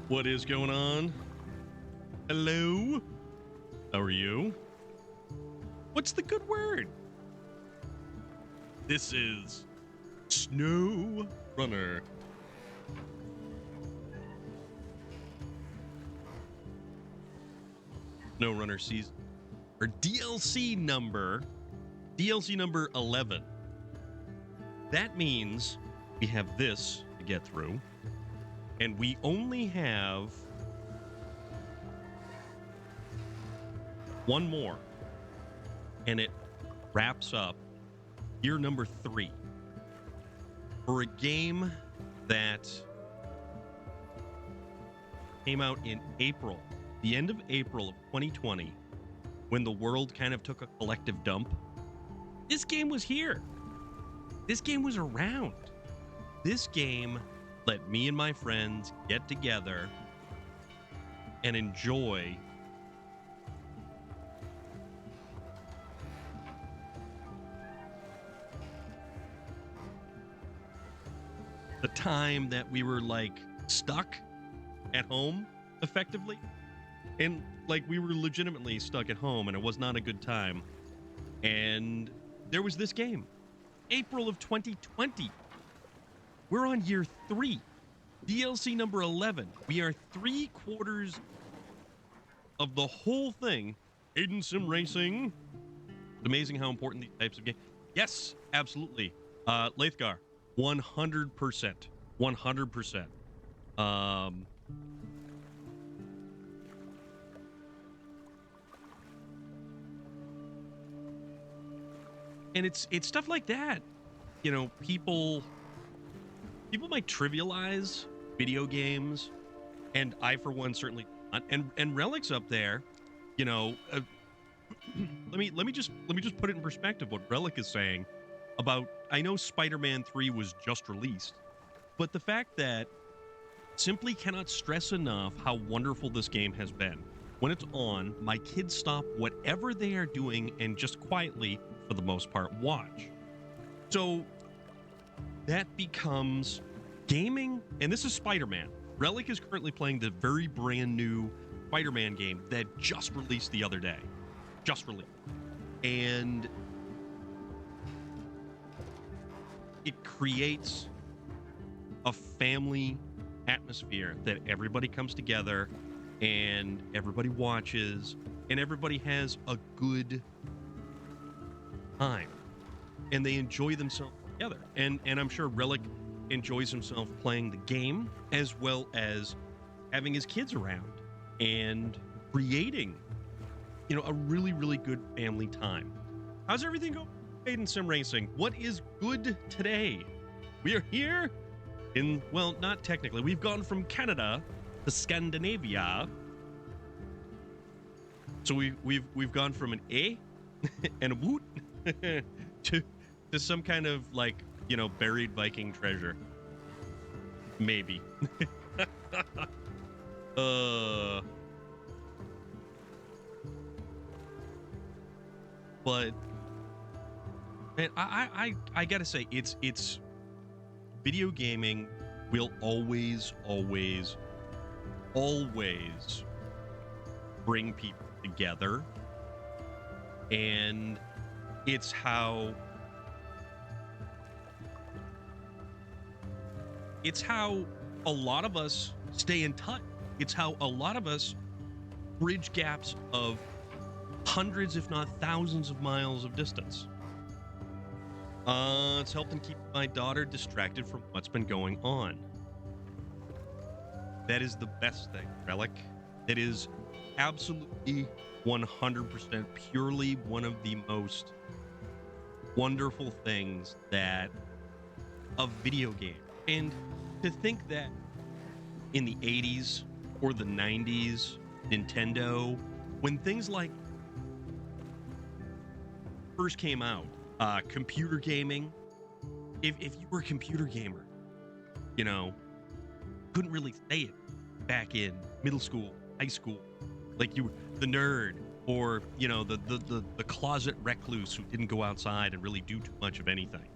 What is going on? Hello? How are you? What's the good word? This is SnowRunner. SnowRunner season or DLC number 11. That means we have this to get through. And we only have one more, and it wraps up year number 3 for a game that came out in April, the end of April of 2020, when the world kind of took a collective dump. This game was here. This game was around. This game let me and my friends get together and enjoy the time that we were like stuck at home effectively. And like we were legitimately stuck at home and it was not a good time. And there was this game, April of 2020. We're on year 3, DLC number 11. We are 3/4 of the whole thing. Aiden Sim Racing. It's amazing how important these types of games. Yes, absolutely. Lathgar, 100%. 100%. And it's stuff like that. You know, people might trivialize video games, and I, for one, certainly not. And Relic's up there, you know. Let me just put it in perspective. What Relic is saying about, I know Spider-Man 3 was just released, but the fact that simply cannot stress enough how wonderful this game has been. When it's on, my kids stop whatever they are doing and just quietly, for the most part, watch. So that becomes gaming, and this is Spider-Man. Relic is currently playing the very brand new Spider-Man game that just released the other day. Just released. And it creates a family atmosphere that everybody comes together and everybody watches and everybody has a good time and they enjoy themselves together. And I'm sure Relic enjoys himself playing the game as well as having his kids around and creating, you know, a really, really good family time. How's everything going? Aiden Sim Racing. What is good today? We are here in, well, not technically. We've gone from Canada to Scandinavia. So we've gone from an A and a woot to some kind of like, you know, buried Viking treasure. Maybe. But man, I gotta say, it's video gaming will always bring people together, and it's how a lot of us stay in touch. It's how a lot of us bridge gaps of hundreds, if not thousands of miles of distance. It's helped keep my daughter distracted from what's been going on. That is the best thing, Relic. It is absolutely 100% purely one of the most wonderful things that a video game. And to think that in the 80s or the 90s, Nintendo, when things like first came out, computer gaming, if you were a computer gamer, you know, couldn't really say it back in middle school, high school, like you were the nerd, or, you know, the closet recluse who didn't go outside and really do too much of anything.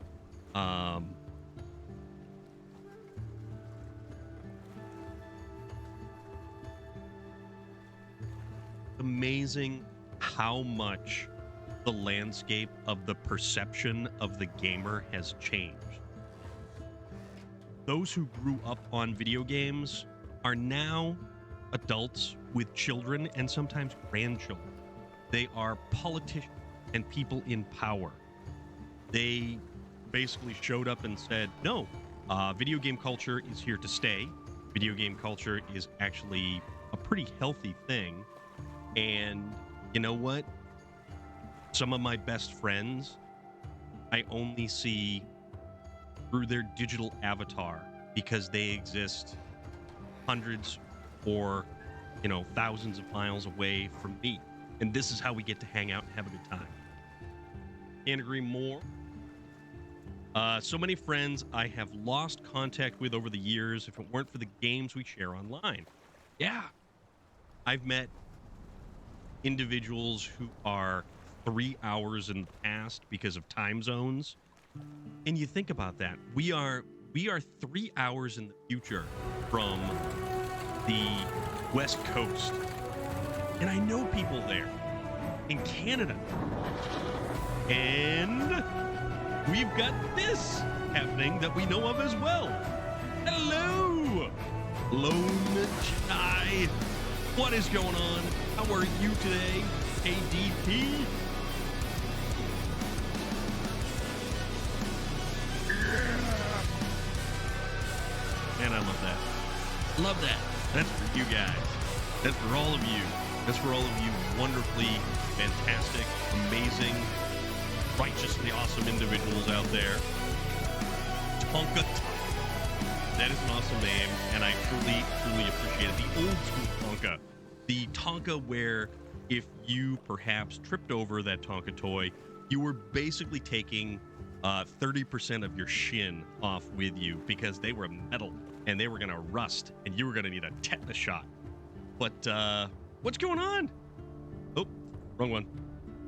Amazing how much the landscape of the perception of the gamer has changed. Those who grew up on video games are now adults with children and sometimes grandchildren. They are politicians and people in power. They basically showed up and said, no, video game culture is here to stay. Video game culture is actually a pretty healthy thing. And you know what? Some of my best friends, I only see through their digital avatar because they exist hundreds or, you know, thousands of miles away from me. And this is how we get to hang out and have a good time. Can't agree more. So many friends I have lost contact with over the years if it weren't for the games we share online. Yeah. I've met individuals who are 3 hours in the past because of time zones. And you think about that. We are 3 hours in the future from the West Coast. And I know people there in Canada. And we've got this happening that we know of as well. Hello, Lone Jedi. What is going on? How are you today, KDP? Man, I love that. Love that. That's for you guys. That's for all of you. That's for all of you wonderfully fantastic, amazing, righteously awesome individuals out there. Tonka. That is an awesome name, and I truly, truly appreciate it. The old school Tonka. The Tonka where if you perhaps tripped over that Tonka toy, you were basically taking 30% of your shin off with you because they were metal and they were going to rust and you were going to need a tetanus shot. But what's going on? Oh, wrong one.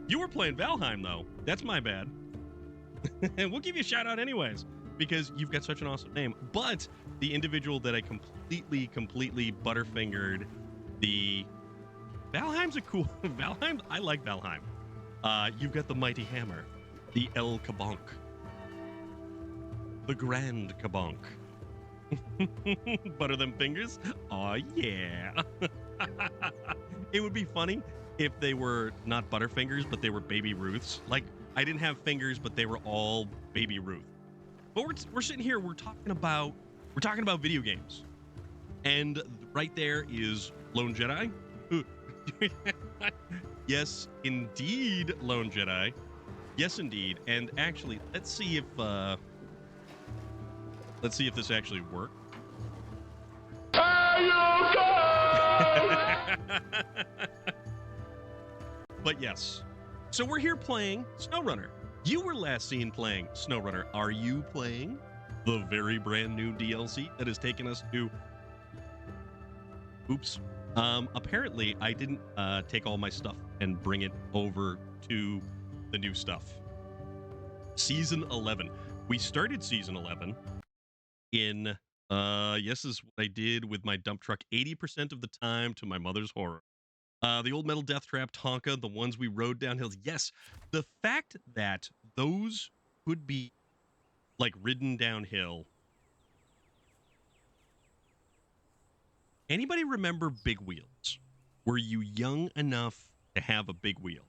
You were playing Valheim, though. That's my bad. And we'll give you a shout out anyways, because you've got such an awesome name. But the individual that I completely butterfingered, the Valheim's a cool Valheim. I like Valheim. You've got the mighty hammer, the El Kabonk, the Grand Kabonk. Butter them fingers. Oh yeah. It would be funny if they were not Butterfingers, but they were Baby Ruths. Like, I didn't have fingers, but they were all Baby Ruth. But we're sitting here, we're talking about video games. And right there is Lone Jedi. Yes, indeed, Lone Jedi. Yes, indeed. And actually, let's see if this actually works. But yes. So we're here playing SnowRunner. You were last seen playing SnowRunner. Are you playing the very brand new DLC that has taken us to... Oops. Apparently, I didn't take all my stuff and bring it over to the new stuff. Season 11. We started Season 11 in... yes, is what I did with my dump truck 80% of the time, to my mother's horror. The old metal death trap, Tonka, the ones we rode down hills. Yes, the fact that those could be like ridden downhill. Anybody remember big wheels? Were you young enough to have a big wheel?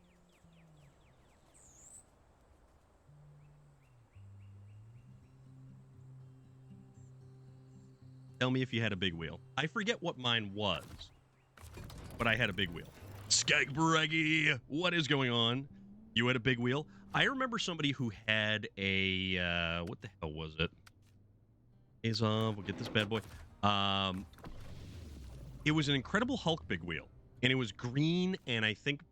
Tell me if you had a big wheel. I forget what mine was, but I had a big wheel. Skagbraggy, what is going on? You had a big wheel? I remember somebody who had a, what the hell was it? We'll get this bad boy. It was an Incredible Hulk big wheel, and it was green, and I think,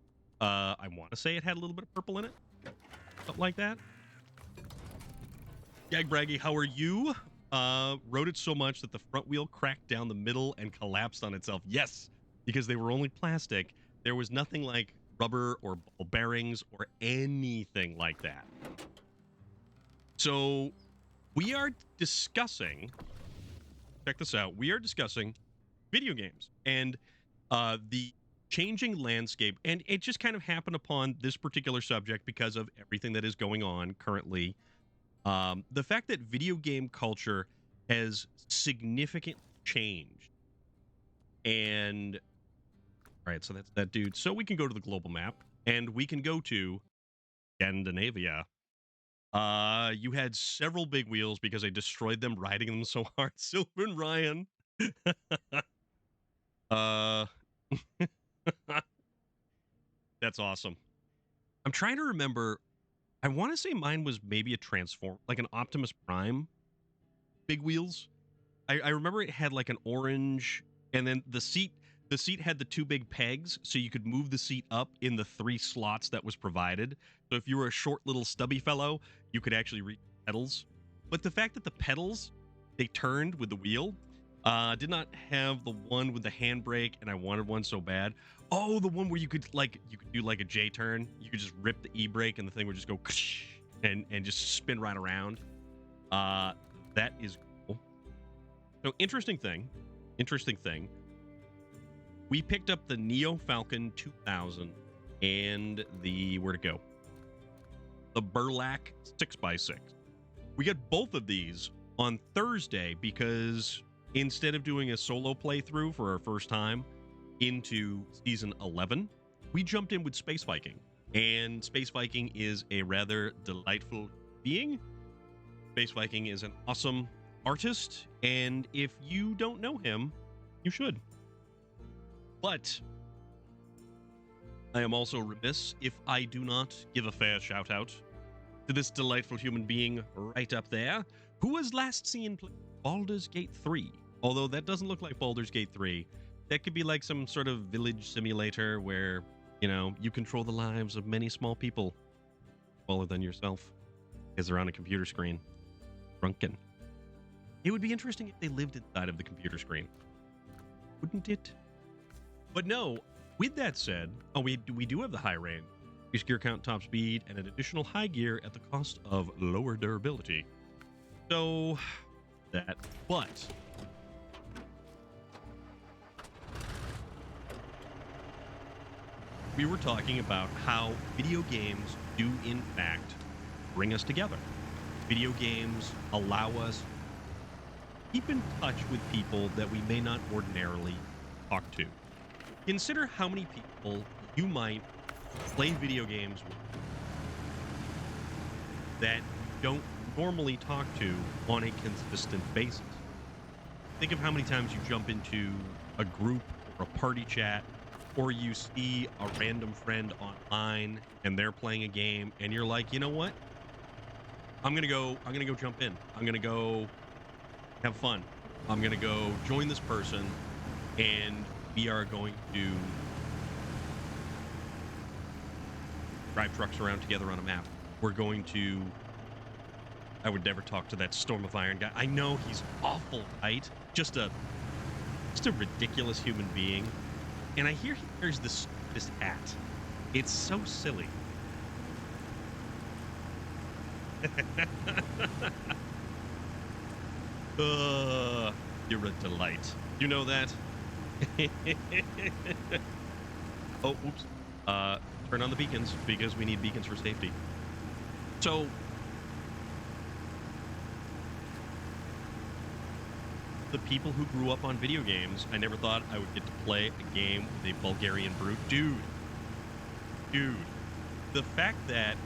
I want to say it had a little bit of purple in it. Something like that. Skagbraggy, how are you? Rode it so much that the front wheel cracked down the middle and collapsed on itself. Yes, because they were only plastic. There was nothing like rubber or ball bearings or anything like that. So we are discussing, check this out, we are discussing video games and the changing landscape. And it just kind of happened upon this particular subject because of everything that is going on currently. The fact that video game culture has significantly changed. And, all right, so that's that dude. So we can go to the global map, and we can go to Scandinavia. You had several big wheels because I destroyed them riding them so hard. Silver and Ryan. That's awesome. I'm trying to remember. I want to say mine was maybe a Transform, like an Optimus Prime big wheels. I remember it had like an orange, and then the seat had the two big pegs, so you could move the seat up in the 3 slots that was provided. So if you were a short little stubby fellow, you could actually reach pedals. But the fact that the pedals, they turned with the wheel, did not have the one with the handbrake, and I wanted one so bad. Oh, the one where you could do like a J turn. You could just rip the e-brake, and the thing would just go and just spin right around. That is cool. So interesting thing. We picked up the Neo Falcon 2000 and the, where'd it go? The Burlak 6x6. We got both of these on Thursday because instead of doing a solo playthrough for our first time into Season 11, we jumped in with Space Viking. And Space Viking is a rather delightful being. Space Viking is an awesome artist, and if you don't know him, you should. But I am also remiss if I do not give a fair shout out to this delightful human being right up there, who was last seen playing Baldur's Gate 3. Although that doesn't look like Baldur's Gate 3. That could be like some sort of village simulator where, you know, you control the lives of many small people smaller than yourself because they're on a computer screen. Drunken. It would be interesting if they lived inside of the computer screen. Wouldn't it? But no, with that said, we do have the high range. Increased gear count, top speed, and an additional high gear at the cost of lower durability. So, that. But we were talking about how video games do, in fact, bring us together. Video games allow us to keep in touch with people that we may not ordinarily talk to. Consider how many people you might play video games with that you don't normally talk to on a consistent basis. Think of how many times you jump into a group or a party chat, or you see a random friend online and they're playing a game and you're like, you know what? I'm gonna go jump in. I'm gonna go have fun. I'm gonna go join this person, and we are going to drive trucks around together on a map. We're going to... I would never talk to that Storm of Iron guy. I know he's awful, right? Just a ridiculous human being. And I hear he wears this hat. It's so silly. You're a delight. You know that? Oh, oops. Turn on the beacons because we need beacons for safety. So, the people who grew up on video games, I never thought I would get to play a game with a Bulgarian brute. Dude, the fact that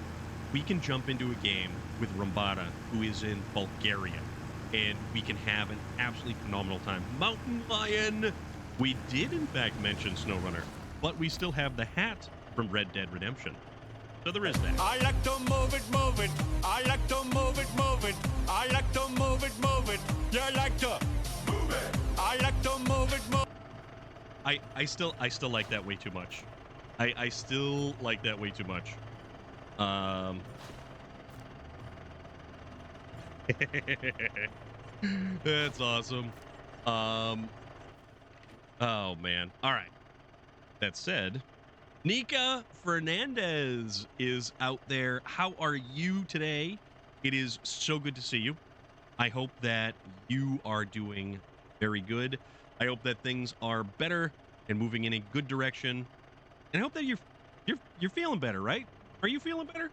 we can jump into a game with Rambada, who is in Bulgaria, and we can have an absolutely phenomenal time. Mountain Lion! We did, in fact, mention SnowRunner, but we still have the hat from Red Dead Redemption. So there is that. I like to move it, move it. I like to move it, move it. I like to move it, move it. You like to move it. I like to move it, move it. I still like that way too much. I still like that way too much. That's awesome. Oh man. All right. That said, Nika Fernandez is out there. How are you today? It is so good to see you. I hope that you are doing very good. I hope that things are better and moving in a good direction. And I hope that you're feeling better, right? Are you feeling better?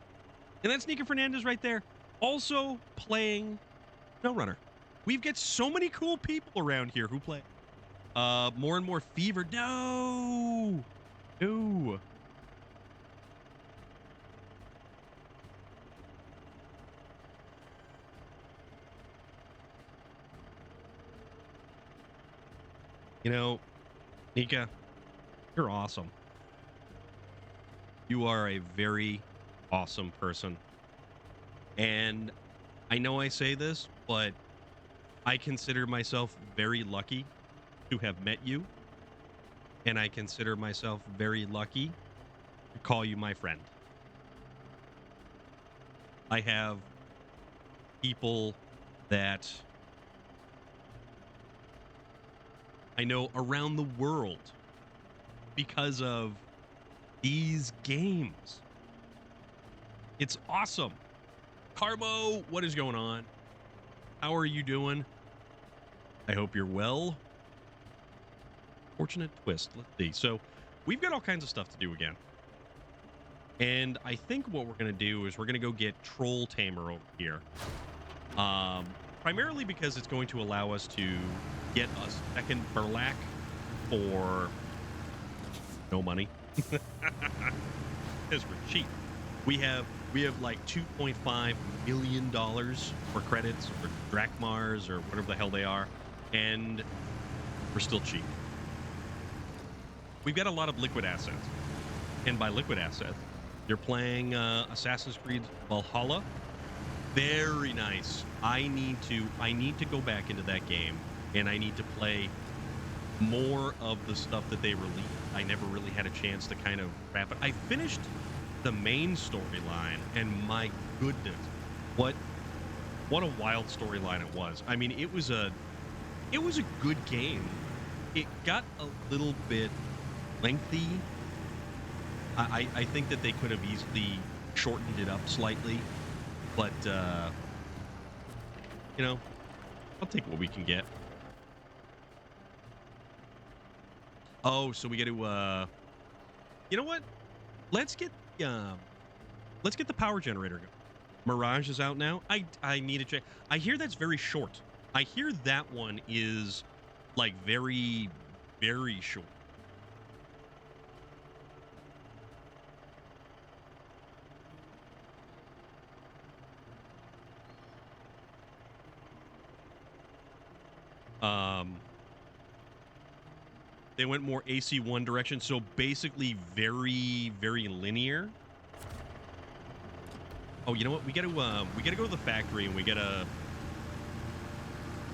And that's Nika Fernandez right there, also playing SnowRunner. We've got so many cool people around here who play. More and more Fever. No. You know, Nika, you're awesome. You are a very awesome person. And I know I say this, but I consider myself very lucky to have met you. And I consider myself very lucky to call you my friend. I have people that I know around the world because of these games. It's awesome. Carmo, what is going on? How are you doing? I hope you're well. Fortunate twist. Let's see. So we've got all kinds of stuff to do again. And I think what we're going to do is we're going to go get Troll Tamer over here. Primarily because it's going to allow us to get a second Burlak for no money. Because we're cheap. We have like $2.5 million for credits or drachmars or whatever the hell they are. And we're still cheap. We've got a lot of liquid assets. And by liquid assets, you're playing Assassin's Creed Valhalla. Very nice. I need to go back into that game, and I need to play more of the stuff that they released. I never really had a chance to kind of wrap it. I finished the main storyline, and my goodness, what a wild storyline it was. I mean, it was a good game. It got a little bit lengthy. I think that they could have easily shortened it up slightly, but you know, I'll take what we can get. Oh, so we got to you know what? Let's get the power generator going. Mirage is out now. I need to check. I hear that's very short. I hear that one is like very, very short. They went more AC1 direction, so basically very, very linear. Oh, you know what? We gotta go to the factory, and we gotta.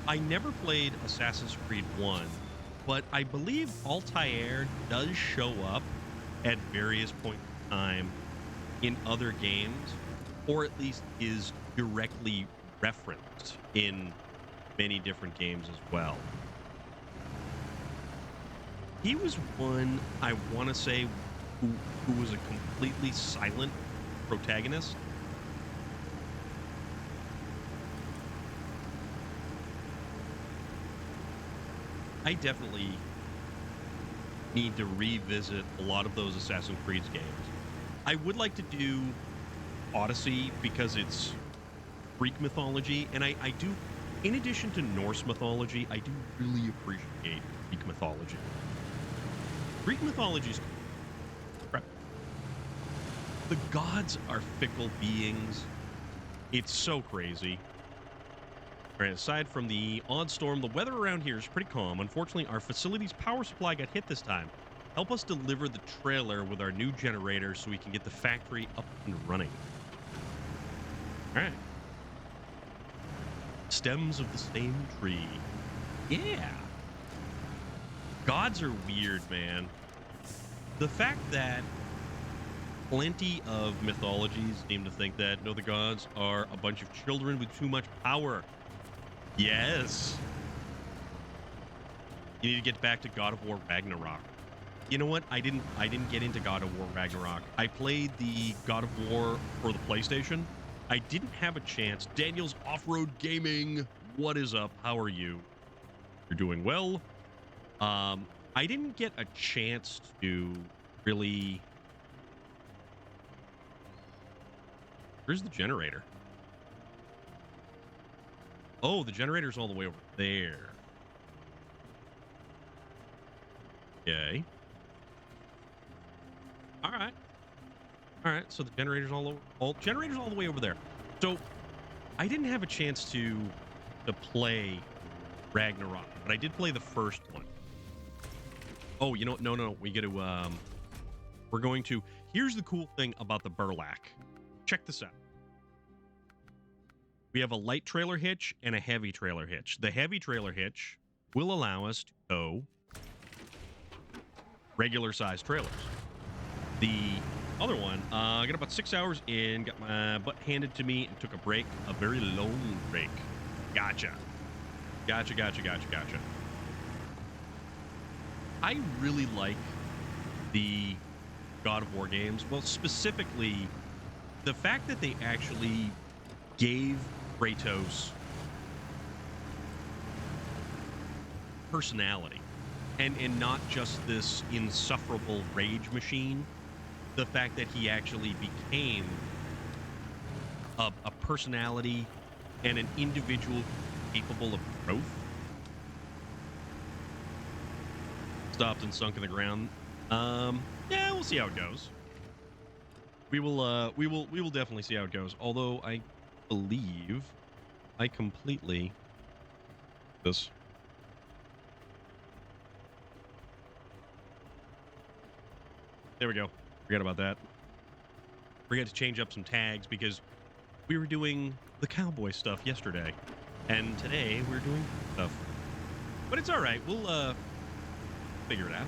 I never played Assassin's Creed 1, but I believe Altair does show up at various points in time in other games, or at least is directly referenced in many different games as well. He was one, I want to say, who was a completely silent protagonist. I definitely need to revisit a lot of those Assassin's Creed games. I would like to do Odyssey because it's Greek mythology, and I do, in addition to Norse mythology, I do really appreciate Greek mythology. Greek mythology is crap. The gods are fickle beings. It's so crazy. All right, aside from the odd storm, the weather around here is pretty calm. Unfortunately, our facility's power supply got hit this time. Help us deliver the trailer with our new generator so we can get the factory up and running. All right. Stems of the same tree. Yeah. Gods are weird, man. The fact that plenty of mythologies seem to think that, no, the gods are a bunch of children with too much power. Yes. You need to get back to God of War Ragnarok. You know what? I didn't get into God of War Ragnarok. I played the God of War for the PlayStation. I didn't have a chance. Daniel's Off-Road Gaming. What is up? How are you? You're doing well. I didn't get a chance to really... Where's the generator? Oh, the generator's all the way over there. Okay. All right. All right. So the generator's generator's all the way over there. So I didn't have a chance to play Ragnarok, but I did play the first one. Oh, you know what? No. We get to we're going to. Here's the cool thing about the Burlak. Check this out. We have a light trailer hitch and a heavy trailer hitch. The heavy trailer hitch will allow us to tow regular size trailers. The other one, I got about 6 hours in, got my butt handed to me, and took a break, a very long break. Gotcha. I really like the God of War games. Well, specifically, the fact that they actually gave Kratos personality and not just this insufferable rage machine. The fact that he actually became a personality and an individual capable of growth. Stopped and sunk in the ground. Yeah, we'll see how it goes. We will definitely see how it goes. Although I believe I completely this. There we go. Forget about that. Forget to change up some tags because we were doing the cowboy stuff yesterday, and today we're doing stuff. But it's all right. We'll figure it out.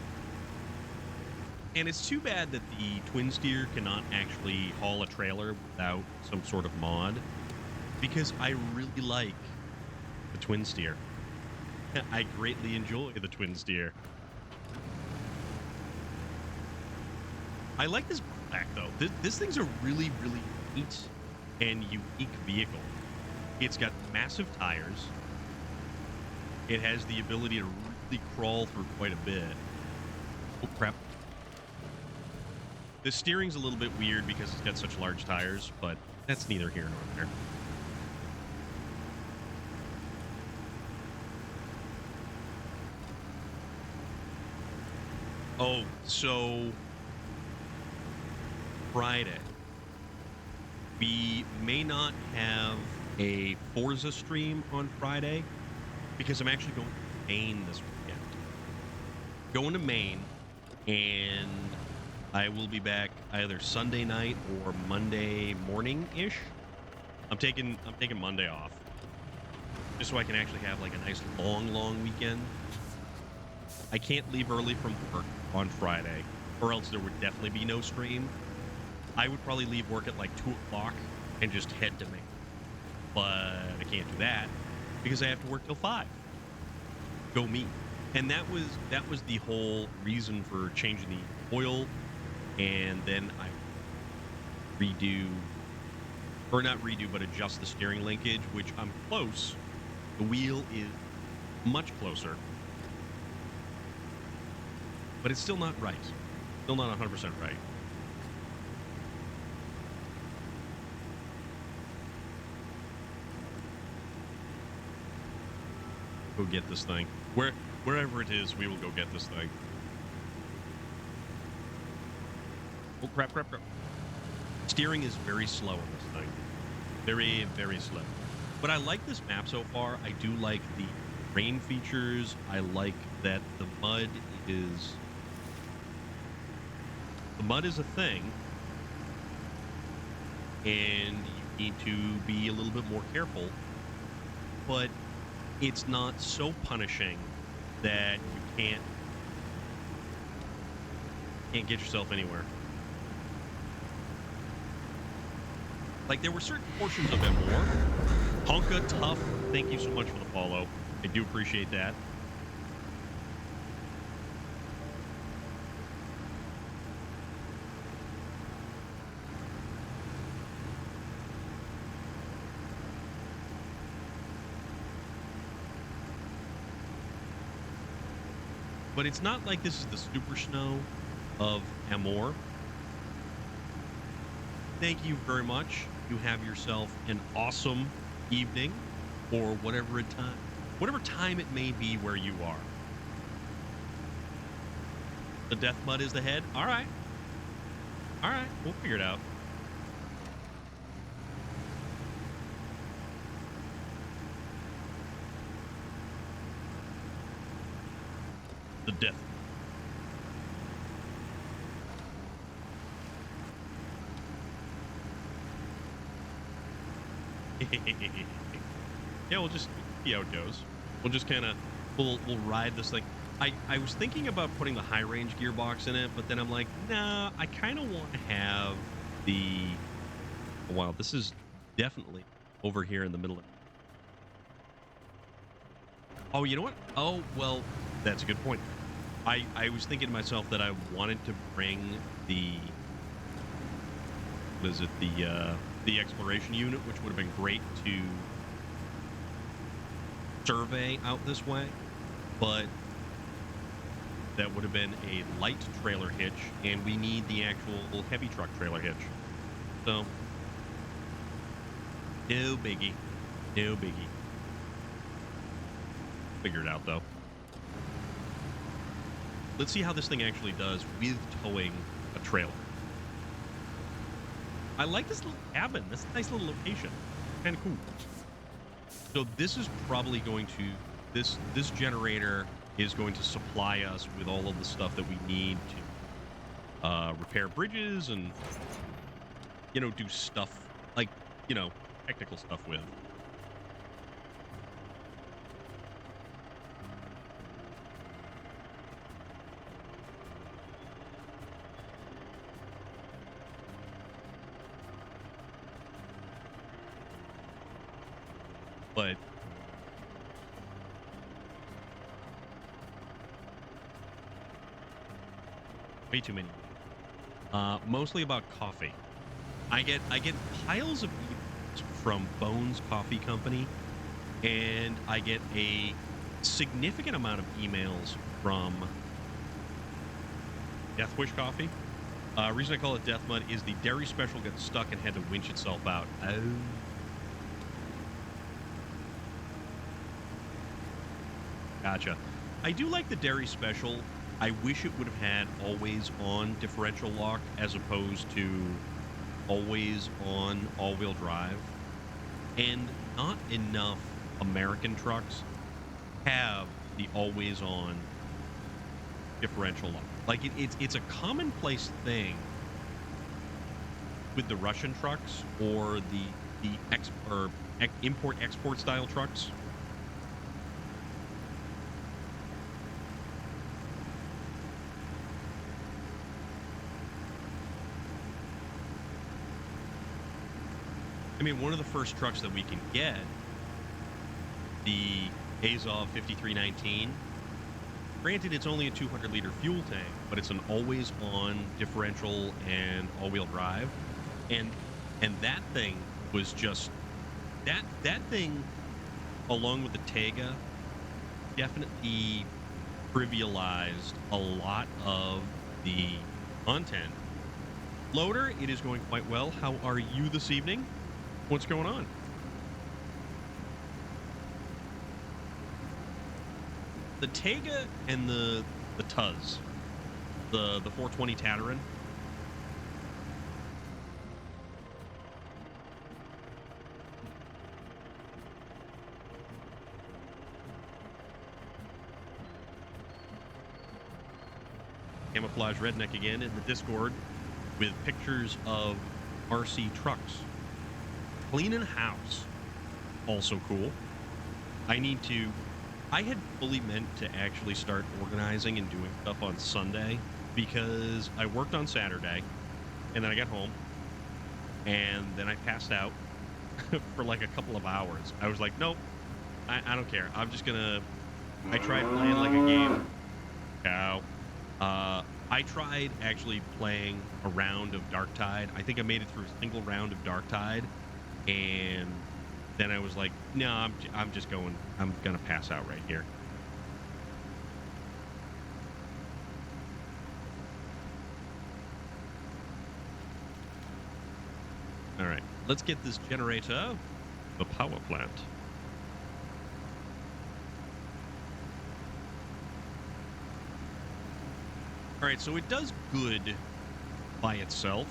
And it's too bad that the twin steer cannot actually haul a trailer without some sort of mod, because I really like the twin steer. I greatly enjoy the twin steer. I like this black though. This thing's a really, really neat and unique vehicle. It's got massive tires. It has the ability to really crawl through quite a bit. Oh crap. The steering's a little bit weird because it's got such large tires, but that's neither here nor there. Oh, so Friday, we may not have a Forza stream on Friday because I'm actually going to Maine this weekend. Going to Maine, and I will be back either Sunday night or Monday morning-ish. I'm taking Monday off just so I can actually have like a nice long weekend. I can't leave early from work on Friday, or else there would definitely be no stream. I would probably leave work at like 2 o'clock and just head to me. But I can't do that because I have to work till 5. Go me. And that was the whole reason for changing the oil. And then I redo, or not redo, but adjust the steering linkage, which I'm close. The wheel is much closer, but it's still not right. Still not 100% right. Go get this thing. Wherever it is, we will go get this thing. Oh, crap. Steering is very slow on this thing. Very, very slow. But I like this map so far. I do like the rain features. I like that the mud is a thing. And you need to be a little bit more careful. But it's not so punishing that you can't get yourself anywhere. Like, there were certain portions of M4. Honka Tough, thank you so much for the follow. I do appreciate that. But it's not like this is the super snow of Amor. Thank you very much. You have yourself an awesome evening, or whatever time it may be where you are. The death mud is the head. All right, we'll figure it out. The death. Yeah, we'll just see how it goes. We'll just kind of we'll ride this thing. I was thinking about putting the high range gearbox in it, but then I'm like, nah, I kind of want to have the. Oh, wow, this is definitely over here in the middle of. Oh, you know what? Oh, well, that's a good point. I was thinking to myself that I wanted to bring the. What is it? The exploration unit, which would have been great to survey out this way, but that would have been a light trailer hitch, and we need the actual heavy truck trailer hitch. So, no biggie. Figure it out, though. Let's see how this thing actually does with towing a trailer. I like this little cabin. That's a nice little location. Kind of cool. So this is probably going to, this generator is going to supply us with all of the stuff that we need to repair bridges and, you know, do stuff like, you know, technical stuff with. But way too many. Mostly about coffee. I get piles of emails from Bones Coffee Company, and I get a significant amount of emails from Death Wish Coffee. Reason I call it Death Mud is the dairy special got stuck and had to winch itself out. Oh. Gotcha. I do like the dairy special. I wish it would have had always on differential lock as opposed to always on all-wheel drive. And not enough American trucks have the always on differential lock. Like it's a commonplace thing with the Russian trucks or the import-export style trucks. mean, one of the first trucks that we can get, the Azov 5319. Granted, it's only a 200-liter fuel tank, but it's an always-on differential and all-wheel drive, and that thing was just that thing, along with the Tega, definitely trivialized a lot of the content. Loader, it is going quite well. How are you this evening? What's going on? The Tega and the Tuz, the 420 Tatarin. Camouflage Redneck again in the Discord with pictures of RC trucks. Cleaning house. Also cool. I had fully meant to actually start organizing and doing stuff on Sunday because I worked on Saturday and then I got home and then I passed out for like a couple of hours. I was like, nope, I don't care. I'm just gonna, I tried playing like a game. Cow. I tried actually playing a round of Darktide. I think I made it through a single round of Darktide, and then I was like, no, I'm just going, I'm gonna pass out right here. All right, let's get this generator, the power plant. All right, so it does good by itself.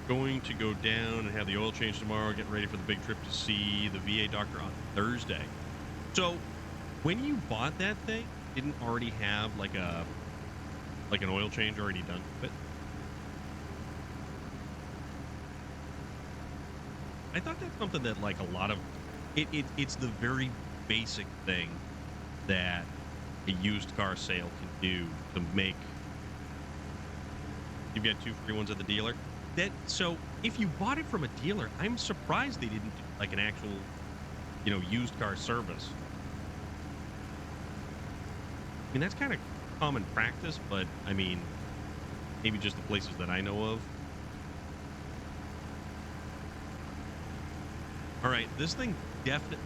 Going to go down and have the oil change tomorrow, getting ready for the big trip to see the VA doctor on Thursday. So when you bought that thing, didn't already have like an oil change already done to it? I thought that's something that like a lot of it's the very basic thing that a used car sale can do to make. You've got 2 free ones at the dealer. So if you bought it from a dealer, I'm surprised they didn't do like an actual, used car service. I mean, that's kind of common practice, but I mean, maybe just the places that I know of. All right, this thing definitely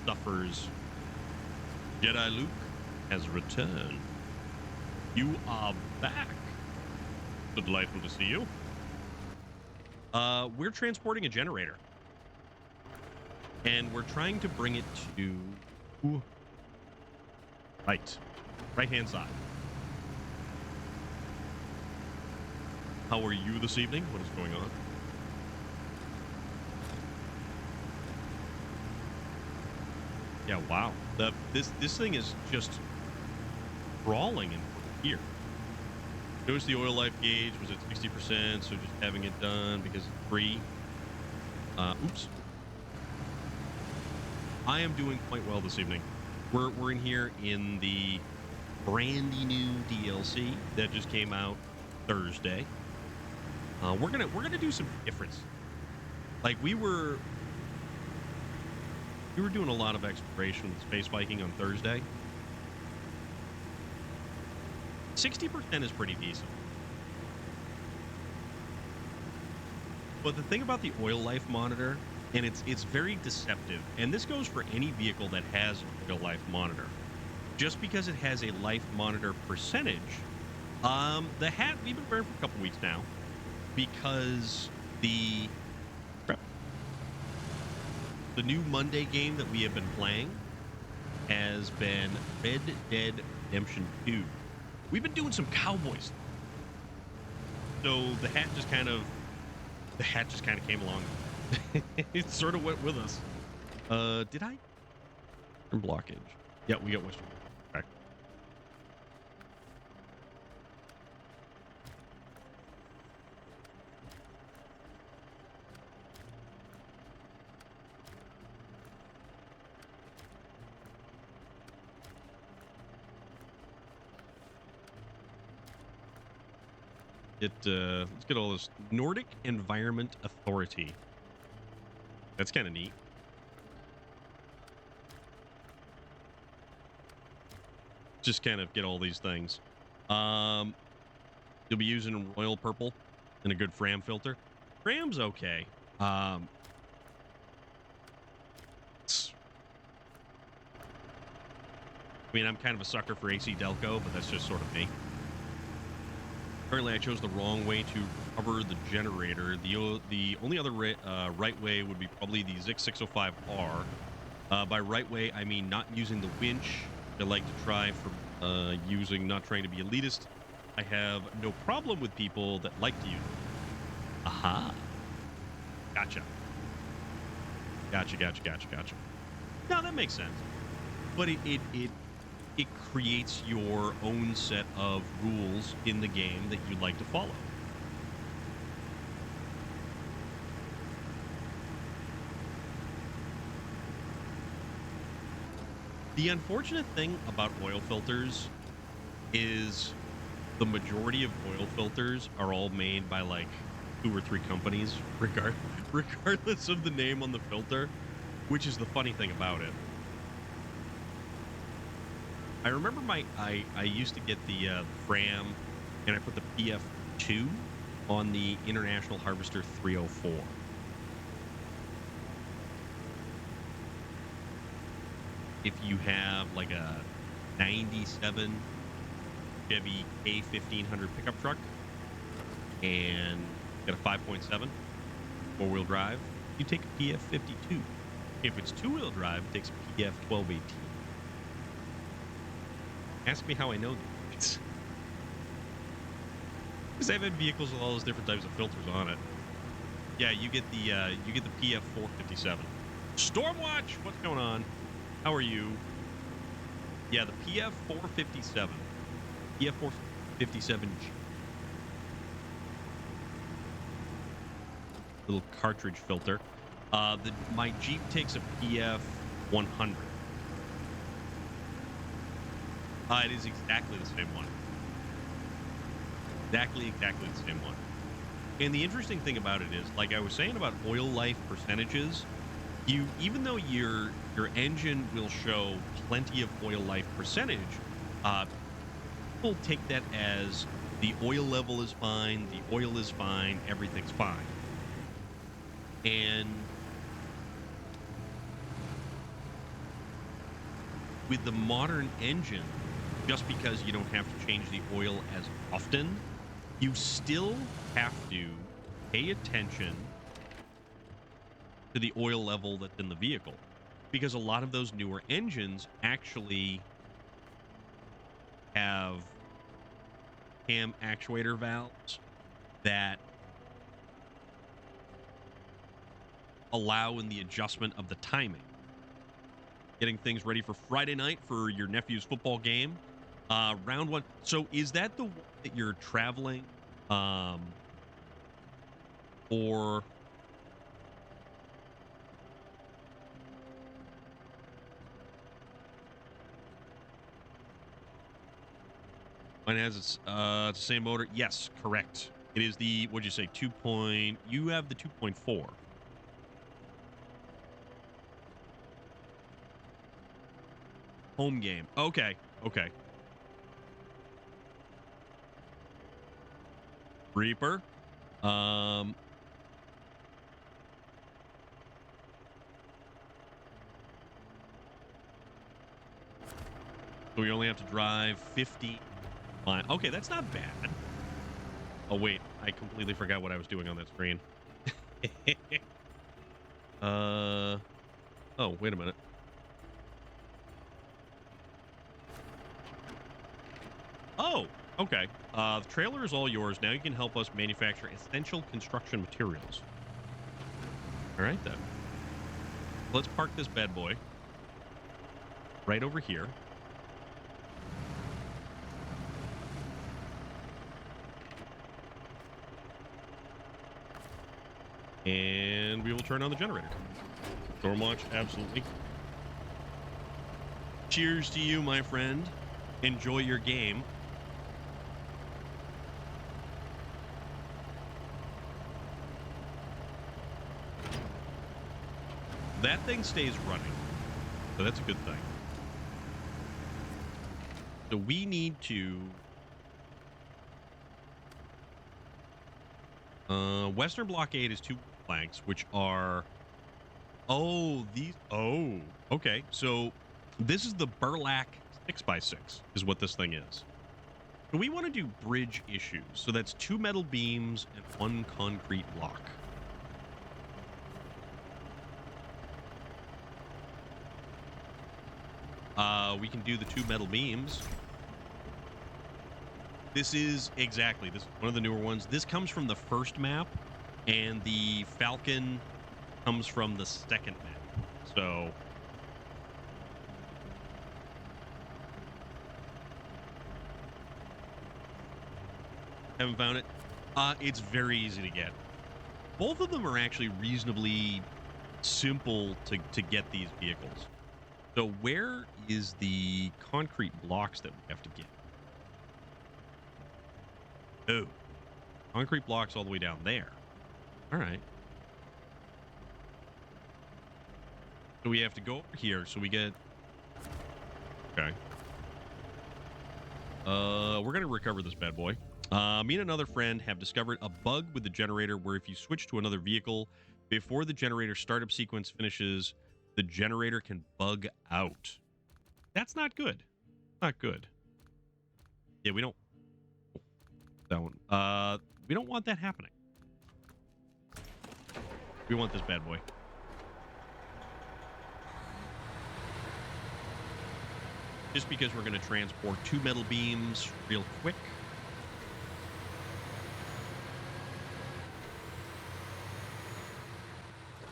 suffers. Jedi Luke has returned. You are back. So delightful to see you. We're transporting a generator. And we're trying to bring it to right-hand side. How are you this evening? What is going on? Yeah, wow. This thing is just crawling in here. Notice the oil life gauge was at 60%, so just having it done because it's free. Oops. I am doing quite well this evening. We're in here in the brandy new DLC that just came out Thursday. We're gonna do some difference. Like we were doing a lot of exploration with Space Viking on Thursday. 60% is pretty decent. But the thing about the oil life monitor, and it's very deceptive, and this goes for any vehicle that has an oil life monitor. Just because it has a life monitor percentage, the hat we've been wearing for a couple weeks now, because the new Monday game that we have been playing has been Red Dead Redemption 2. We've been doing some cowboys. So the hat just kind of came along. It sort of went with us. Did I? Blockage. Yeah, we got Western. Okay. let's get all this Nordic Environment Authority. That's kind of neat. Just kind of get all these things. You'll be using royal purple and a good Fram filter. Fram's okay. I mean, I'm kind of a sucker for AC Delco, but that's just sort of me. Apparently, I chose the wrong way to cover the generator. The only other right way would be probably the Zix 605R. By right way, I mean not using the winch. I like to try for not trying to be elitist. I have no problem with people that like to use it. Aha. Gotcha. Gotcha. No, that makes sense. But it creates your own set of rules in the game that you'd like to follow. The unfortunate thing about oil filters is the majority of oil filters are all made by like 2 or 3 companies, regardless of the name on the filter, which is the funny thing about it. I remember I used to get the Fram, and I put the PF2 on the International Harvester 304. If you have like a 97 Chevy A1500 pickup truck and got a 5.7 4-wheel drive, you take a PF52. If it's 2-wheel drive, it takes a PF1218. Ask me how I know these. Because I've had vehicles with all those different types of filters on it. Yeah, you get the PF457. Stormwatch, what's going on? How are you? Yeah, the PF457. PF457G. Little cartridge filter. My Jeep takes a PF100. It is exactly the same one. Exactly the same one. And the interesting thing about it is, like I was saying about oil life percentages, even though your engine will show plenty of oil life percentage, people take that as the oil level is fine, the oil is fine, everything's fine. And with the modern engine, just because you don't have to change the oil as often, you still have to pay attention to the oil level that's in the vehicle, because a lot of those newer engines actually have cam actuator valves that allow in the adjustment of the timing. Getting things ready for Friday night for your nephew's football game. Round 1. So is that the one that you're traveling or mine has it's the same motor? Yes, correct. It is the, what'd you say, 2 point, you have the 2.4. Home game. Okay. Reaper. So we only have to drive 50 miles. Okay, that's not bad. Oh, wait. I completely forgot what I was doing on that screen. Oh, wait a minute. Oh, okay. The trailer is all yours. Now you can help us manufacture essential construction materials. All right, then. Let's park this bad boy right over here. And we will turn on the generator. Stormwatch, absolutely. Cheers to you, my friend. Enjoy your game. thing stays running. So that's a good thing. So we need to... Western Blockade is 2 planks, which are... Oh, these... Oh, okay. So this is the Burlak 6x6 is what this thing is. So we want to do bridge issues. So that's 2 metal beams and 1 concrete block. We can do the 2 metal beams. This is exactly, this is one of the newer ones. This comes from the first map, and the Falcon comes from the second map. So haven't found it. It's very easy to get. Both of them are actually reasonably simple to get these vehicles. So where is the concrete blocks that we have to get? Oh, concrete blocks all the way down there. All right. So we have to go over here. So we get... Okay. We're going to recover this bad boy. Me and another friend have discovered a bug with the generator where if you switch to another vehicle before the generator startup sequence finishes, the generator can bug out. That's not good. Not good. Yeah, we don't... That one. We don't want that happening. We want this bad boy. Just because we're going to transport 2 metal beams real quick.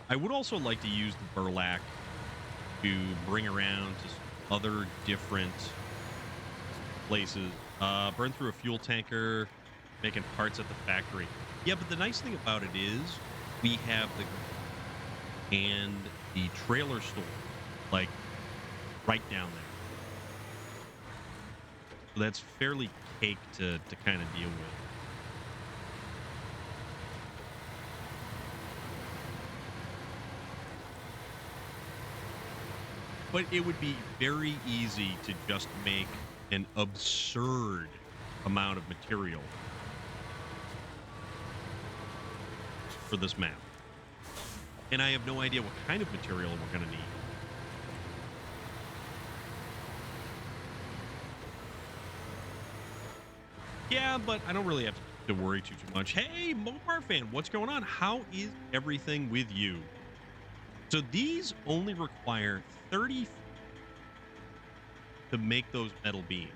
I would also like to use the Burlak to bring around to other different places. Burn through a fuel tanker, making parts at the factory. Yeah, but the nice thing about it is we have the trailer store, like, right down there. So that's fairly cake to kind of deal with. But it would be very easy to just make an absurd amount of material for this map. And I have no idea what kind of material we're going to need. Yeah, but I don't really have to worry too much. Hey, Mopar fan, what's going on? How is everything with you? So these only require 30 to make those metal beams.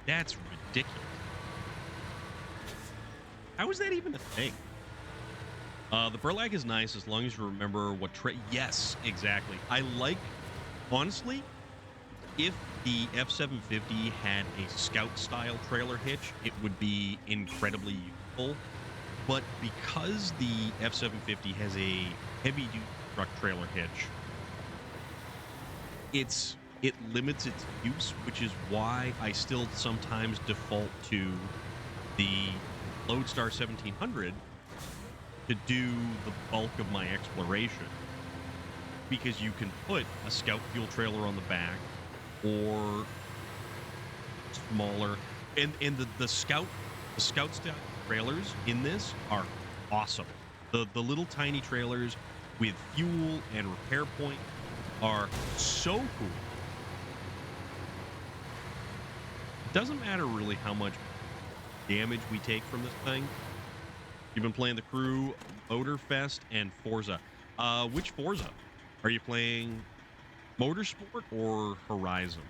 That's ridiculous. How is that even a thing? The Burlak is nice as long as you remember what yes, exactly. I like, honestly, if the F-750 had a Scout-style trailer hitch, it would be incredibly useful. But because the F-750 has a heavy-duty truck trailer hitch, it limits its use, which is why I still sometimes default to the Lodestar 1700 to do the bulk of my exploration, because you can put a Scout fuel trailer on the back or smaller, and the Scout style trailers in this are awesome. The little tiny trailers with fuel and repair point are so cool. It doesn't matter really how much damage we take from this thing. You've been playing The Crew, Motorfest, and Forza. Which Forza? Are you playing Motorsport or Horizon?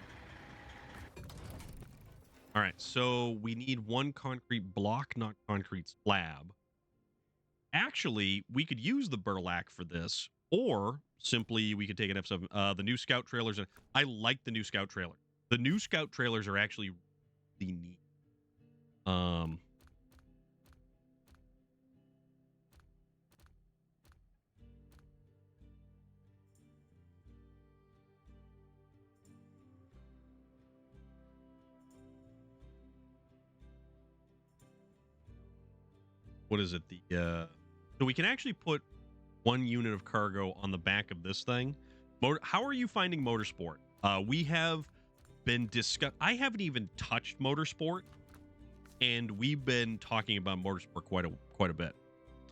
All right, so we need 1 concrete block, not concrete slab. Actually, we could use the Burlak for this, or simply we could take an F7. The new Scout trailers. I like the new Scout trailer. The new Scout trailers are actually really neat. What is it? So we can actually put 1 unit of cargo on the back of this thing. How are you finding motorsport? We have been I haven't even touched motorsport, and we've been talking about motorsport quite a bit.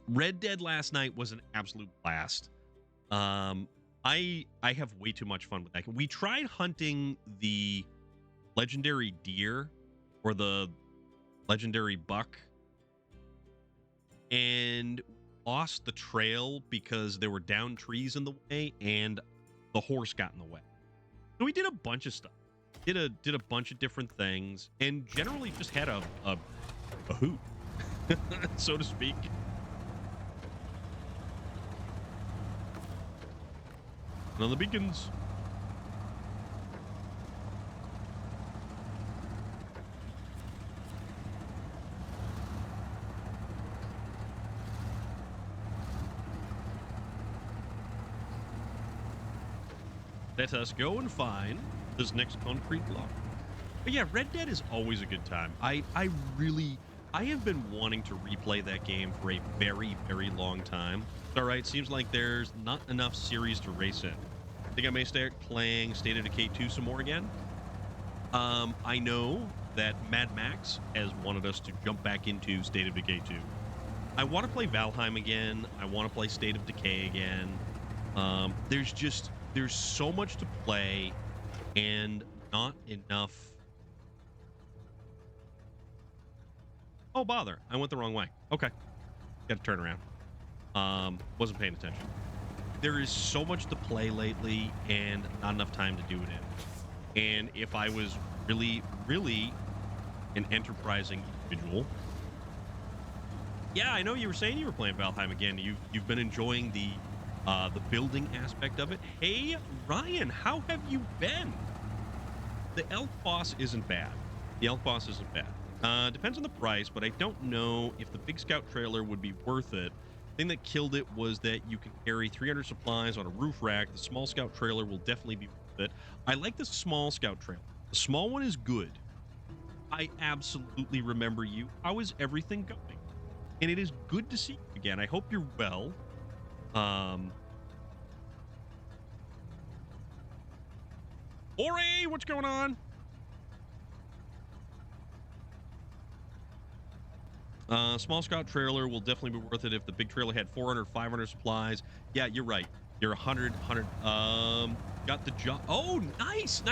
Red Dead last night was an absolute blast. I have way too much fun with that. We tried hunting the legendary deer or the legendary buck and lost the trail because there were down trees in the way and the horse got in the way. So we did a bunch of stuff. Did a bunch of different things and generally just had a hoot, so to speak. And on the beacons. Let us go and find this next concrete block. But yeah, Red Dead is always a good time. I have been wanting to replay that game for a very, very long time. All right, seems like there's not enough series to race in. I think I may start playing State of Decay 2 some more again. I know that Mad Max has wanted us to jump back into State of Decay 2. I want to play Valheim again. I want to play State of Decay again. There's so much to play and not enough. Oh, bother. I went the wrong way. Okay. Got to turn around. Wasn't paying attention. There is so much to play lately and not enough time to do it in. And if I was really, really an enterprising individual. Yeah, I know you were saying you were playing Valheim again. You've been enjoying the building aspect of it. Hey, Ryan, how have you been? The elk boss isn't bad. Depends on the price, but I don't know if the Big Scout trailer would be worth it. The thing that killed it was that you can carry 300 supplies on a roof rack. The small Scout trailer will definitely be worth it. I like the small Scout trailer. The small one is good. I absolutely remember you. How is everything going? And it is good to see you again. I hope you're well. Ori, what's going on? Small Scout trailer will definitely be worth it if the big trailer had 400, 500 supplies. Yeah, you're right. You're 100. Got the job. Oh, nice.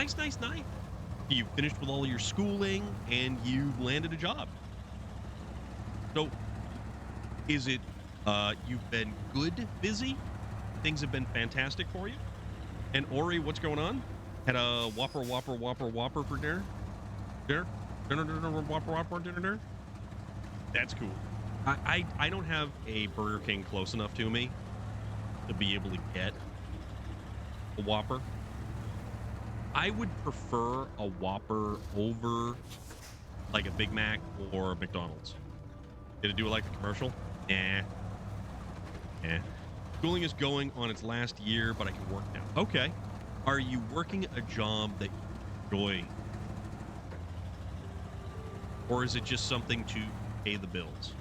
You finished with all of your schooling and you landed a job. So, is it, you've been good, busy? Things have been fantastic for you? And Ori, what's going on? Had a Whopper for dinner? Dinner? That's cool. I don't have a Burger King close enough to me to be able to get a Whopper. I would prefer a Whopper over like a Big Mac or a McDonald's. Did it do it like the commercial? Nah. Schooling is going on its last year, but I can work now. Okay. Are you working a job that you enjoy? Or is it just something to pay the bills?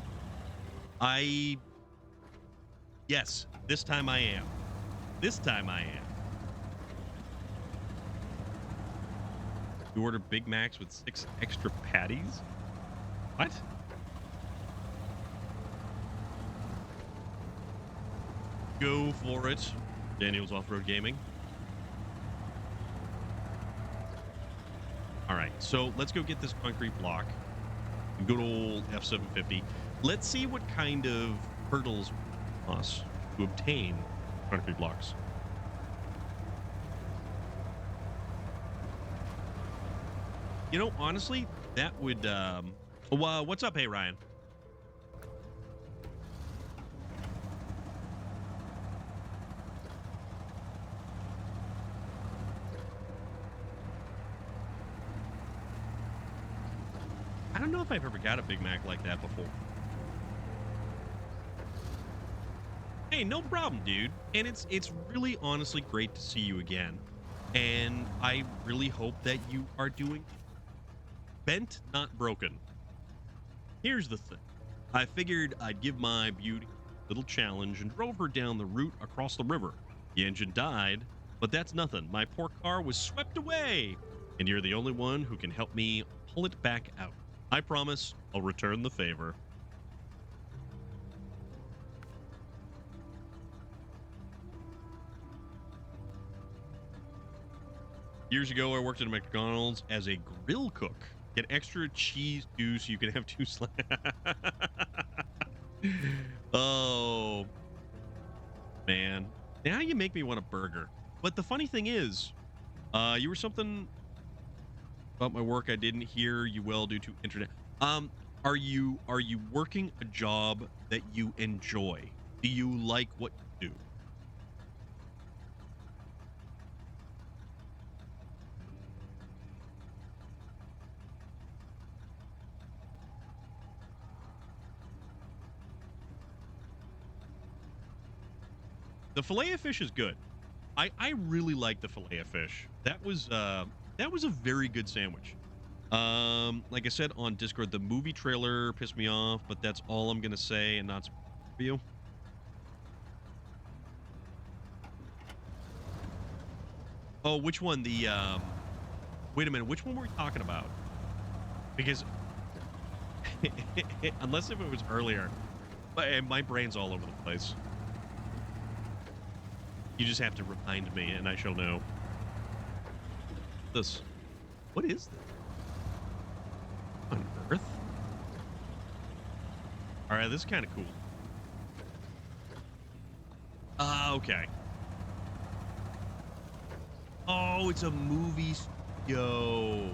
Yes, this time I am. You order Big Macs with 6 extra patties? What? Go for it. Daniel's Off-Road Gaming. All right, so let's go get this concrete block. Good old F-750. Let's see what kind of hurdles us to obtain concrete blocks. You know, honestly, that would... well, what's up, hey, Ryan? I don't know if I've ever got a Big Mac like that before. Hey, no problem, dude. And it's really honestly great to see you again. And I really hope that you are doing bent, not broken. Here's the thing. I figured I'd give my beauty little challenge and drove her down the route across the river. The engine died, but that's nothing. My poor car was swept away, and you're the only one who can help me pull it back out. I promise I'll return the favor. Years ago, I worked at a McDonald's as a grill cook. Get extra cheese too, so you can have two Oh, man. Now you make me want a burger. But the funny thing is, you were something about my work I didn't hear you well due to internet. Are you working a job that you enjoy? Do you like what you do? The fillet of fish is good. I really like the fillet of fish. That was a very good sandwich. Like I said on Discord, the movie trailer pissed me off, but that's all I'm gonna say and not for you. Oh, which one? The wait a minute, which one were we talking about? Because unless if it was earlier, but my brain's all over the place. You just have to remind me, and I shall know. This. What is this? On Earth? All right, this is kind of cool. Okay. Oh, it's a movie studio.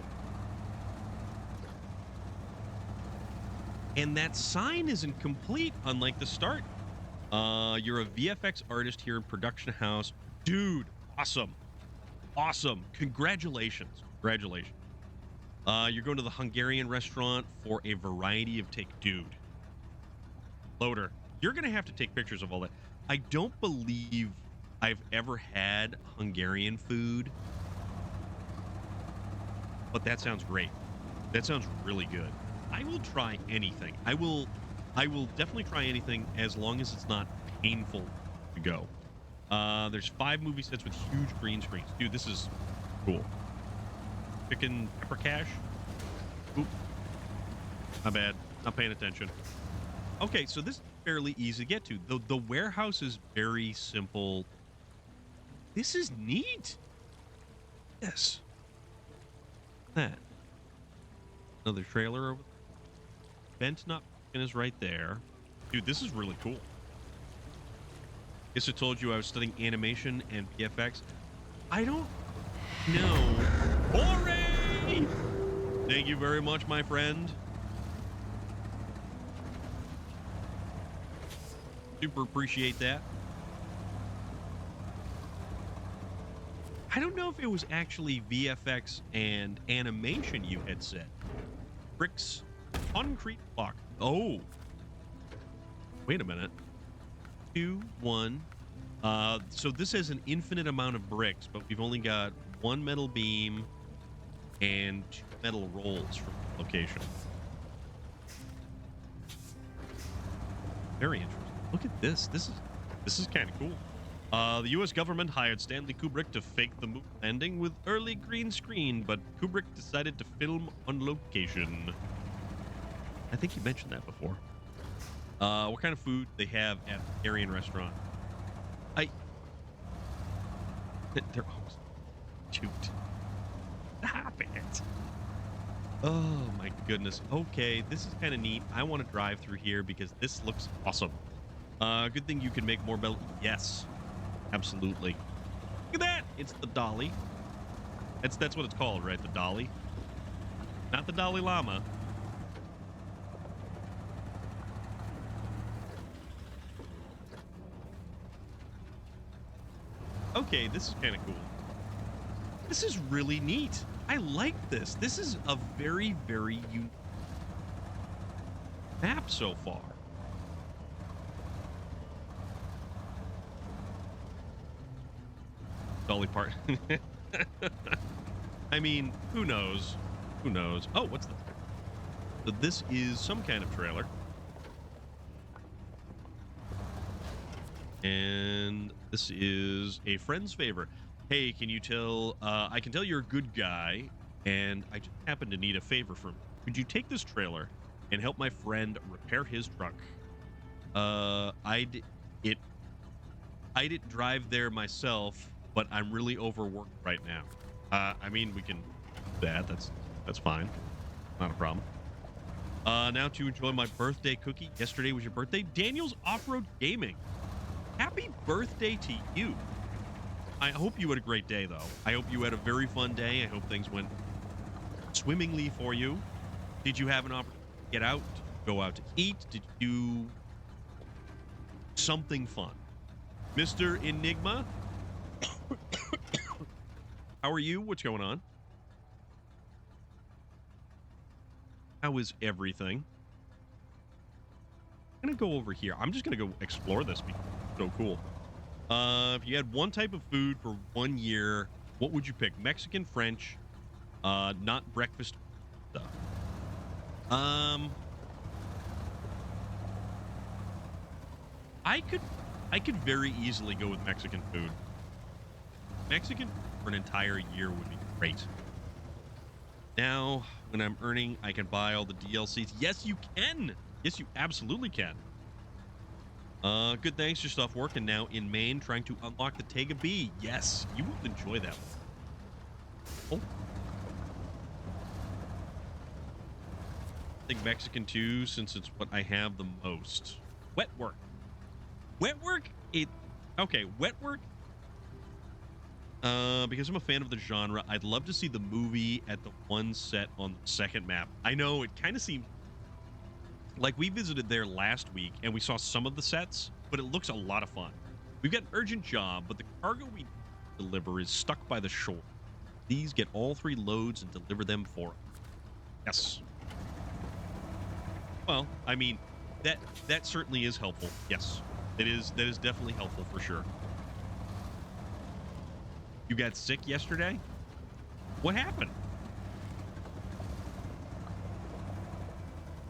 And that sign isn't complete, unlike the start. You're a VFX artist here in production house. Dude, awesome. Awesome. Congratulations. Congratulations. You're going to the Hungarian restaurant for a variety of dude. Loader, you're going to have to take pictures of all that. I don't believe I've ever had Hungarian food, but that sounds great. That sounds really good. I will try anything. I will definitely try anything as long as it's not painful to go. There's 5 movie sets with huge green screens. Dude, this is cool. Chicken pepper cash. Oop. My bad. Not paying attention. Okay, so this is fairly easy to get to. The warehouse is very simple. This is neat. Yes. That. Another trailer over there. Vent not is right there. Dude, this is really cool. Guess I told you I was studying animation and VFX. I don't know. Hooray! Thank you very much, my friend. Super appreciate that. I don't know if it was actually VFX and animation you had said. Bricks, concrete block. Oh. Wait a minute. 2, 1. So this has an infinite amount of bricks, but we've only got 1 metal beam and 2 metal rolls from the location. Very interesting. Look at this. This is kind of cool. The U.S. government hired Stanley Kubrick to fake the moon landing with early green screen, but Kubrick decided to film on location. I think you mentioned that before. What kind of food they have at the Aryan restaurant? They're almost shoot. Stop it. Oh my goodness. Okay, this is kind of neat. I want to drive through here because this looks awesome. Good thing you can make more metal. Yes, absolutely. Look at that. It's the dolly. That's what it's called, right? The dolly. Not the Dalai Lama. Okay, this is kind of cool. This is really neat. I like this. This is a very, very unique map so far. Dolly Parton. I mean, who knows? Who knows? Oh, what's this? So this is some kind of trailer. And this is a friend's favor. Hey, can you tell? I can tell you're a good guy, and I just happen to need a favor from you. Could you take this trailer and help my friend repair his truck? It. I didn't drive there myself, but I'm really overworked right now. I mean, we can do that. That's fine. Not a problem. Now to enjoy my birthday cookie. Yesterday was your birthday. Daniel's Off-Road Gaming. Happy birthday to you. I hope you had a great day, though. I hope you had a very fun day. I hope things went swimmingly for you. Did you have an opportunity to get out, go out to eat? Did you do something fun? Mr. Enigma, how are you? What's going on? How is everything? I'm going to go over here. I'm just going to go explore this because it's so cool. If you had one type of food for 1 year, what would you pick? Mexican, French, not breakfast stuff. I could very easily go with Mexican food. Mexican for an entire year would be great. Now, when I'm earning, I can buy all the DLCs. Yes, you can. Yes, you absolutely can. Good, thanks. Your stuff working now in Maine, trying to unlock the Tega B. Yes, you will enjoy that one. Oh. I think Mexican too, since it's what I have the most. Wet work. Wet work? Okay, wet work. Because I'm a fan of the genre, I'd love to see the movie at the one set on the second map. I know it kind of seemed like we visited there last week and we saw some of the sets, but it looks a lot of fun. We've got an urgent job, but the cargo we deliver is stuck by the shore. Please get all 3 loads and deliver them for us. Yes. Well, I mean, that certainly is helpful. Yes. That is definitely helpful for sure. You got sick yesterday? What happened?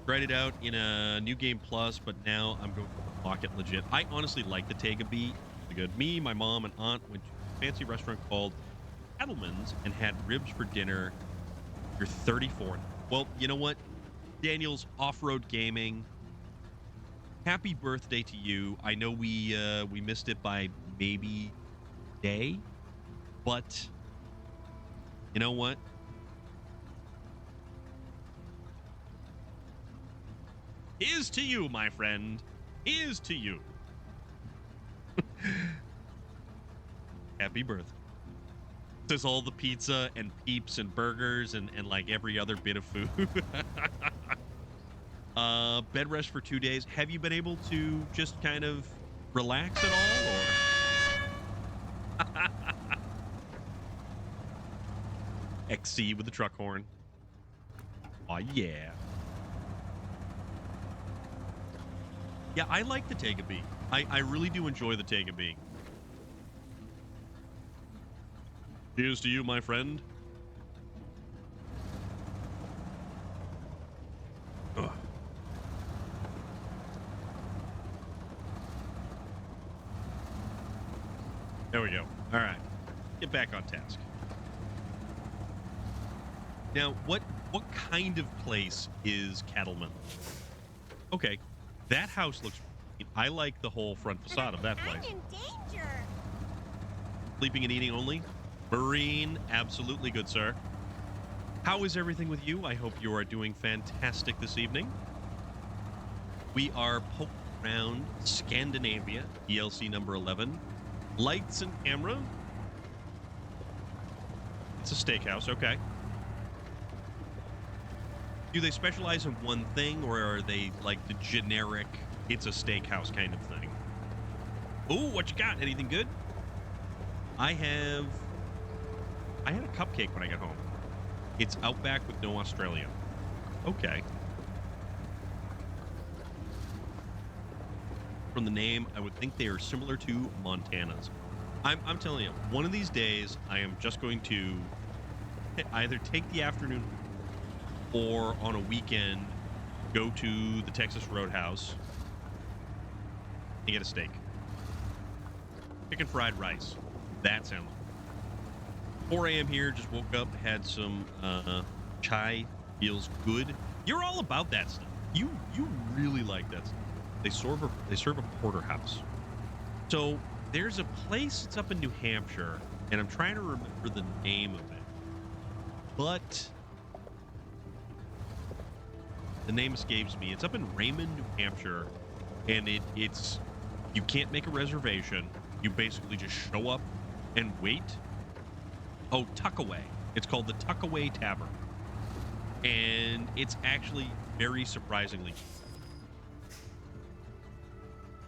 Tried it out in a New Game Plus, but now I'm going to lock it legit. I honestly like the Tega B. Really good. Me, my mom, and aunt went to a fancy restaurant called Cattleman's and had ribs for dinner. You're 34. Well, you know what? Daniel's Off-Road Gaming. Happy birthday to you. I know we missed it by maybe a day, but you know what? Here's to you, my friend. Here's to you. Happy birthday. There's all the pizza and peeps and burgers and like every other bit of food. Bed rest for 2 days. Have you been able to just kind of relax at all, or? XC with the truck horn. Oh yeah. Yeah, I like the Tega B. I really do enjoy the Tega B. Cheers to you, my friend. Ugh. There we go. All right. Get back on task. Now, what kind of place is Cattleman? Okay. That house looks... I like the whole front facade of that place. I'm in danger. Sleeping and eating only? Marine, absolutely good, sir. How is everything with you? I hope you are doing fantastic this evening. We are poking around Scandinavia, DLC number 11. Lights and camera. It's a steakhouse, okay. Do they specialize in one thing, or are they like the generic, it's a steakhouse kind of thing? Ooh, what you got? Anything good? I had a cupcake when I got home. It's Outback with no Australian. Okay. From the name, I would think they are similar to Montana's. I'm telling you, one of these days, I am just going to either take the afternoon or on a weekend, go to the Texas Roadhouse and get a steak. chicken fried rice. That sounds 4 a.m. here. Just woke up, had some chai. Feels good. You're all about that stuff. You really like that stuff. They serve a porterhouse. So there's a place. It's up in New Hampshire, and I'm trying to remember the name of it, but the name escapes me. It's up in Raymond, New Hampshire, and it's you can't make a reservation. You basically just show up and wait. Oh, Tuckaway. It's called the Tuckaway Tavern, and it's actually very surprisingly cheap.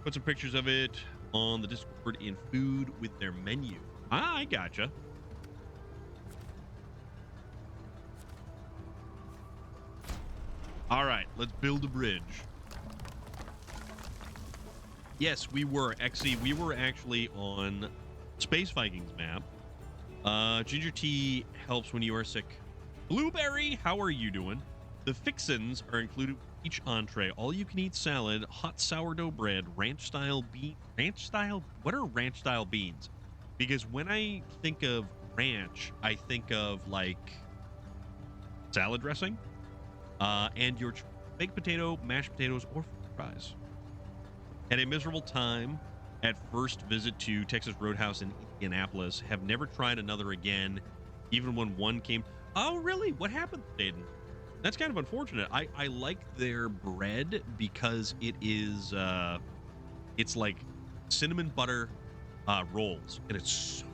Put some pictures of it on the Discord in food with their menu. I gotcha. All right, let's build a bridge. Yes, we were actually on Space Vikings map. Ginger tea helps when you are sick. Blueberry, how are you doing? The fixins are included with each entree. All you can eat salad, hot sourdough bread, ranch style what are ranch style beans? Because when I think of ranch, I think of like salad dressing. And your baked potato, mashed potatoes, or fries. Had a miserable time at first visit to Texas Roadhouse in Indianapolis. Have never tried another again, even when one came. Oh, really? What happened, Aiden? That's kind of unfortunate. I like their bread because it is it's like cinnamon butter rolls, and it's so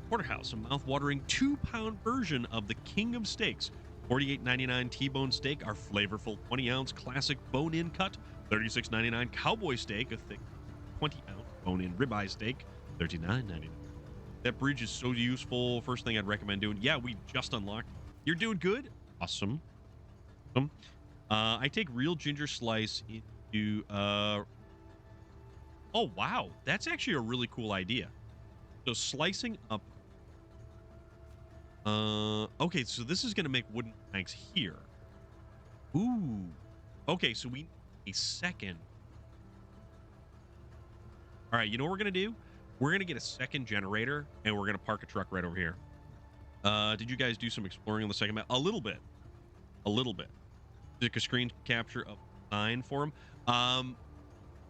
Porterhouse, a mouth-watering 2-pound version of the King of Steaks. $48.99 T-bone steak, our flavorful 20-ounce classic bone-in cut. $36.99 cowboy steak, a thick 20-ounce bone-in ribeye steak. $39.99. That bridge is so useful. First thing I'd recommend doing. Yeah, we just unlocked. You're doing good. Awesome. I take real ginger slice into. Oh wow, that's actually a really cool idea. So slicing up. Okay, so this is gonna make wooden planks here. Ooh. Okay, so we need a second. All right, you know what we're gonna do? We're gonna get a second generator, and we're gonna park a truck right over here. Did you guys do some exploring on the second map? A little bit. Took a screen capture of the sign for him.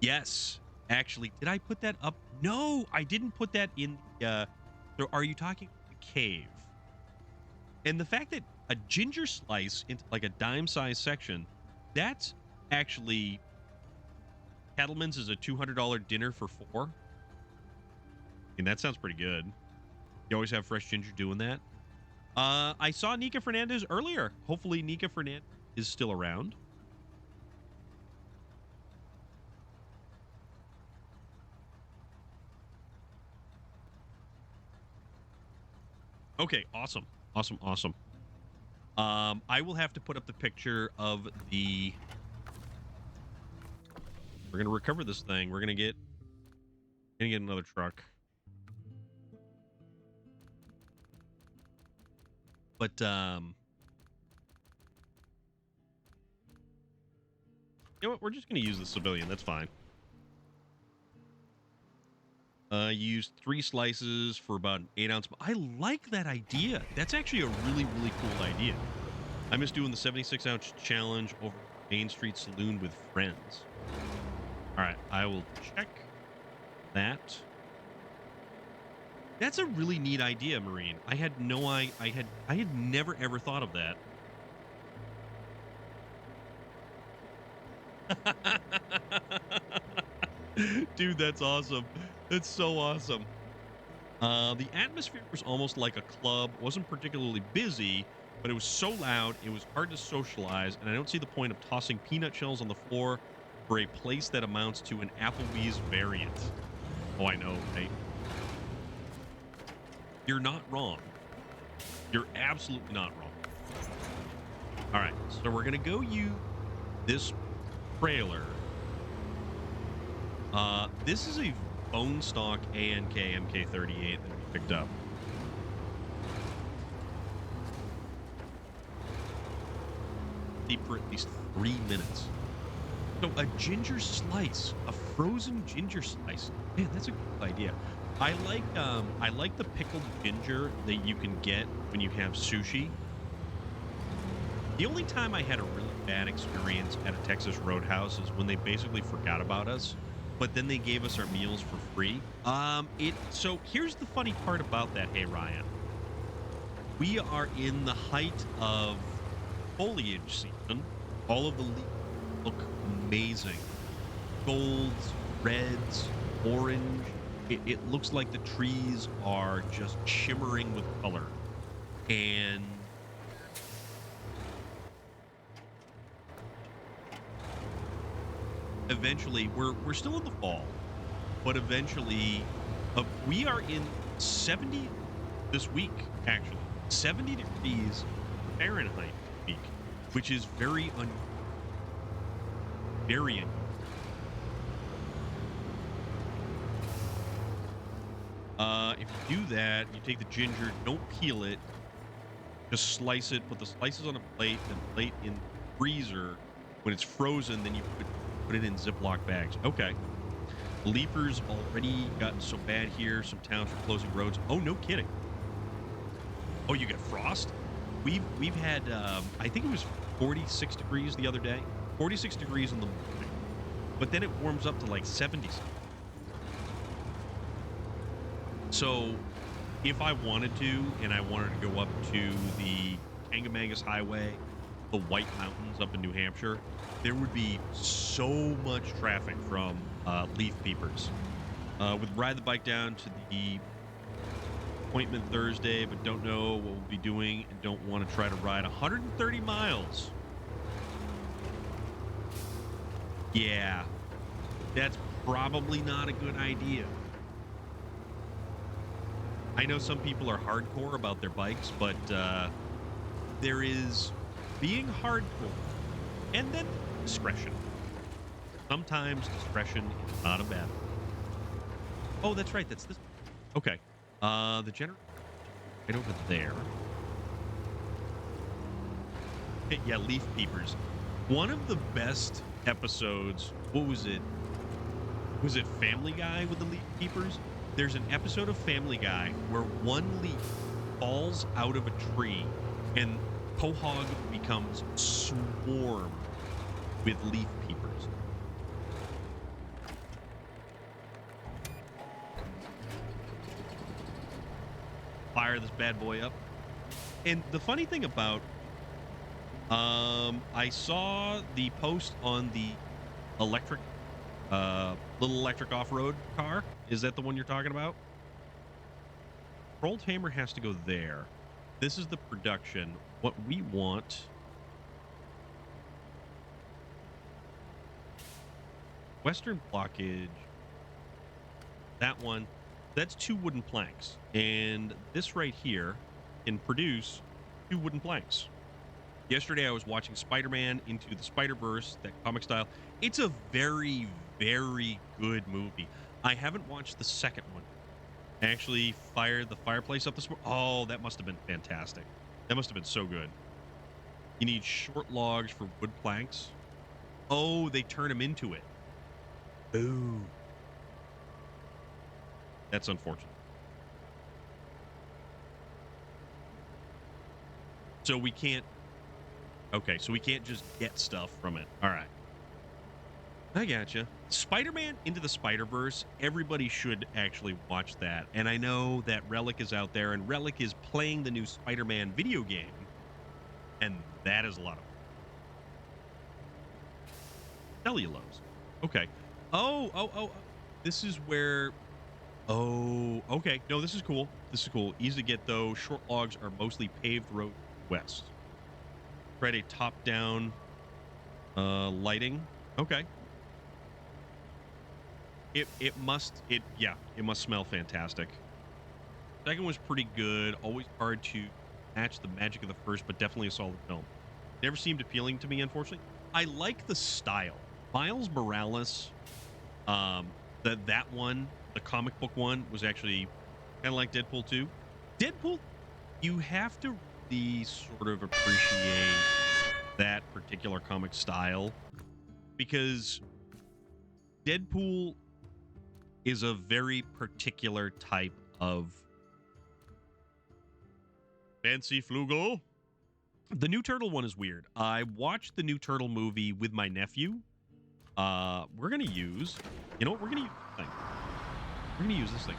Yes, actually, did I put that up? No, I didn't put that in. So are you talking the cave? And the fact that a ginger slice into like a dime-sized section, that's actually Cattleman's is a $200 dinner for 4. And that sounds pretty good. You always have fresh ginger doing that. I saw Nika Fernandez earlier. Hopefully Nika Fernandez is still around. Okay, awesome. I will have to put up the picture of the... We're going to recover this thing. We're going to get another truck. But, you know what? We're just going to use the civilian. That's fine. Used 3 slices for about an 8-ounce. I like that idea. That's actually a really, really cool idea. I miss doing the 76-ounce challenge over Main Street Saloon with friends. All right, I will check that. That's a really neat idea, Marine. I had never ever thought of that. Dude, that's awesome. That's so awesome. The atmosphere was almost like a club. Wasn't particularly busy, but it was so loud, it was hard to socialize, and I don't see the point of tossing peanut shells on the floor for a place that amounts to an Applebee's variant. Oh, I know, right? You're not wrong. You're absolutely not wrong. All right, so we're going to go use this trailer. This is a bone stock ANK MK38 that we picked up. Deep for at least 3 minutes. So a ginger slice, a frozen ginger slice. Man, that's a cool idea. I like the pickled ginger that you can get when you have sushi. The only time I had a really bad experience at a Texas Roadhouse is when they basically forgot about us, but then they gave us our meals for free. It so here's the funny part about that, hey Ryan. We are in the height of foliage season. All of the leaves look amazing. Golds, reds, orange. It looks like the trees are just shimmering with color. And eventually, we're still in the fall, but eventually, we are in 70 this week, actually. 70 degrees Fahrenheit this week, which is very unusual. If you do that, you take the ginger, don't peel it, just slice it, put the slices on a plate, then plate in the freezer. When it's frozen, then you put it in Ziploc bags. Okay. Leapers already gotten so bad here. Some towns are closing roads. Oh, no kidding. Oh, you got frost? We've had I think it was 46 degrees the other day. 46 degrees in the morning. But then it warms up to like 70. So if I wanted to, and I wanted to go up to the Kangamangas Highway, the White Mountains up in New Hampshire, there would be so much traffic from leaf peepers. Would ride the bike down to the appointment Thursday, but don't know what we'll be doing and don't want to try to ride 130 miles. Yeah, that's probably not a good idea. I know some people are hardcore about their bikes, but there is being hardcore and then discretion. Sometimes discretion is not a bad thing. Oh, that's right. That's this. Okay. The generator right over there. Yeah, leaf peepers. One of the best episodes. What was it? Was it Family Guy with the leaf peepers? There's an episode of Family Guy where one leaf falls out of a tree and Quahog becomes swarmed with leaf peepers. Fire this bad boy up. And the funny thing about, I saw the post on the electric, little electric off-road car. Is that the one you're talking about? Rolled hammer has to go there. This is the production. What we want. Western blockage. That one. That's 2 wooden planks. And this right here can produce 2 wooden planks. Yesterday I was watching Spider-Man Into the Spider-Verse, that comic style. It's a very, very good movie. I haven't watched the second one. I actually fired the fireplace up this morning. Oh, that must have been fantastic. That must have been so good. You need short logs for wood planks. Oh, they turn them into it. Ooh. That's unfortunate. So we can't... Okay, so we can't just get stuff from it. All right. I gotcha. Spider-Man Into the Spider-Verse, everybody should actually watch that. And I know that Relic is out there, and Relic is playing the new Spider-Man video game. And that is a lot of fun. Cellulose. Okay. Oh. This is where... Oh, okay. No, this is cool. This is cool. Easy to get, though. Short logs are mostly paved road west. Try a top-down lighting. Okay. It must smell fantastic. Second was pretty good. Always hard to match the magic of the first, but definitely a solid film. Never seemed appealing to me, unfortunately. I like the style. Miles Morales, that one, the comic book one, was actually kind of like Deadpool 2. Deadpool, you have to really sort of appreciate that particular comic style, because Deadpool is a very particular type of fancy flugel. The new Turtle one is weird. I watched the new Turtle movie with my nephew. We're gonna use, you know what? We're gonna use this thing. We're gonna use this thing.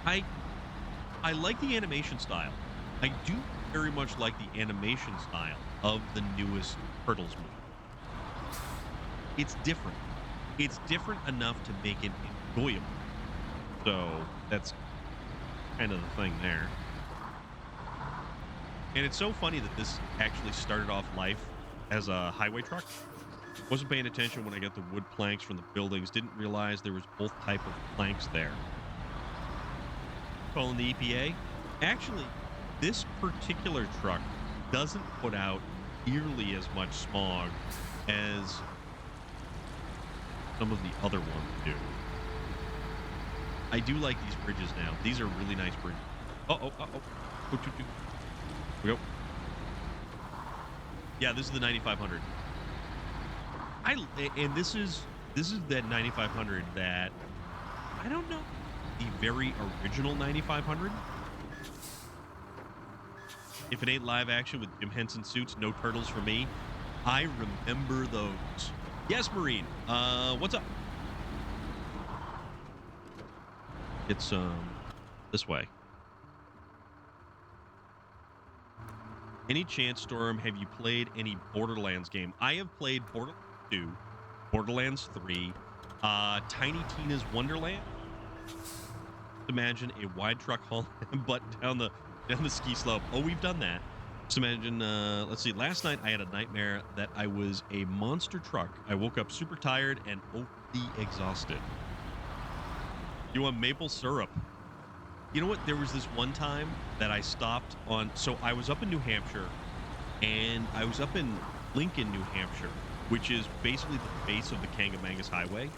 I like the animation style. I do very much like the animation style of the newest Turtles movie. It's different. It's different enough to make it enjoyable. So that's kind of the thing there. And it's so funny that this actually started off life as a highway truck. Wasn't paying attention when I got the wood planks from the buildings. Didn't realize there was both type of planks there. Calling the EPA. Actually, this particular truck doesn't put out nearly as much smog as some of the other ones do. I do like these bridges now. These are really nice bridges. Uh-oh. Here we go. Yeah, this is the 9500. And this is that 9500 that I don't know, the very original 9500. If it ain't live action with Jim Henson suits, no turtles for me. I remember those. Yes, Marine. What's up? It's this way. Any chance, Storm, have you played any Borderlands game? I have played Borderlands 2, Borderlands 3, Tiny Tina's Wonderland. Imagine a wide truck hauling butt down the ski slope. Oh, we've done that. So imagine, let's see, last night I had a nightmare that I was a monster truck. I woke up super tired and overly exhausted. You want maple syrup? You know what? There was this one time that I stopped on. So I was up in New Hampshire, and I was up in Lincoln, New Hampshire, which is basically the base of the Kangamangas Highway.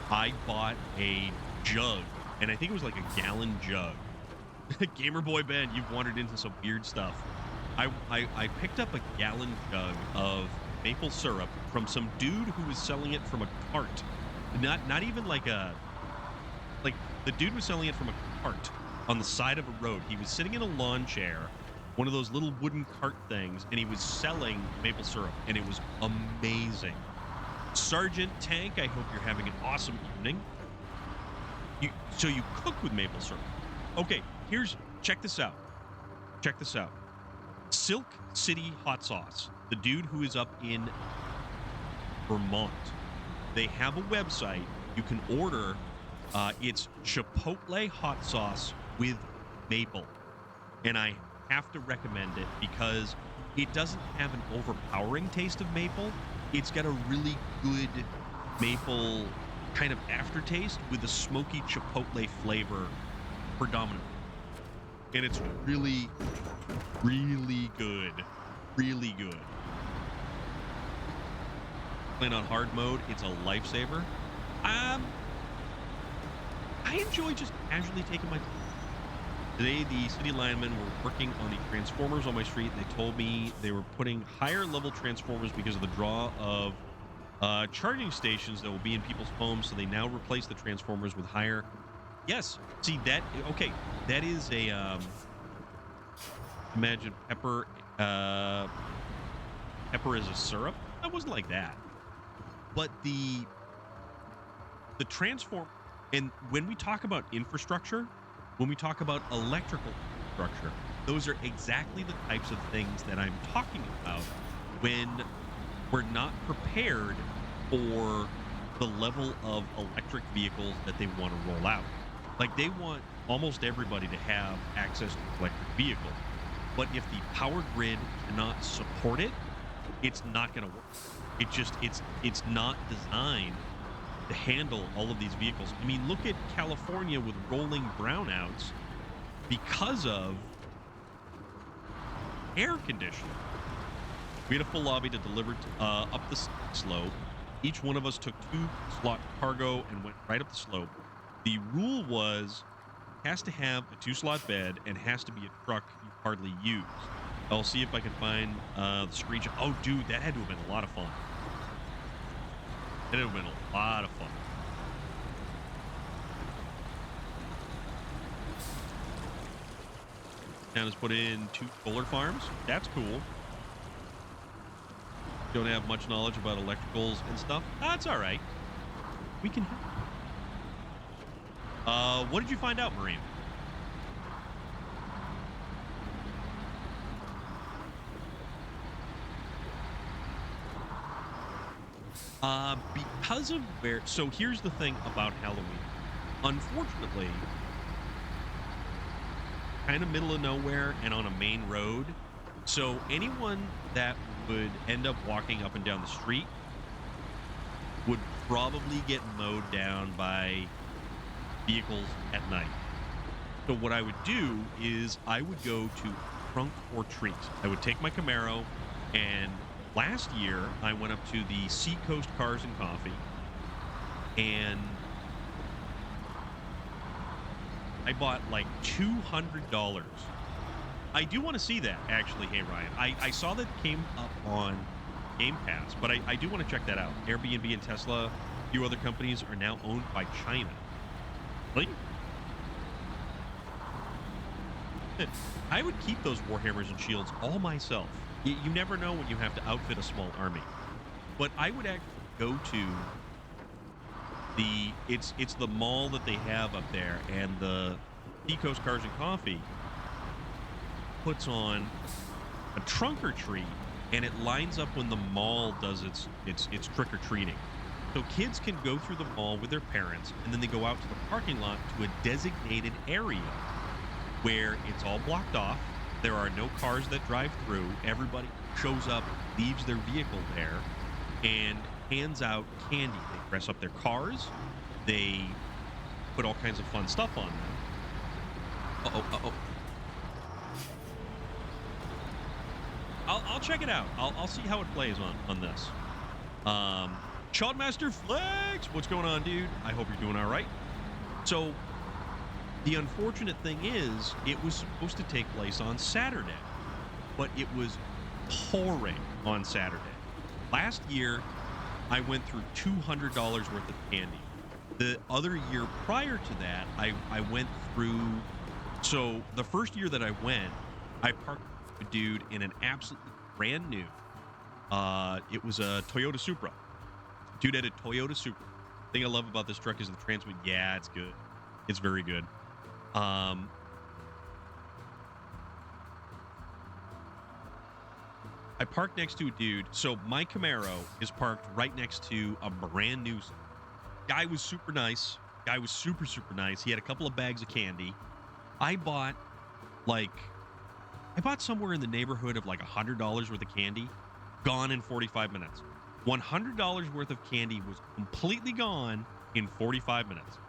I bought a jug, and I think it was like a gallon jug. Gamer Boy Ben, you've wandered into some weird stuff. I picked up a gallon jug of maple syrup from some dude who was selling it from a cart. Not even like a. Like, the dude was selling it from a cart on the side of a road. He was sitting in a lawn chair, one of those little wooden cart things, and he was selling maple syrup, and it was amazing. Sergeant Tank, I hope you're having an awesome evening. So you cook with maple syrup. Okay, check this out. Check this out. Silk City Hot Sauce, the dude who is up in Vermont, they have a website. You can order. It's Chipotle hot sauce with maple. And I have to recommend it because it doesn't have an overpowering taste of maple. It's got a really good maple kind of aftertaste with a smoky chipotle flavor predominant. And it's really, really good. Really good. Playing on hard mode, it's a lifesaver. I enjoy just casually taking my time. Today, the city linemen were working on the transformers on my street. They told me they were putting higher level transformers because of the draw of charging stations that will be in people's homes. So they now replace the transformers with higher. Yes. See that? Okay. That is a, imagine pepper as a syrup. That wasn't like that. But the transform. And when we talk about infrastructure, when we talk about electrical infrastructure, those are exactly the types of things that I'm talking about when we're not prepared for the level of electric vehicles that they want to roll out. Like, they want almost everybody to have access to electric vehicles. But if the power grid cannot support it, it's not going to work. It's not designed to handle all of these vehicles. I mean, look at California with rolling brownouts because of air conditioning. We had a full lobby to deliver up the slope. Each one of us took 2-slot cargo and went right up the slope. The rule was has to have a 2-slot bed and has to be a truck you hardly use. I'll see if I can find the screenshot. Oh, dude, that had to have been a lot of fun. It would have been a lot of fun. Town has put in 2 solar farms. That's cool. Don't have much knowledge about electricals and stuff. That's all right. We can help. What did you find out, Marine? Because of where... So here's the thing about Halloween. Unfortunately, kind of middle of nowhere and on a main road. So anyone that would end up walking up and down the street would probably get mowed down by vehicles at night. So what I would do is I would go to trunk or treat. I would take my Camaro, and last year I went up to the Seacoast Cars and Coffee, and I bought like $200. I do want to see that, actually. Hey, Ryan, I saw that came up on Game Pass, but I do want to check that out. Airbnb and Tesla, a few other companies, are now owned by China. Really? I would keep those Warhammers and shields all myself. You never know when you have to outfit a small army. But I would actually go to the... It's the mall that they have up there, and the Seacoast Cars and Coffee puts on a trunk or treat, and it lines up when the mall does its trick-or-treating. So kids can go through the mall with their parents, and then they go out to the parking lot to a designated area where it's all blocked off. There are no cars that drive through. Everybody shows up, leaves their vehicle there, and hands out candy. They dress up their cars. They put all kinds of fun stuff on them. Uh-oh. I'll check it out. I'll see how it plays on this. Shotmaster Flex, what's going on, dude? I hope you're doing all right. So, the unfortunate thing is, it was supposed to take place on Saturday, but it was pouring on Saturday. Last year, I went through $200 worth of candy. The other year prior to that, I went through... So, the first year that I went, I parked a dude in an absolutely brand new... it was a Toyota Supra. Dude had a Toyota Supra. The thing I love about this truck is the transmission. Yeah, it's good. It's very good. I parked next to a dude. So my Camaro is parked right next to a brand new... Guy was super nice. Guy was super nice. He had a couple of bags of candy. I bought somewhere in the neighborhood of like $100 worth of candy. Gone in 45 minutes. $100 worth of candy was completely gone in 45 minutes.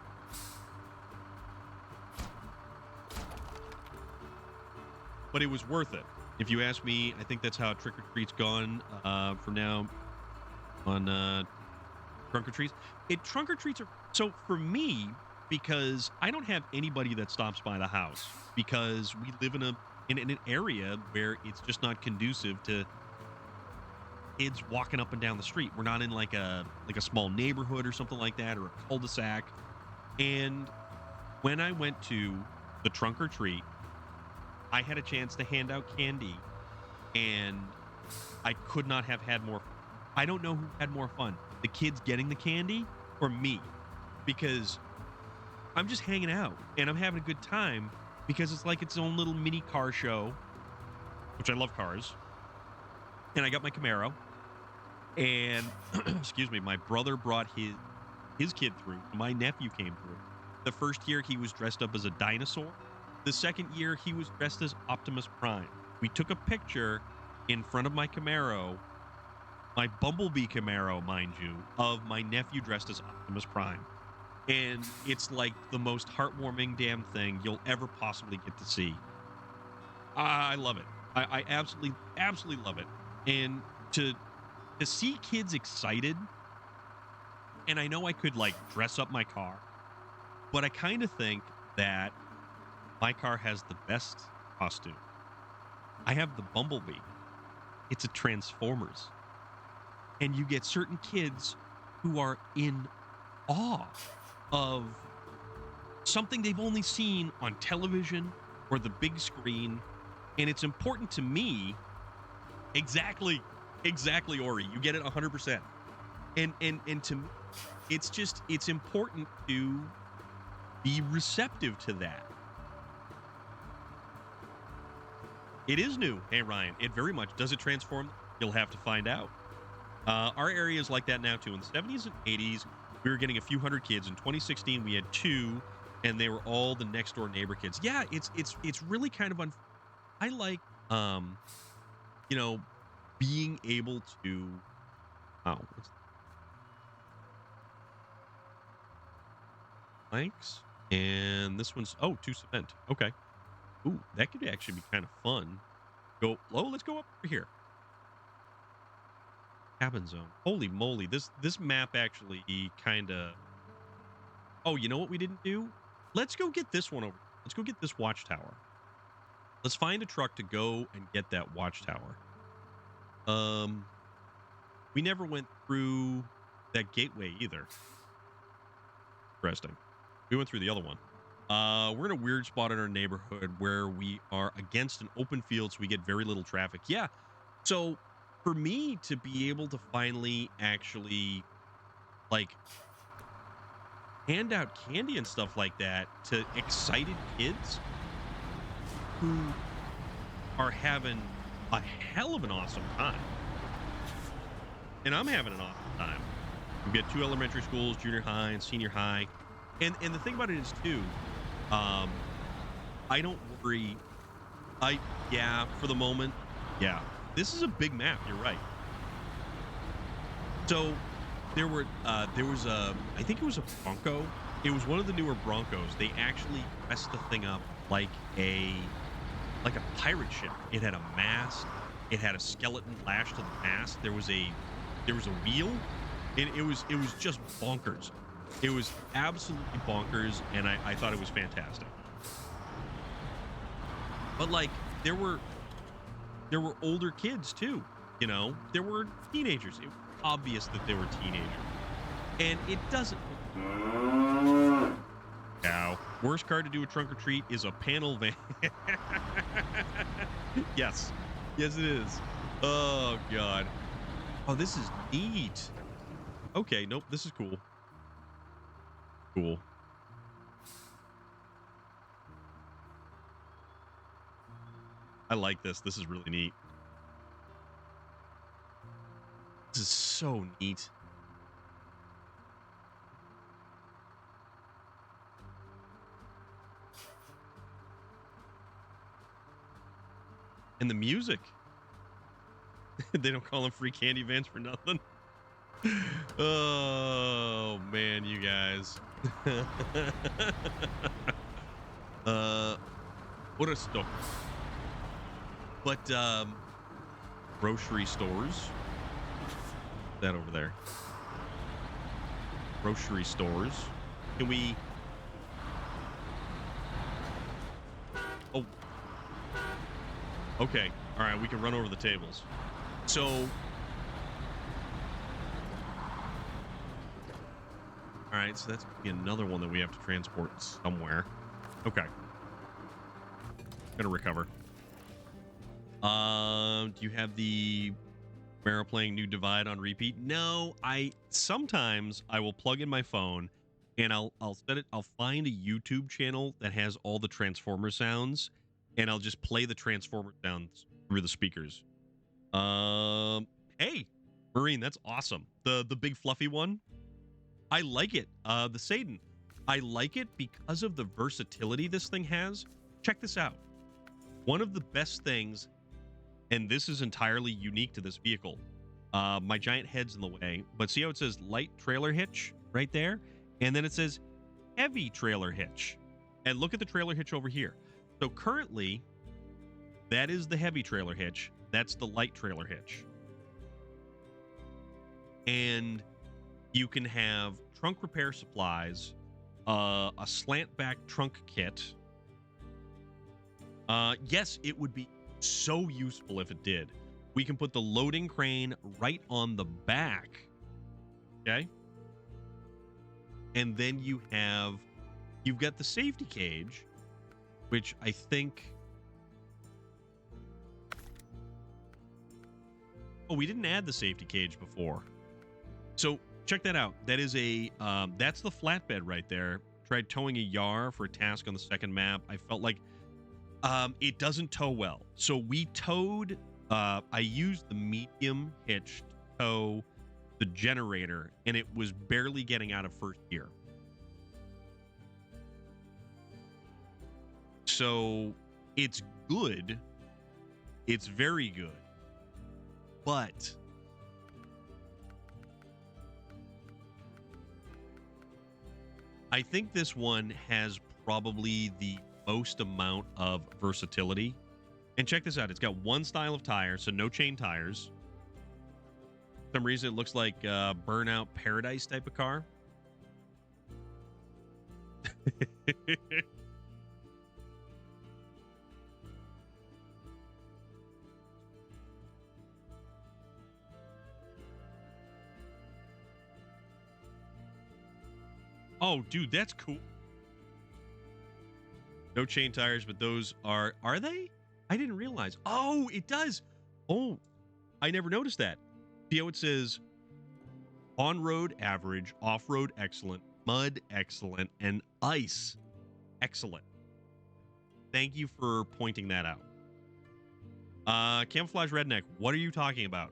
But it was worth it. If you ask me, I think that's how trick-or-treat's gone from now on trunk-or-treats. Trunk-or-treats are... So for me, because I don't have anybody that stops by the house, because we live in an area where it's just not conducive to kids walking up and down the street. We're not in like a small neighborhood or something like that, or a cul-de-sac. And when I went to the trunk-or-treat, I had a chance to hand out candy, and I could not have had more. I don't know who had more fun, the kids getting the candy or me, because I'm just hanging out and I'm having a good time, because it's like its own little mini car show, which I love cars. And I got my Camaro, and excuse me, my brother brought his kid through. My nephew came through. The first year he was dressed up as a dinosaur. The second year, he was dressed as Optimus Prime. We took a picture in front of my Camaro, my Bumblebee Camaro, mind you, of my nephew dressed as Optimus Prime. And it's like the most heartwarming damn thing you'll ever possibly get to see. I love it. I absolutely love it. And to see kids excited, and I know I could like dress up my car, but I kind of think that my car has the best costume. I have the Bumblebee. It's a Transformers. And you get certain kids who are in awe of something they've only seen on television or the big screen. And it's important to me. Exactly, Ori. You get it 100%. And to me, it's important to be receptive to that. It is new. Hey, Ryan, it very much. Does it transform? You'll have to find out. Our area is like that now, too. In the 70s and 80s, we were getting a few hundred kids. In 2016, we had 2, and they were all the next-door neighbor kids. Yeah, it's really kind of I like, being able to... Oh, what's planks? And this one's... Oh, 2 cement. Okay. Ooh, that could actually be kind of fun. Let's go up here. Cabin zone. Holy moly, this map actually kind of... Oh, you know what we didn't do? Let's go get this one over. Let's go get this watchtower. Let's find a truck to go and get that watchtower. We never went through that gateway either. Interesting. We went through the other one. We're in a weird spot in our neighborhood where we are against an open field, so we get very little traffic. Yeah. So for me to be able to finally actually like hand out candy and stuff like that to excited kids who are having a hell of an awesome time. And I'm having an awesome time. We've got 2 elementary schools, junior high and senior high. And the thing about it is too, I don't worry. For the moment, yeah. This is a big map, you're right. So there was I think it was a Bronco. It was one of the newer Broncos. They actually dressed the thing up like a pirate ship. It had a mast. It had a skeleton lashed to the mast. There was a wheel. And it was just bonkers. It was absolutely bonkers, and I thought it was fantastic. But like there were older kids too, there were teenagers. It was obvious that they were teenagers. And it doesn't... Now, worst card to do a trunk or treat is a panel van. Yes. Yes, it is. Oh, God. Oh, this is neat. Okay, nope, this is cool. Cool. I like this. This is really neat. This is so neat. And the music. They don't call them free candy vans for nothing. Oh, man, you guys. What a store. But, grocery stores. That over there. Grocery stores. Can we... Oh. Okay. All right, we can run over the tables. So... All right, so that's going to be another one that we have to transport somewhere. Okay. Gonna recover. Do you have the Mara playing New Divide on repeat? No, sometimes I will plug in my phone and I'll set it. I'll find a YouTube channel that has all the Transformer sounds, and I'll just play the Transformer sounds through the speakers. Hey, Marine, that's awesome. The big fluffy one. I like it. The Satan. I like it because of the versatility this thing has. Check this out. One of the best things, and this is entirely unique to this vehicle. My giant head's in the way, but see how it says light trailer hitch right there? And then it says heavy trailer hitch. And look at the trailer hitch over here. So currently, that is the heavy trailer hitch. That's the light trailer hitch. And you can have trunk repair supplies, a slant back trunk kit. Yes, it would be so useful if it did. We can put the loading crane right on the back. Okay? and then you've got the safety cage, which I think. Oh, we didn't add the safety cage before. So check that out. That is that's the flatbed right there. Tried towing a Yar for a task on the second map. I felt like it doesn't tow well. So we towed, I used the medium hitch to tow the generator, and it was barely getting out of first gear. So it's good. It's very good. But I think this one has probably the most amount of versatility. And check this out. It's got one style of tire, so no chain tires. For some reason, it looks like a Burnout Paradise type of car. Oh, dude, that's cool. No chain tires, but those are they? I didn't realize. Oh, it does. Oh, I never noticed that. See how it says on-road average, off-road excellent, mud excellent, and ice excellent. Thank you for pointing that out. Camouflage Redneck, what are you talking about?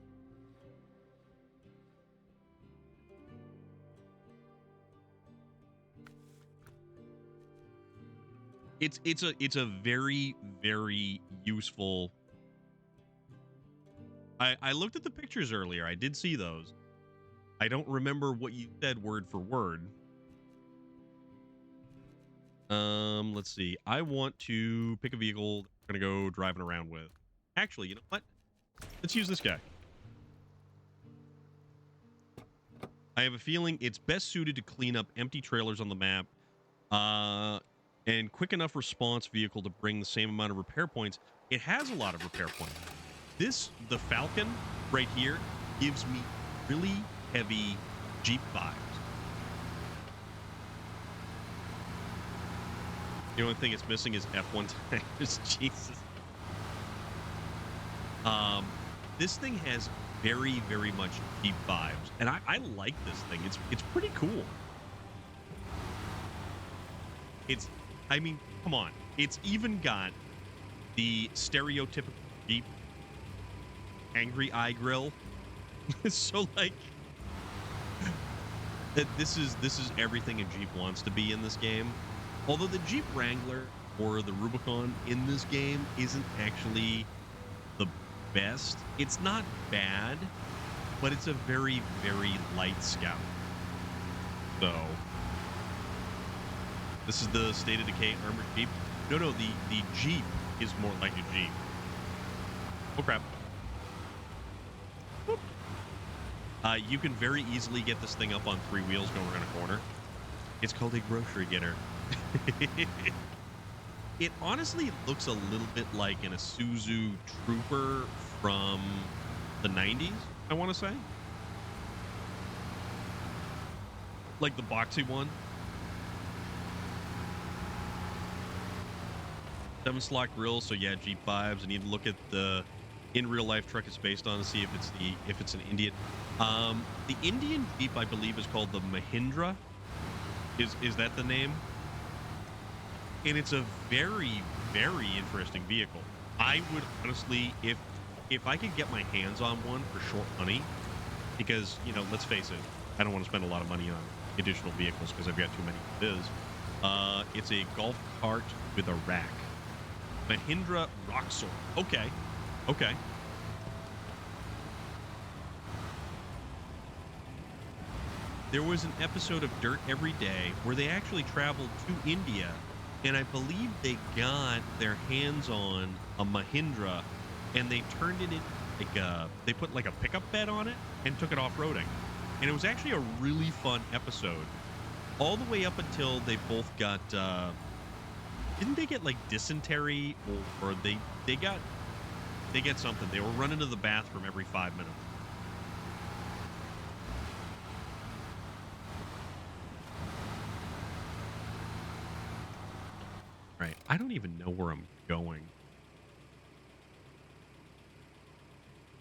It's a very, very useful. I looked at the pictures earlier. I did see those. I don't remember what you said word for word. Let's see. I want to pick a vehicle I'm gonna go driving around with. Actually, you know what? Let's use this guy. I have a feeling it's best suited to clean up empty trailers on the map. And quick enough response vehicle to bring the same amount of repair points. It has a lot of repair points. The Falcon right here gives me really heavy Jeep vibes. The only thing it's missing is F1 tires. Jesus. This thing has very, very much Jeep vibes, and I like this thing. It's pretty cool. I mean, come on. It's even got the stereotypical Jeep angry eye grill. So like this is everything a Jeep wants to be in this game. Although the Jeep Wrangler or the Rubicon in this game isn't actually the best. It's not bad, but it's a very, very light Scout. So this is the State of Decay armored Jeep. No, the Jeep is more like a Jeep. Oh, crap. Whoop. You can very easily get this thing up on 3 wheels going around a corner. It's called a grocery getter. It honestly looks a little bit like an Isuzu Trooper from the 90s, I want to say. Like the boxy one. 7-slot grill, so yeah, Jeep vibes. I need to look at the in real life truck it's based on to see if it's an Indian. The Indian Jeep, I believe, is called the Mahindra. Is that the name? And it's a very, very interesting vehicle. I would honestly, if I could get my hands on one for short money, because, you know, let's face it, I don't want to spend a lot of money on additional vehicles because I've got too many as is. It's a golf cart with a rack. Mahindra Roxor. Okay. There was an episode of Dirt Every Day where they actually traveled to India, and I believe they got their hands on a Mahindra, and they turned it in they put like a pickup bed on it and took it off-roading. And it was actually a really fun episode. All the way up until they both got didn't they get like dysentery or they got something. They were running to the bathroom every 5 minutes. I don't even know where I'm going.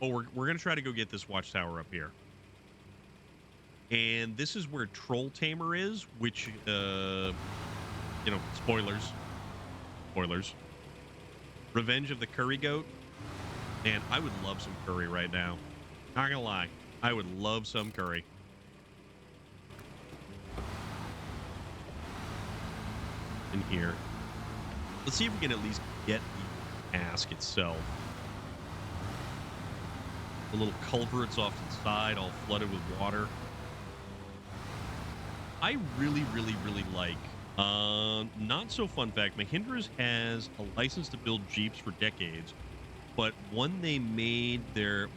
Oh, we're gonna try to go get this watchtower up here. And this is where Troll Tamer is, which spoilers. Spoilers. Revenge of the Curry Goat. And I would love some curry right now. Not gonna lie. I would love some curry. In here. Let's see if we can at least get the cask itself. The little culverts off to the side, all flooded with water. I really, really, really like. Not so fun fact. Mahindra's has a license to build Jeeps for decades, but when they made their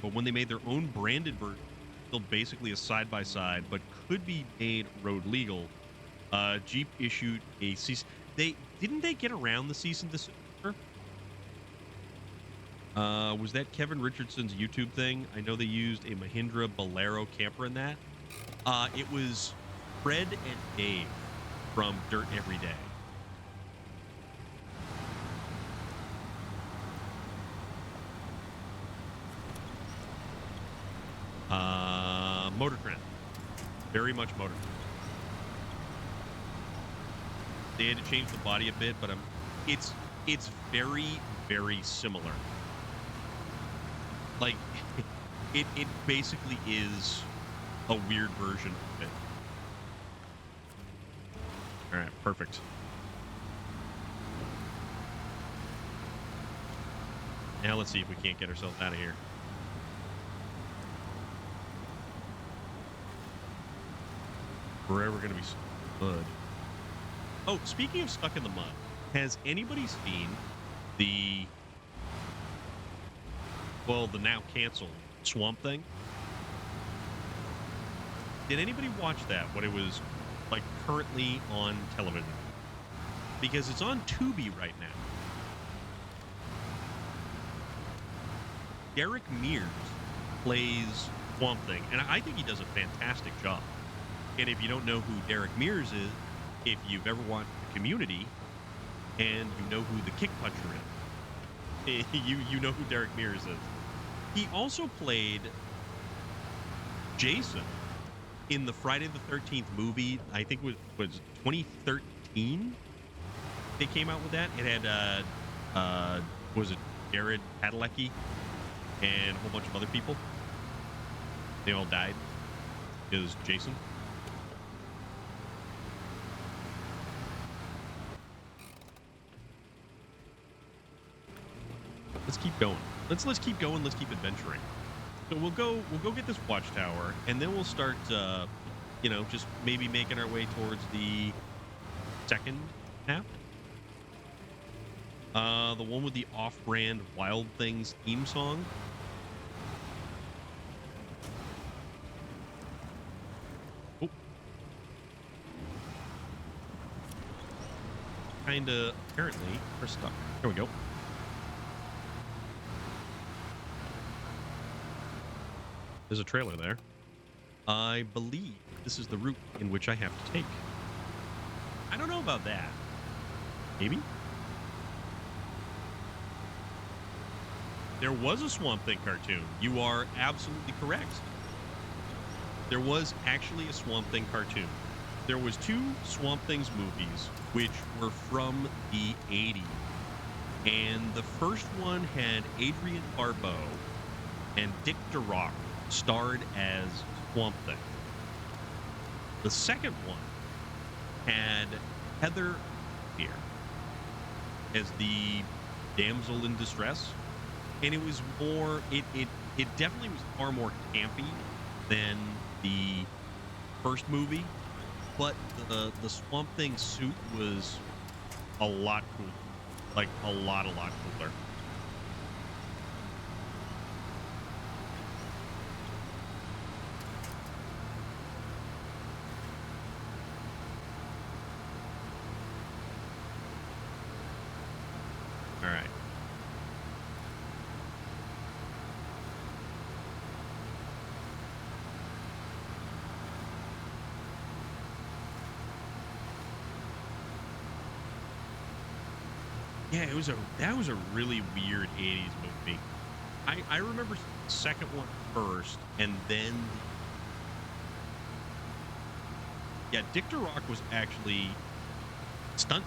own branded version, still basically a side by side, but could be made road legal. Jeep issued a cease. They get around the cease and desist? Was that Kevin Richardson's YouTube thing? I know they used a Mahindra Bolero camper in that. It was Fred and Dave from Dirt Every Day. Motor Trend. Very much Motor Trend. They had to change the body a bit, but it's very, very similar. Like, it basically is a weird version of it. All right, perfect. Now let's see if we can't get ourselves out of here. Forever gonna be stuck in the mud. Oh, speaking of stuck in the mud, has anybody seen the now canceled Swamp Thing? Did anybody watch that when it was like currently on television? Because it's on Tubi right now. Derek Mears plays Swamp Thing, and I think he does a fantastic job. And if you don't know who Derek Mears is, if you've ever watched Community and you know who the Kick Puncher is, you know who Derek Mears is. He also played Jason in the Friday the 13th movie. I think it was 2013. They came out with that. It had was it Jared Padalecki and a whole bunch of other people. They all died. It was Jason. Let's keep going. Let's keep going. Let's keep adventuring. So we'll go get this watchtower, and then we'll start, just maybe making our way towards the second half. The one with the off-brand Wild Things theme song. Oh. Kinda, apparently, we're stuck. There we go. There's a trailer there. I believe this is the route in which I have to take. I don't know about that. Maybe? There was a Swamp Thing cartoon. You are absolutely correct. There was actually a Swamp Thing cartoon. There was 2 Swamp Things movies, which were from the 80s. And the first one had Adrian Barbeau and Dick DeRock starred as Swamp Thing. The second one had Heather here as the damsel in distress, and it was more it definitely was far more campy than the first movie, but the Swamp Thing suit was a lot cooler, like a lot cooler. All right. Yeah, that was a really weird 80s movie. I remember the second one first, and then yeah, Dick Rock was actually stunt.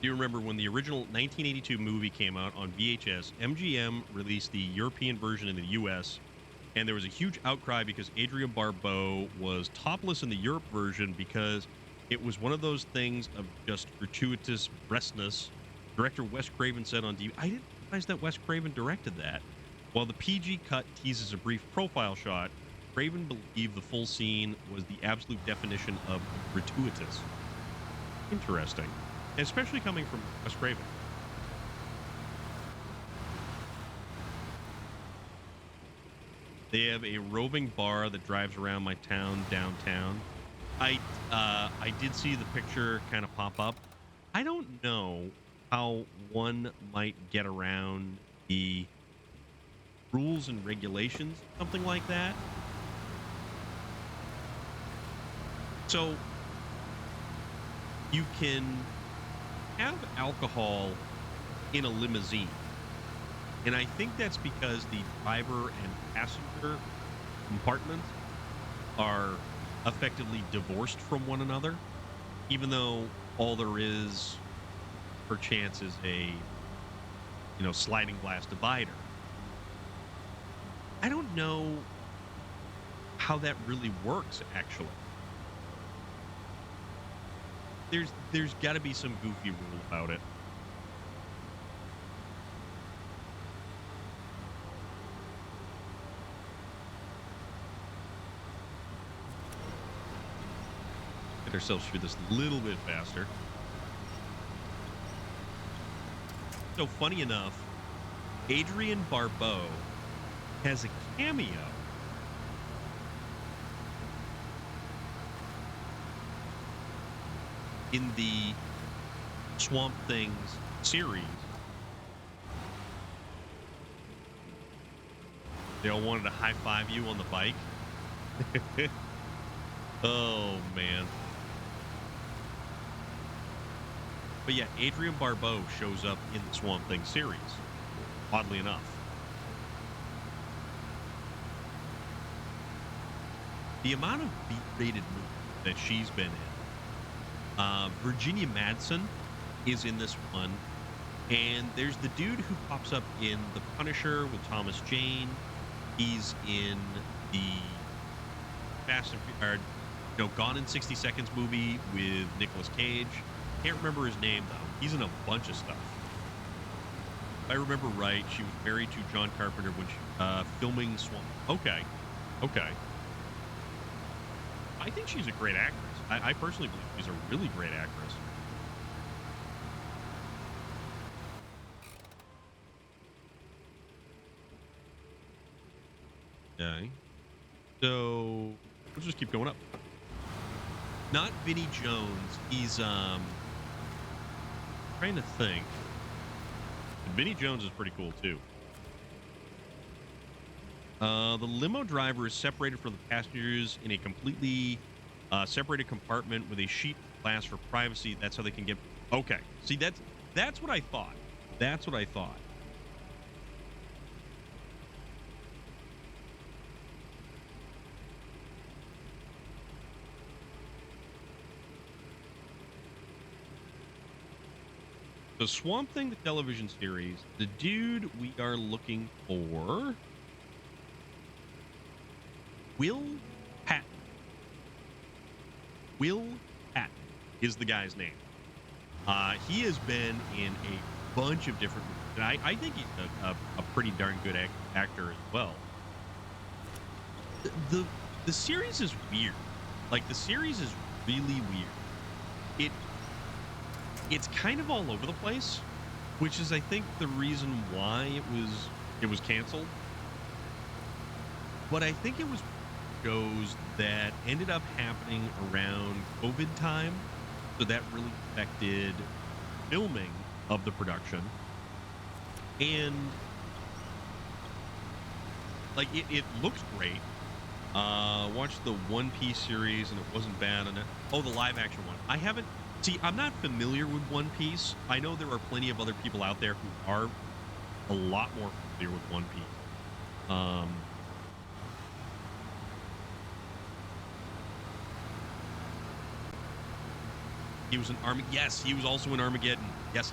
Do you remember when the original 1982 movie came out on VHS? MGM released the European version in the US, and there was a huge outcry because Adrienne Barbeau was topless in the Europe version because it was one of those things of just gratuitous breastness. Director Wes Craven said on DVD, I didn't realize that Wes Craven directed that. While the PG cut teases a brief profile shot, Craven believed the full scene was the absolute definition of gratuitous. Interesting. Especially coming from Wes Craven. They have a roving bar that drives around my town downtown. I did see the picture kind of pop up. I don't know how one might get around the rules and regulations, something like that. So you can have alcohol in a limousine, and I think that's because the driver and passenger compartments are effectively divorced from one another, even though all there is perchance is a sliding glass divider. I don't know how that really works, actually. There's got to be some goofy rule about it. Get ourselves through this a little bit faster. So funny enough, Adrienne Barbeau has a cameo in the Swamp Things series. They all wanted to high-five you on the bike. Oh, man. But yeah, Adrienne Barbeau shows up in the Swamp Thing series, oddly enough. The amount of B-rated movies that she's been in. Virginia Madsen is in this one, and there's the dude who pops up in The Punisher with Thomas Jane. He's in the Gone in 60 Seconds movie with Nicolas Cage. Can't remember his name though. He's in a bunch of stuff. If I remember right, she was married to John Carpenter when she filming Swamp. Okay. I think she's a great actress. I personally believe she's a really great actress. Okay. So we'll just keep going up. Not Vinnie Jones. He's trying to think. Vinnie Jones is pretty cool too. The limo driver is separated from the passengers in a completely separated compartment with a sheet of glass for privacy. That's how they can get. Okay, see that's what I thought. That's what I thought. The Swamp Thing, the television series, the dude we are looking for, Will Patton. Will Patton is the guy's name. He has been in a bunch of different movies, and I think he's a pretty darn good actor as well. The series is weird. Like, the series is really weird. It's kind of all over the place, which is, I think, the reason why it was canceled. But I think it was shows that ended up happening around COVID time, so that really affected filming of the production. And like it looks great. Watched the One Piece series and it wasn't bad. And oh, the live action one. I haven't. See, I'm not familiar with One Piece. I know there are plenty of other people out there who are a lot more familiar with One Piece. He was in Armageddon. Yes, he was also in Armageddon. Yes.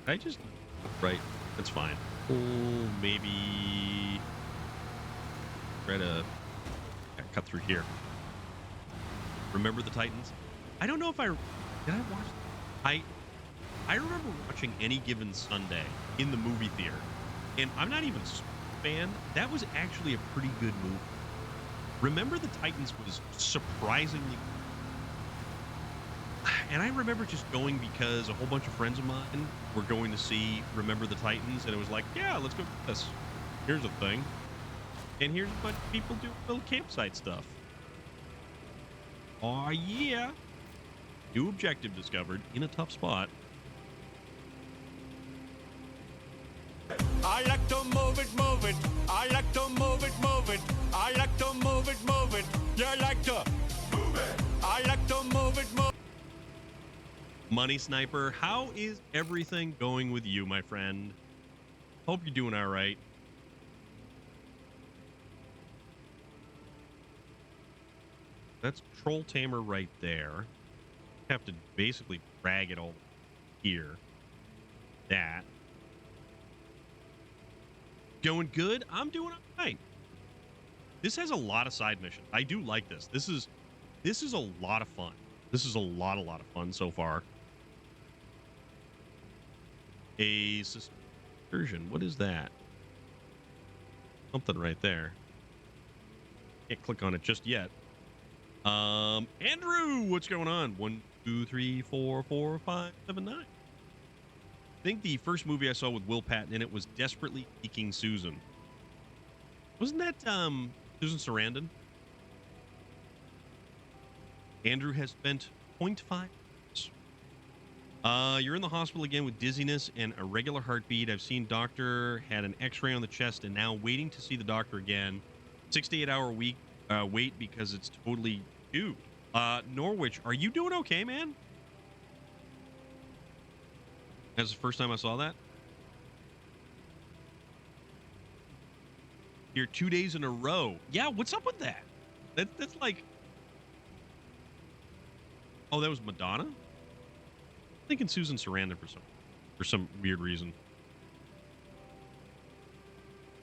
I just right. That's fine. Oh, maybe try to cut through here. Remember the Titans? I don't know if did I watch. I remember watching Any Given Sunday in the movie theater, and I'm not even a fan. That was actually a pretty good movie. Remember the Titans was surprisingly. And I remember just going because a whole bunch of friends of mine were going to see Remember the Titans, and it was like, yeah, let's go do this. Here's a thing. And here's a bunch of people doing little campsite stuff. Oh, yeah. New objective discovered in a tough spot. I like to move it, move it. I like to move it, move it. I like to move it, move it. You like to move it. I like to move it, move it. Money Sniper, how is everything going with you, my friend? Hope you're doing all right. That's Troll Tamer right there. Have to basically drag it all here. That. Going good? I'm doing all right. This has a lot of side missions. I do like this. This is a lot of fun. This is a lot of fun so far. A version. What is that? Something right there. Can't click on it just yet. Andrew, what's going on? 1, 2, 3, 4, 5, 7, 9. I think the first movie I saw with Will Patton in it was Desperately Seeking Susan. Wasn't that Susan Sarandon? Andrew has spent 0.5 years. You're in the hospital again with dizziness and irregular heartbeat. I've seen doctor, had an x-ray on the chest, and now waiting to see the doctor again. 6 to 8 hour week wait because it's totally dude. Norwich, are you doing okay, man? That's the first time I saw that. You're 2 days in a row. Yeah, what's up with that? That's like... Oh, that was Madonna? I'm thinking Susan Sarandon for some weird reason.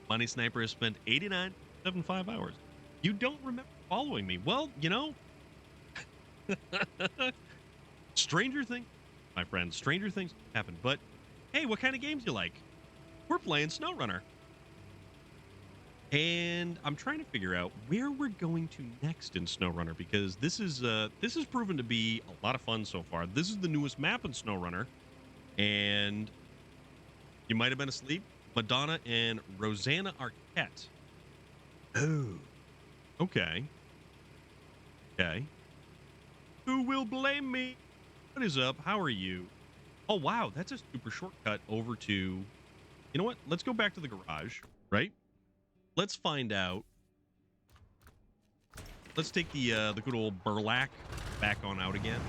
Money Sniper has spent 89.75 hours. You don't remember following me. Well, you know... Stranger things... My friend, stranger things happen. But, hey, what kind of games do you like? We're playing SnowRunner. And I'm trying to figure out where we're going to next in SnowRunner, because this is proven to be a lot of fun so far. This is the newest map in SnowRunner, and you might have been asleep. Madonna and Rosanna Arquette. Oh, okay. Okay. Who will blame me? What is up? How are you? Oh, wow. That's a super shortcut over to... You know what? Let's go back to the garage, right? Let's find out. Let's take the good old burlack back on out again.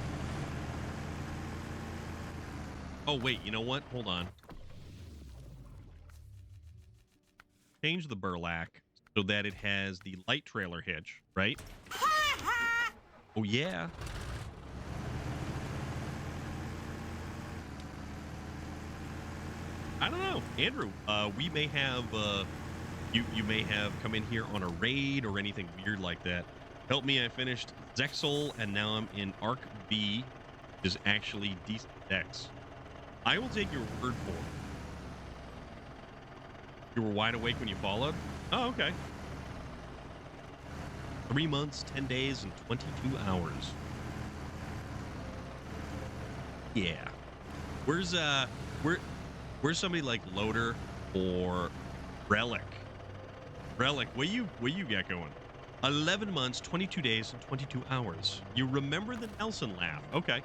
Oh, wait. You know what? Hold on. Change the burlack so that it has the light trailer hitch, right? Oh, yeah. I don't know. Andrew, we may have... You may have come in here on a raid or anything weird like that. Help me, I finished Zexel, and now I'm in Arc B, which is actually decent Dex. I will take your word for it. You were wide awake when you followed? Oh, okay. 3 months, 10 days, and 22 hours. Yeah. Where's somebody like Loader or Relic? Relic, what you got going? 11 months, 22 days, and 22 hours. You remember the Nelson laugh. Okay.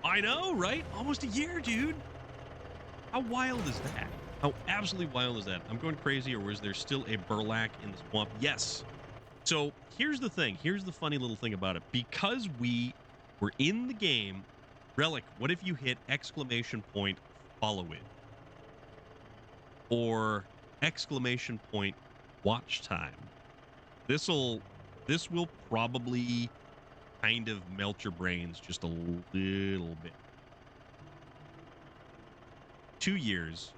I know, right? Almost a year, dude. How wild is that? How absolutely wild is that? I'm going crazy, or was there still a burlack in the swamp? Yes. So here's the thing. Here's the funny little thing about it. Because we were in the game, Relic, what if you hit exclamation point follow it? Or exclamation point watch time? This will probably kind of melt your brains just a little bit. 2 years,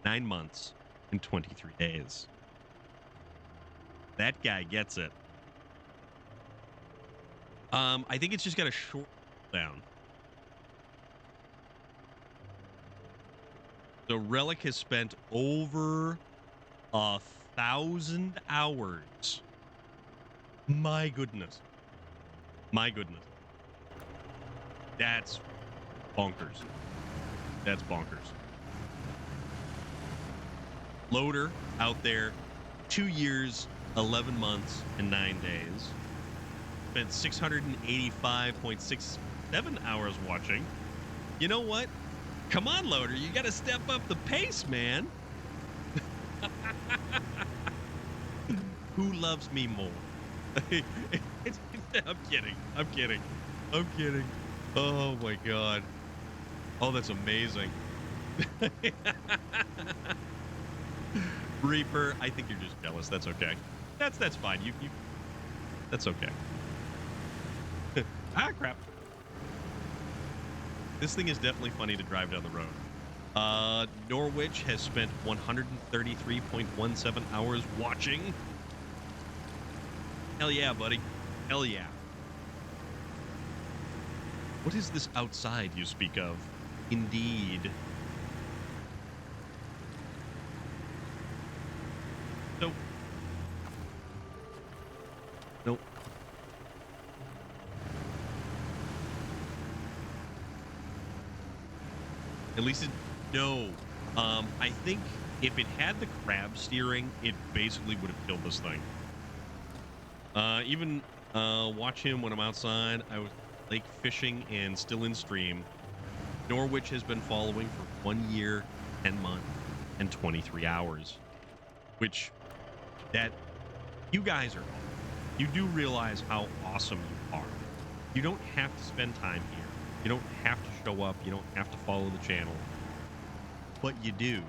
9 months, and 23 days. That guy gets it. I think it's just got a short down. So Relic has spent over 1,000 hours. My goodness. My goodness. That's bonkers. That's bonkers. Loader out there, 2 years, 11 months, and 9 days. Spent 685.67 hours watching. You know what? Come on, Loader. You got to step up the pace, man. Who loves me more? I'm kidding. I'm kidding. I'm kidding. Oh, my God. Oh, that's amazing. Reaper, I think you're just jealous. That's okay. That's fine. You that's okay. Ah, crap. This thing is definitely funny to drive down the road. Norwich has spent 133.17 hours watching. Hell yeah, buddy. Hell yeah. What is this outside you speak of? Indeed. So. Nope. At least it, no. I think if it had the crab steering, it basically would have killed this thing. Even watch him when I'm outside. I was lake fishing and still in stream. Norwich has been following for 1 year, 10 months, and 23 hours. Which, that, you guys are, you do realize how awesome you are. You don't have to spend time here. You don't have to show up. You don't have to follow the channel. But you do.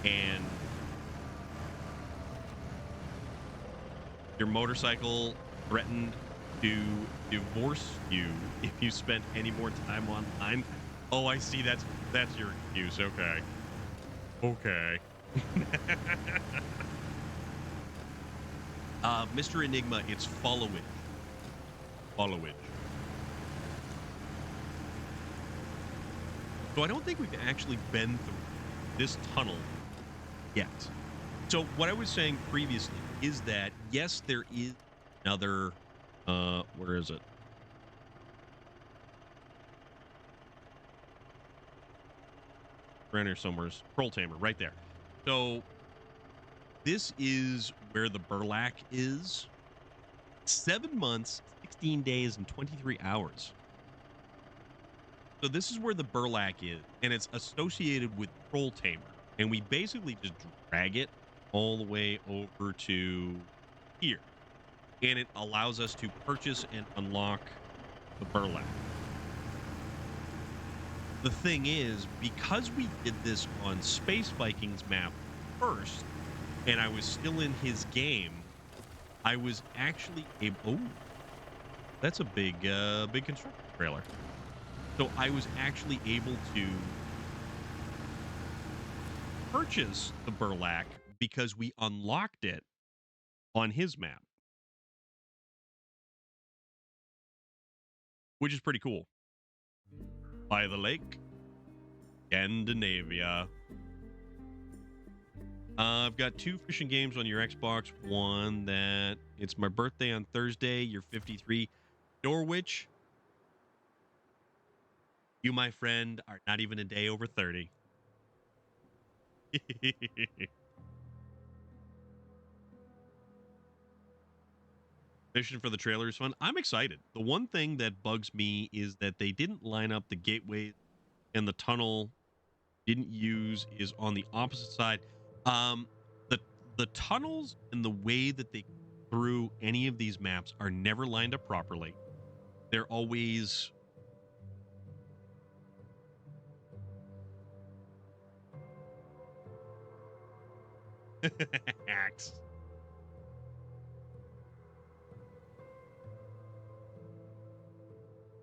And your motorcycle threatened to divorce you if you spent any more time online. Oh, I see. That's your excuse. Okay. Okay. Mr. Enigma, it's followage. Followage. So I don't think we've actually been through this tunnel yet. So what I was saying previously is that, yes, there is another, where is it? Around here somewhere. Troll Tamer, right there. So this is where the Burlack is. 7 months, 16 days, and 23 hours. So this is where the Burlack is, and it's associated with Troll Tamer. And we basically just drag it all the way over to here. And it allows us to purchase and unlock the Burlack. The thing is, because we did this on Space Vikings map first, and I was still in his game, I was actually able... Oh, that's a big construction trailer. So I was actually able to purchase the Burlack because we unlocked it on his map, which is pretty cool. By the lake, Scandinavia. I've got 2 fishing games on your Xbox One. That it's my birthday on Thursday. You're 53. Norwich, you, my friend, are not even a day over 30. Mission for the trailer is fun. I'm excited. The one thing that bugs me is that they didn't line up the gateway and the tunnel didn't use is on the opposite side. Um, the the tunnels and the way that they through any of these maps are never lined up properly. They're always hacks.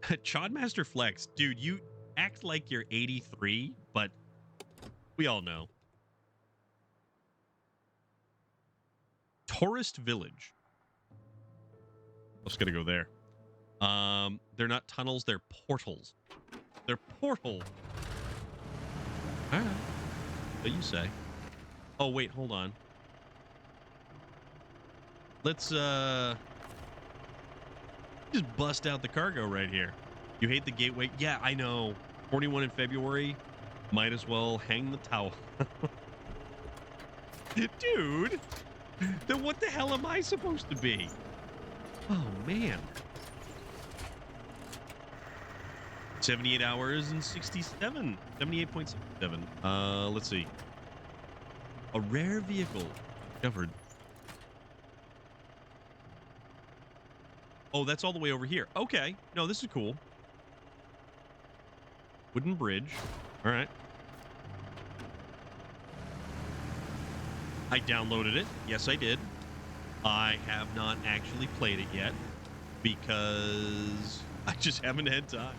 Chodmaster Flex, dude, you act like you're 83, but we all know. Tourist Village. Let's gonna go there. They're not tunnels, they're portals. They're portal. All right. What you say? Oh wait, hold on. Let's just bust out the cargo right here. You hate the gateway? Yeah, I know. 41 in February. Might as well hang the towel. Dude, then what the hell am I supposed to be? Oh, man. 78 hours and 67. 78.67. Let's see. A rare vehicle discovered. Oh, that's all the way over here. Okay. No, this is cool. Wooden bridge. All right. I downloaded it. Yes, I did. I have not actually played it yet because I just haven't had time.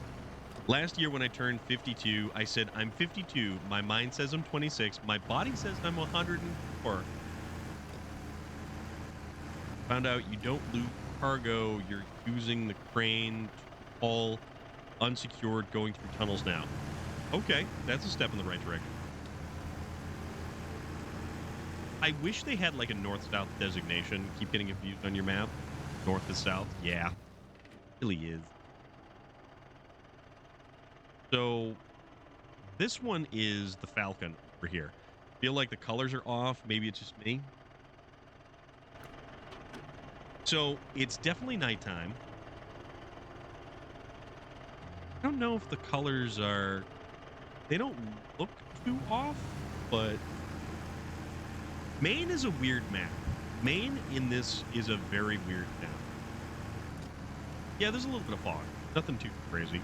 Last year when I turned 52, I said, I'm 52. My mind says I'm 26. My body says I'm 104. Found out you don't lose cargo. You're using the crane to haul unsecured going through tunnels now. Okay, that's a step in the right direction. I wish they had like a north-south designation. Keep getting confused on your map. North to south. Yeah, it really is. So this one is the Falcon over here. Feel like the colors are off. Maybe it's just me. So it's definitely nighttime. I don't know if the colors are... They don't look too off, but... Maine is a weird map. Maine in this is a very weird map. Yeah, there's a little bit of fog. Nothing too crazy.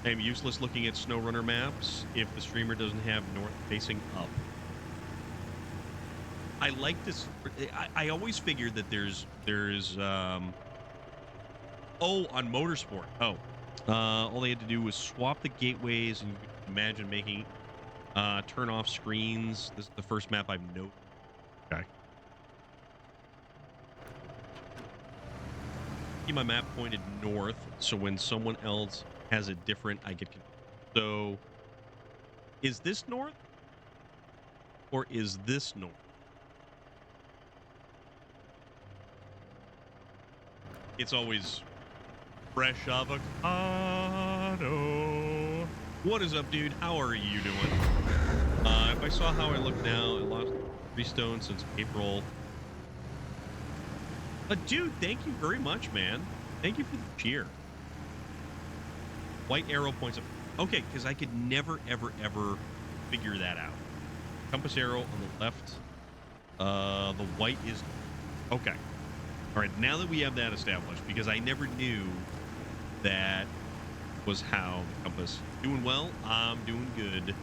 I'm useless looking at SnowRunner maps if the streamer doesn't have north facing up. I like this. I always figured that there's on Motorsport. All they had to do was swap the gateways, and you could imagine making turn off screens. This is the first map I've noted. Okay. Keep my map pointed north, so when someone else has it different, I get confused. So, is this north? Or is this north? It's always fresh avocado. What is up, dude? How are you doing? If I saw how I look now, I lost 3 stones since April. But dude, thank you very much, man. Thank you for the cheer. White arrow points up. Okay, because I could never, ever, ever figure that out. Compass arrow on the left. The white is... Okay. All right, now that we have that established, because I never knew that was how the compass... Doing well? I'm doing good.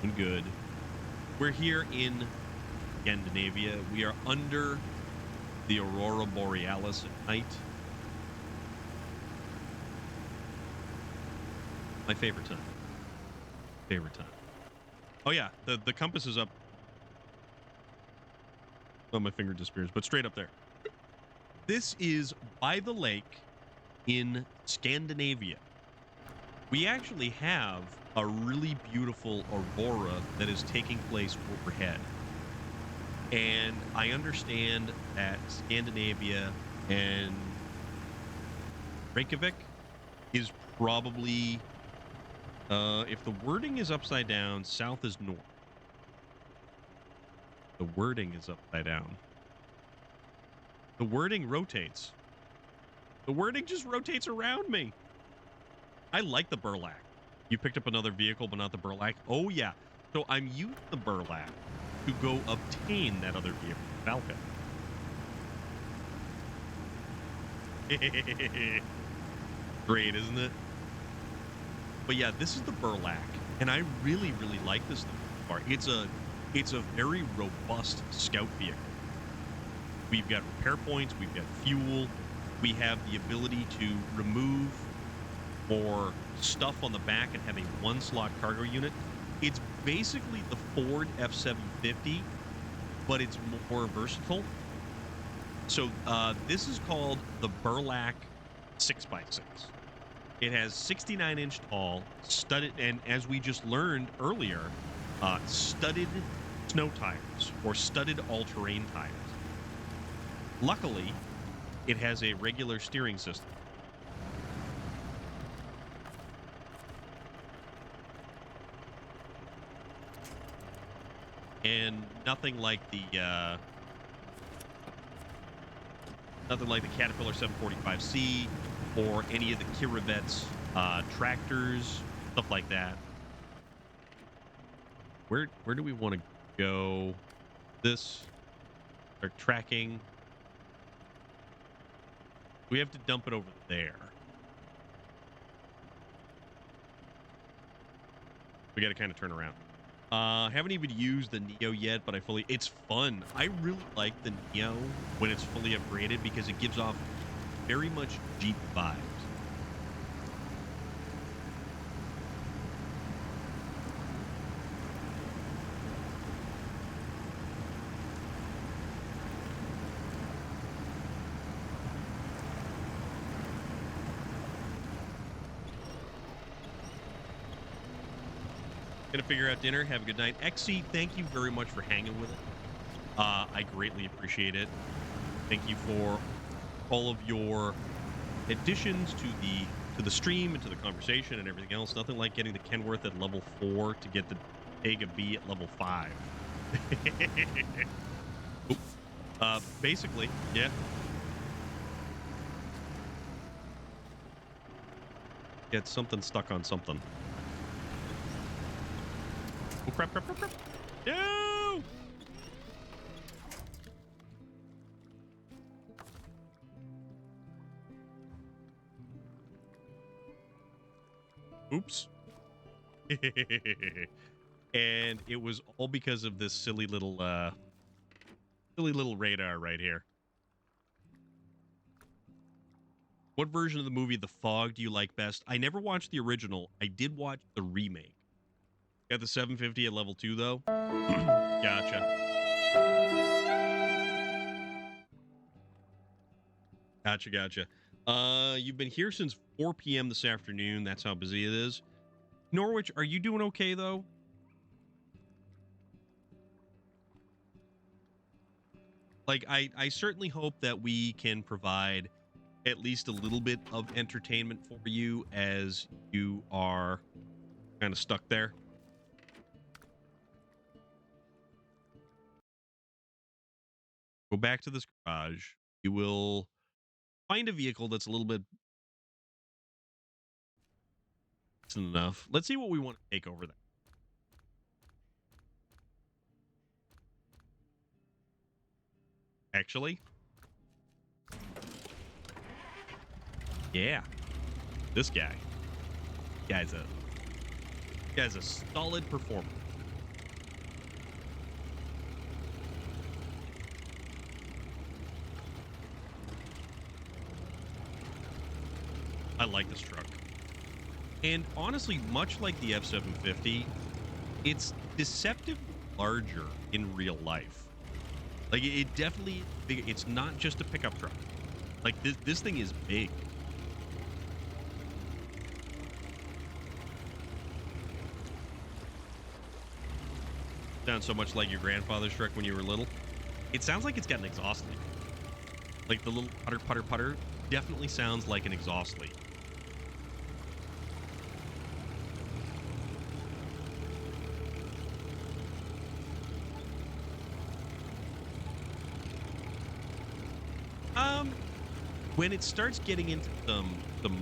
Doing good. We're here in Scandinavia. We are under the Aurora Borealis at night. My favorite time. Favorite time. Oh yeah, the compass is up. Oh, my finger disappears, but straight up there. This is by the lake in Scandinavia. We actually have a really beautiful aurora that is taking place overhead. And I understand that Scandinavia and Reykjavik is probably, if the wording is upside down, south is north. The wording is upside down. The wording rotates. The wording just rotates around me. I like the burlap. You picked up another vehicle, but not the burlap. Oh, yeah. So I'm using the burlap to go obtain that other vehicle, Falcon. Great, isn't it? But yeah, this is the burlap, and I really, really like this thing so far. It's a very robust scout vehicle. We've got repair points, we've got fuel, we have the ability to remove more stuff on the back and have a one-slot cargo unit. It's basically the Ford F-750, but it's more versatile. So this is called the Burlak 6x6. It has 69-inch tall, studded, and as we just learned earlier, studded snow tires or studded all-terrain tires. Luckily, it has a regular steering system. And nothing like the Caterpillar 745C or any of the Kiravet's tractors, stuff like that. Where do we want to go? This, our tracking. We have to dump it over there. We got to kind of turn around. Haven't even used the Neo yet, but it's fun. I really like the Neo when it's fully upgraded because it gives off very much Jeep vibes. Gonna figure out dinner. Have a good night. XC, thank you very much for hanging with it. I greatly appreciate it. Thank you for all of your additions to the stream and to the conversation and everything else. Nothing like getting the Kenworth at level 4 to get the Tega B at level 5. Basically, yeah. Get something stuck on something. Oh, crap. No! Oops. And it was all because of this silly little radar right here. What version of the movie The Fog do you like best? I never watched the original. I did watch the remake. Got the 750 at level 2, though. Gotcha. You've been here since 4 p.m. this afternoon. That's how busy it is. Norwich, are you doing okay, though? Like, I certainly hope that we can provide at least a little bit of entertainment for you as you are kind of stuck there. Go back to this garage. You will find a vehicle that's a little bit enough. Let's see what we want to take over there. Actually, yeah, this guy. Guy's a solid performer. I like this truck. And honestly, much like the F-750, it's deceptively larger in real life. Like, it definitely, it's not just a pickup truck. Like, this thing is big. Sounds so much like your grandfather's truck when you were little. It sounds like it's got an exhaust leak. Like, the little putter definitely sounds like an exhaust leak. when it starts getting into some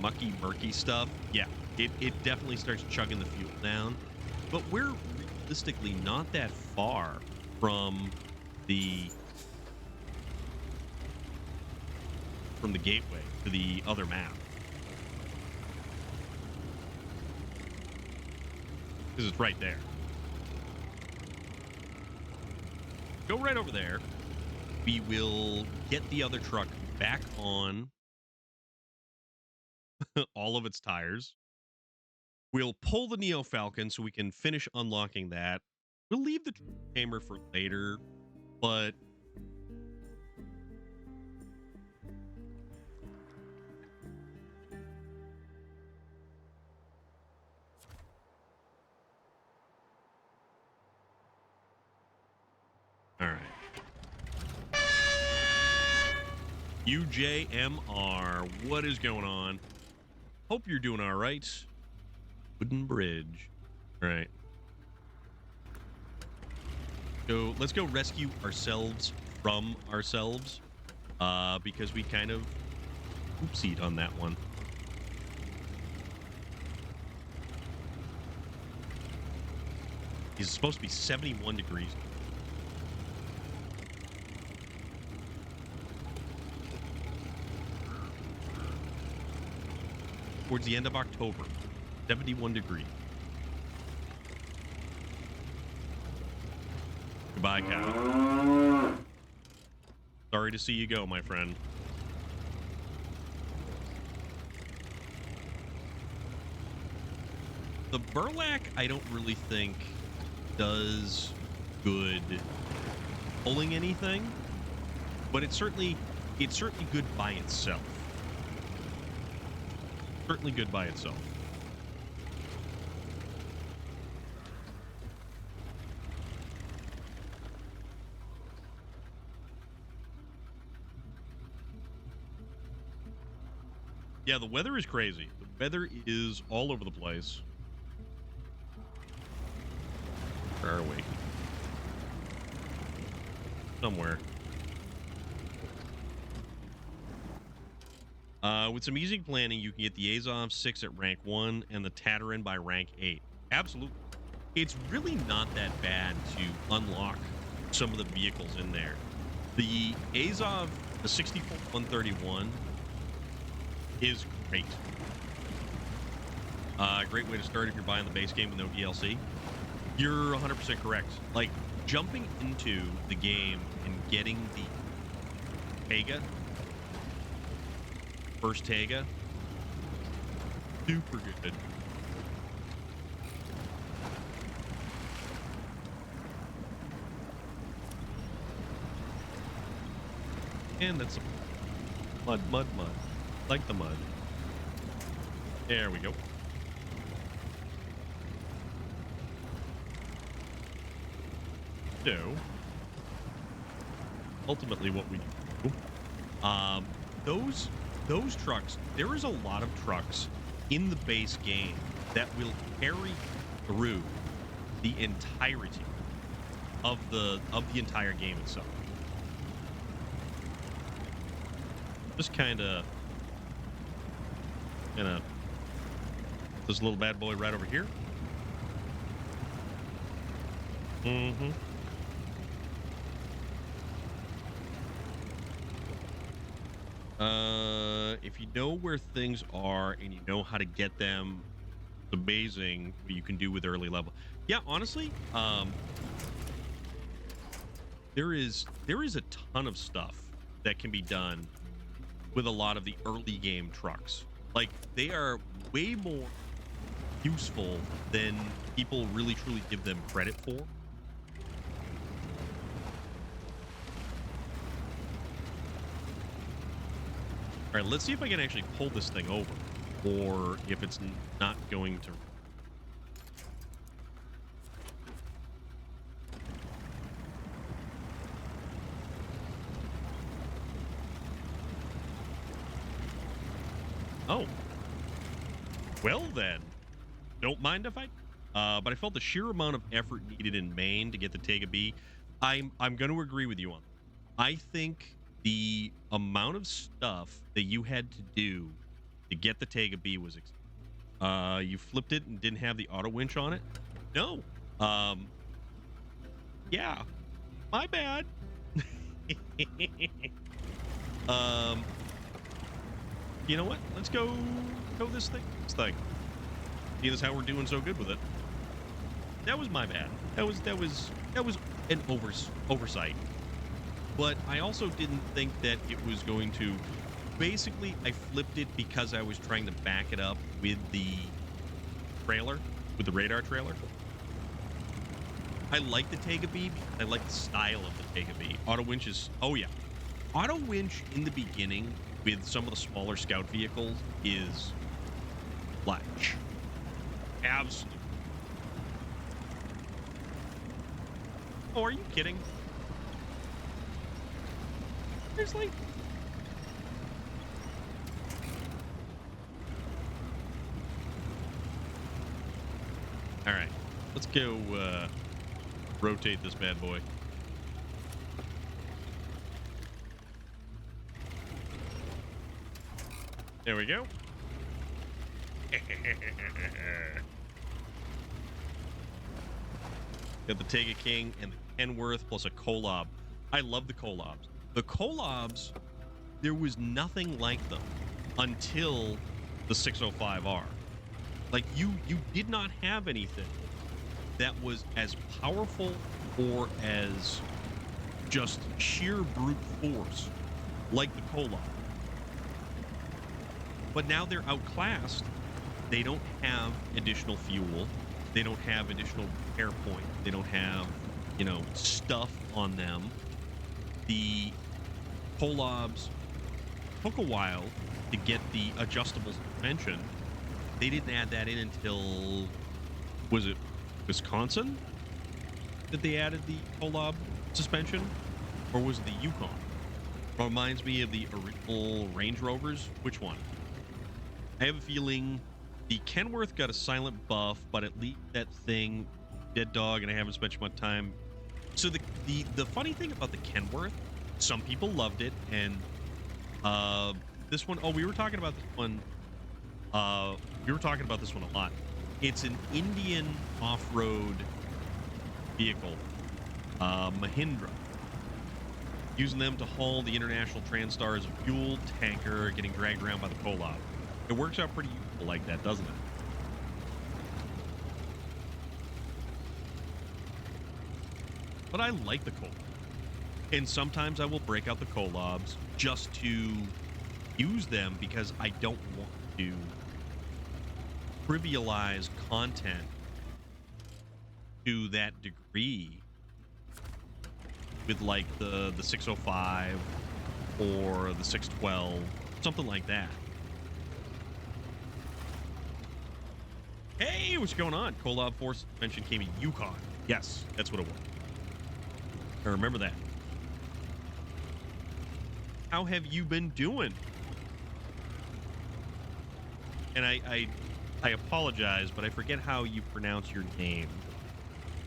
mucky, murky stuff, yeah, it definitely starts chugging the fuel down. But we're realistically not that far from the gateway to the other map. Because it's right there. Go right over there. We will get the other truck back on all of its tires. We'll pull the Neo Falcon so we can finish unlocking that. We'll leave the hammer for later, but all right. UJMR, what is going on? Hope you're doing all right. Wooden bridge. All right. So let's go rescue ourselves from ourselves, because we kind of oopsied on that one. It's supposed to be 71 degrees. Towards the end of October, 71 degrees. Goodbye, cow. Sorry to see you go, my friend. The burlap, I don't really think does good pulling anything, but it's certainly good by itself. Certainly good by itself. Yeah, the weather is crazy. The weather is all over the place. Where are we? Somewhere. With some easy planning, you can get the Azov 6 at rank 1 and the Tatarin by rank 8. Absolutely. It's really not that bad to unlock some of the vehicles in there. The Azov, the 64-131, is great. Great way to start if you're buying the base game with no DLC. You're 100% correct. Like, jumping into the game and getting the Tega, first Tega, super good. And that's mud. Like the mud. There we go. So, ultimately what we do, those trucks, there is a lot of trucks in the base game that will carry through the entirety of the entire game itself. Just kind of this little bad boy right over here. Mm-hmm. If you know where things are and you know how to get them, it's amazing what you can do with early level. Yeah, honestly, there is a ton of stuff that can be done with a lot of the early game trucks. Like, they are way more useful than people really truly give them credit for. All right, let's see if I can actually pull this thing over, or if it's not going to. Oh. Well then, don't mind if I. But I felt the sheer amount of effort needed in Maine to get the Tega B. I'm going to agree with you on that. I think the amount of stuff that you had to do to get the Tega B was you flipped it and didn't have the auto winch on it? No. Yeah. My bad. You know what? Let's go this thing. Seeing as how we're doing so good with it. That was my bad. That was an oversight. But I also didn't think that it was going to. Basically, I flipped it because I was trying to back it up with the trailer, with the radar trailer. I like the Tega B. I like the style of the Tega B. Auto winch is, oh yeah. Auto winch in the beginning with some of the smaller scout vehicles is clutch. Absolutely. Oh, are you kidding? Seriously? All right, let's go rotate this bad boy. There we go. Got the Tega King and the Kenworth plus a Kolob. I love the Kolobs. The Kolobs, there was nothing like them until the 605R. Like, you did not have anything that was as powerful or as just sheer brute force like the Kolob. But now they're outclassed. They don't have additional fuel. They don't have additional repair point. They don't have, you know, stuff on them. The Kolobs took a while to get the adjustable suspension. They didn't add that in until, was it Wisconsin that they added the Kolob suspension? Or was it the Yukon? Reminds me of the original Range Rovers. Which one? I have a feeling the Kenworth got a silent buff, but at least that thing, dead dog, and I haven't spent much time. So the funny thing about the Kenworth, some people loved it, and this one, oh, we were talking about this one. We were talking about this one a lot. It's an Indian off-road vehicle, Mahindra. Using them to haul the International Transtar as a fuel tanker getting dragged around by the Kolob. It works out pretty useful like that, doesn't it? But I like the Kolob. And sometimes I will break out the Kolobs just to use them because I don't want to trivialize content to that degree with like the 605 or the 612, something like that. Hey, what's going on? Kolob Force suspension came in Yukon. Yes, that's what it was. I remember that. How have you been doing? And I apologize, but I forget how you pronounce your name.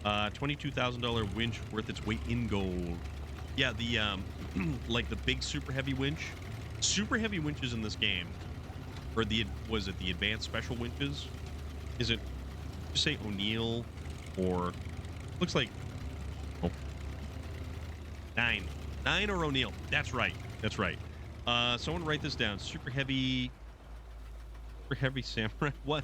$22,000 winch worth its weight in gold. Yeah, the like the big super heavy winch. Super heavy winches in this game, or was it the advanced special winches? Is it just say O'Neill, or looks like 9 or O'Neill? That's right. Someone write this down. Super heavy samurai. What?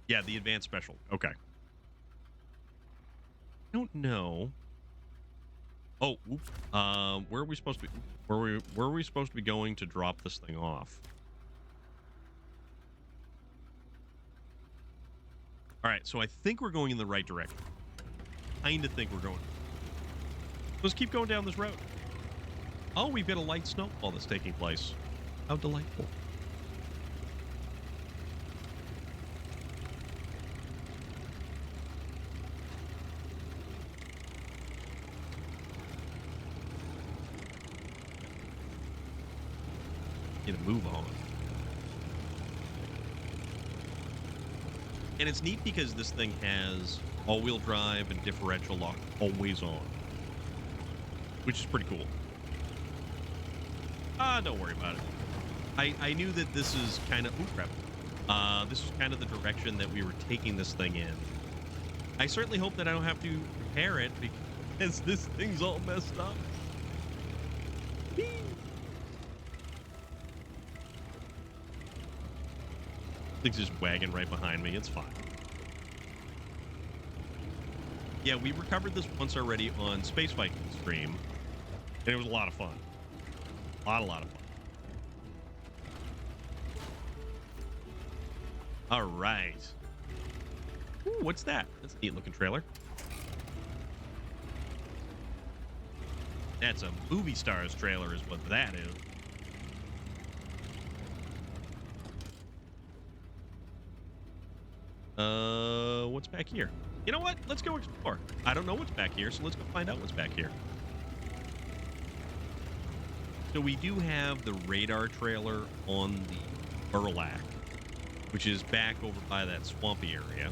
Yeah, the advanced special. Okay. I don't know. Oh, oops. Where are we supposed to be? Where are we supposed to be going to drop this thing off? All right, so I think we're going in the right direction. Kind of think we're going. Let's keep going down this road. Oh, we've got a light snowfall that's taking place. How delightful. Get a move on. And it's neat because this thing has all-wheel drive and differential lock always on, which is pretty cool. Don't worry about it. I knew that this is kind of... Ooh, crap. This is kind of the direction that we were taking this thing in. I certainly hope that I don't have to repair it because this thing's all messed up. Whee! Thing's just wagging right behind me. It's fine. Yeah, we recovered this once already on Space Viking stream, and it was a lot of fun. A lot of fun. All right. Ooh, what's that? That's a neat looking trailer. That's a movie stars trailer is what that is. What's back here? You know what? Let's go explore. I don't know what's back here, so let's go find out what's back here. So we do have the radar trailer on the Burlak, which is back over by that swampy area.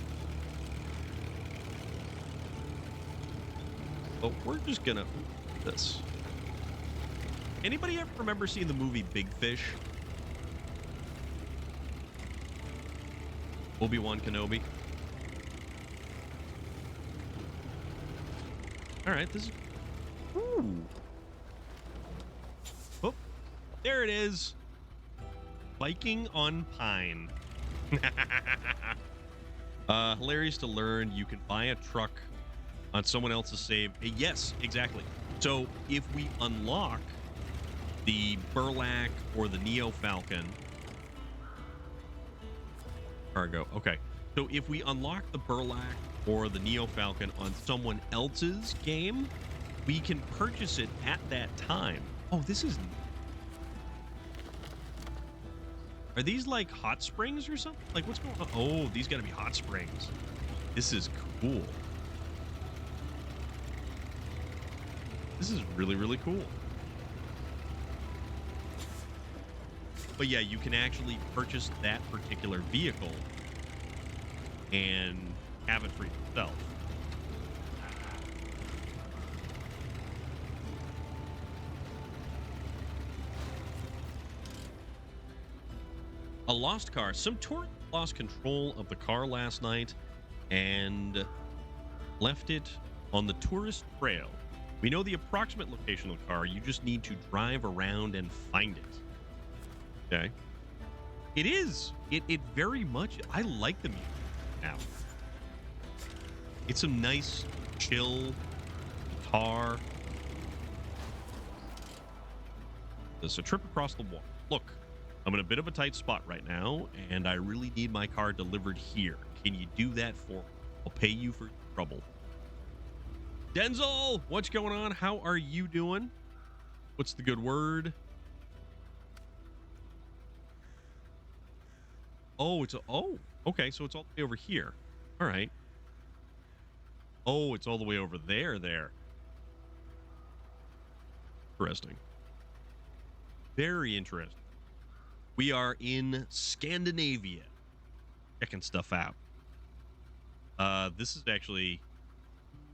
But we're just gonna this. Anybody ever remember seeing the movie Big Fish? Obi-Wan Kenobi. All right, this is... Ooh. Oh, there it is. Viking on Pine. Hilarious to learn. You can buy a truck on someone else's save. Yes, exactly. So if we unlock the Burlak or the Neo Falcon... Cargo. Okay. So if we unlock the Burlak or the Neo Falcon on someone else's game, we can purchase it at that time. Oh, this is... Are these like hot springs or something? Like what's going on? Oh, these got to be hot springs. This is cool. This is really, really cool. But yeah, you can actually purchase that particular vehicle and have it for yourself. A lost car. Some tourists lost control of the car last night and left it on the tourist trail. We know the approximate location of the car. You just need to drive around and find it. Okay. It is. It very much... I like the music now. It's some nice, chill guitar. It's a trip across the water. Look, I'm in a bit of a tight spot right now, and I really need my car delivered here. Can you do that for me? I'll pay you for your trouble. Denzel, what's going on? How are you doing? What's the good word? Oh, okay, so it's all the way over here. All right. Oh, it's all the way over there. Interesting. Very interesting. We are in Scandinavia. Checking stuff out. This is actually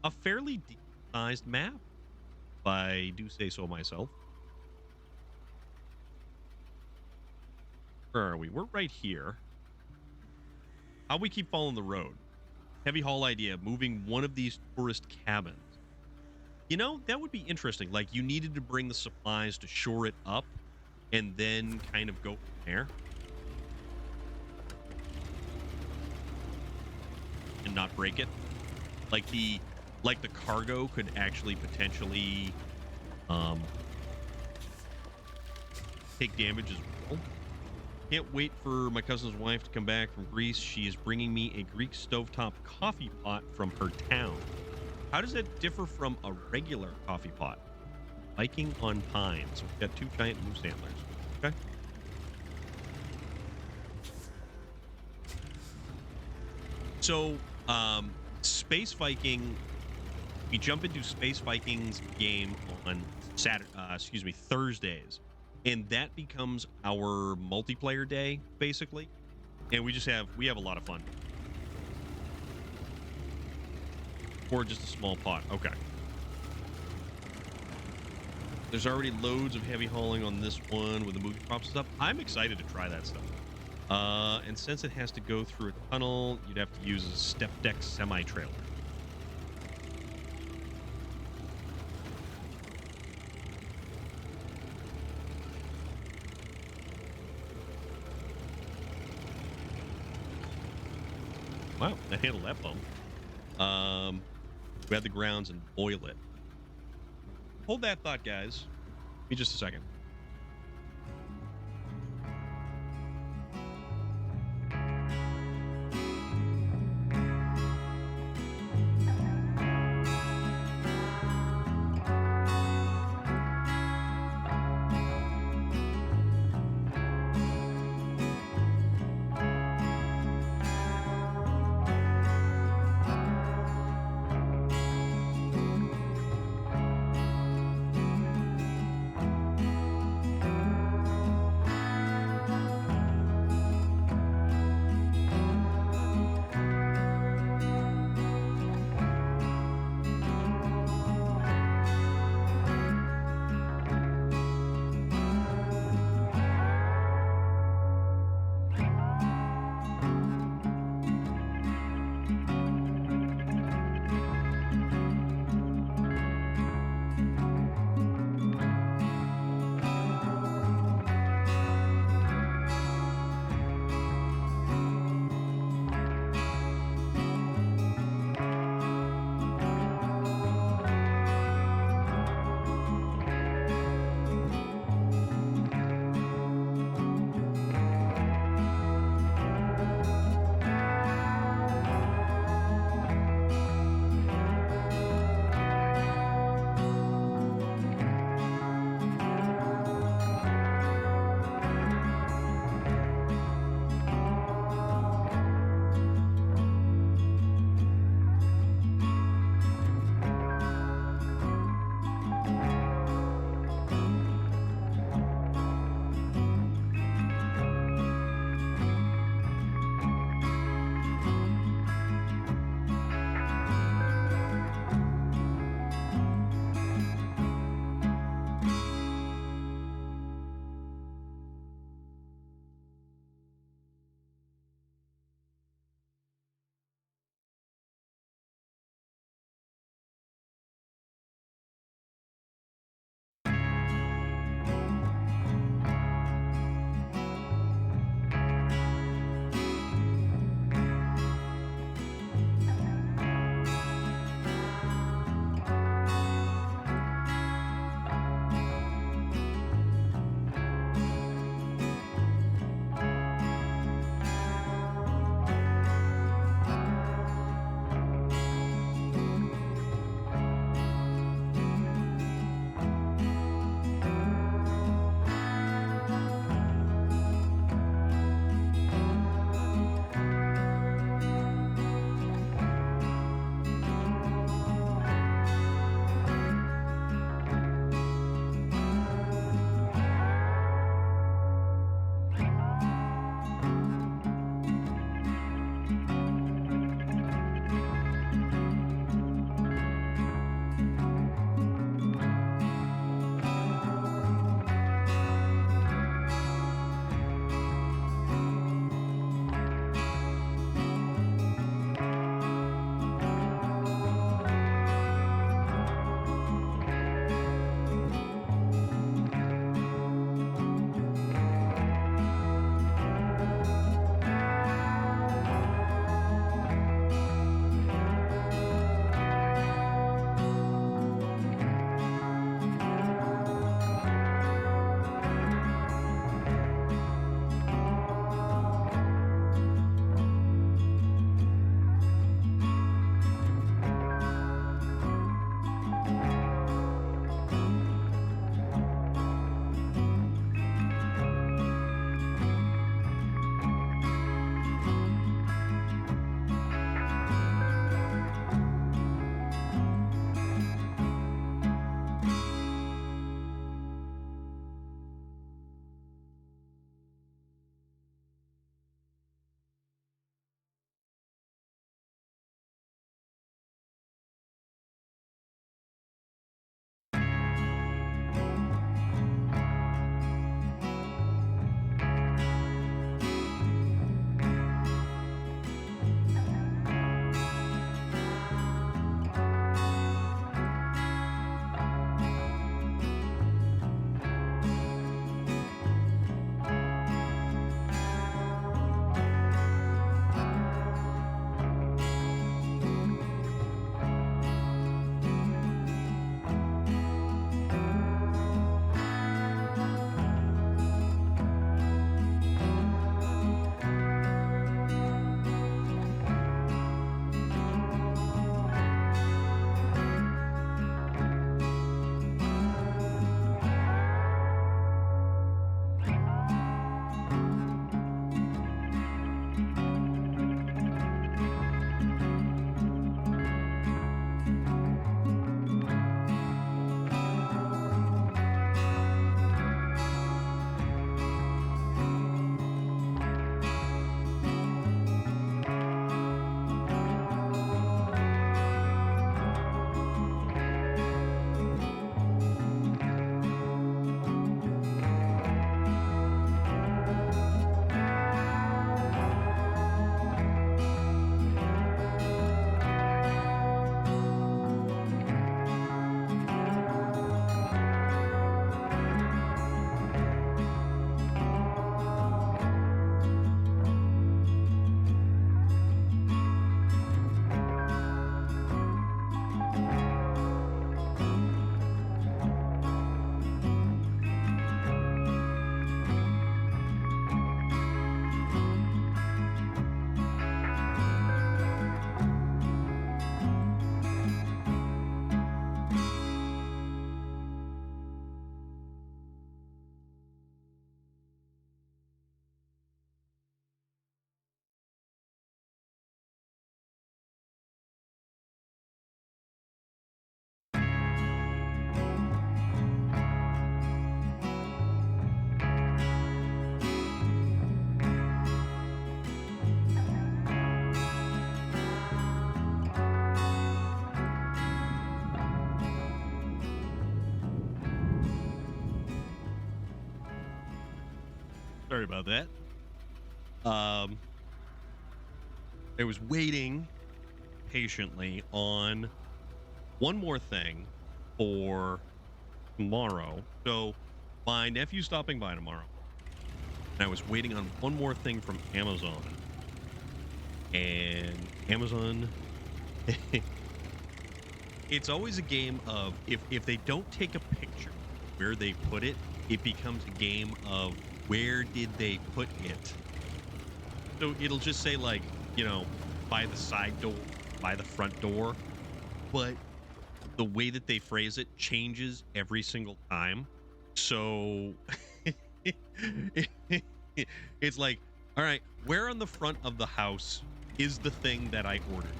a fairly decent-sized map, if I do say so myself. Where are we? We're right here. How we keep following the road? Heavy haul idea, moving one of these tourist cabins. You know, that would be interesting. Like, you needed to bring the supplies to shore it up and then kind of go from there. And not break it. Like the cargo could actually potentially take damage as well. Can't wait for my cousin's wife to come back from Greece. She is bringing me a Greek stovetop coffee pot from her town. How does that differ from a regular coffee pot? Viking on Pine. So we've got 2 giant moose antlers. Okay. So, Space Viking, we jump into Space Viking's game on Thursdays. And that becomes our multiplayer day, basically. And we have a lot of fun. Or just a small pot. Okay. There's already loads of heavy hauling on this one with the moving prop stuff. I'm excited to try that stuff. And since it has to go through a tunnel, you'd have to use a step deck semi-trailer. Wow, that handled that bump. Grab the grounds and boil it. Hold that thought, guys. Give me just a second. Sorry about that. I was waiting patiently on one more thing for tomorrow. So my nephew's stopping by tomorrow, and I was waiting on one more thing from Amazon. And Amazon, it's always a game of if they don't take a picture where they put it, it becomes a game of where did they put it. So it'll just say, like, you know, by the side door, by the front door, but the way that they phrase it changes every single time. So it's like, all right, where on the front of the house is the thing that I ordered?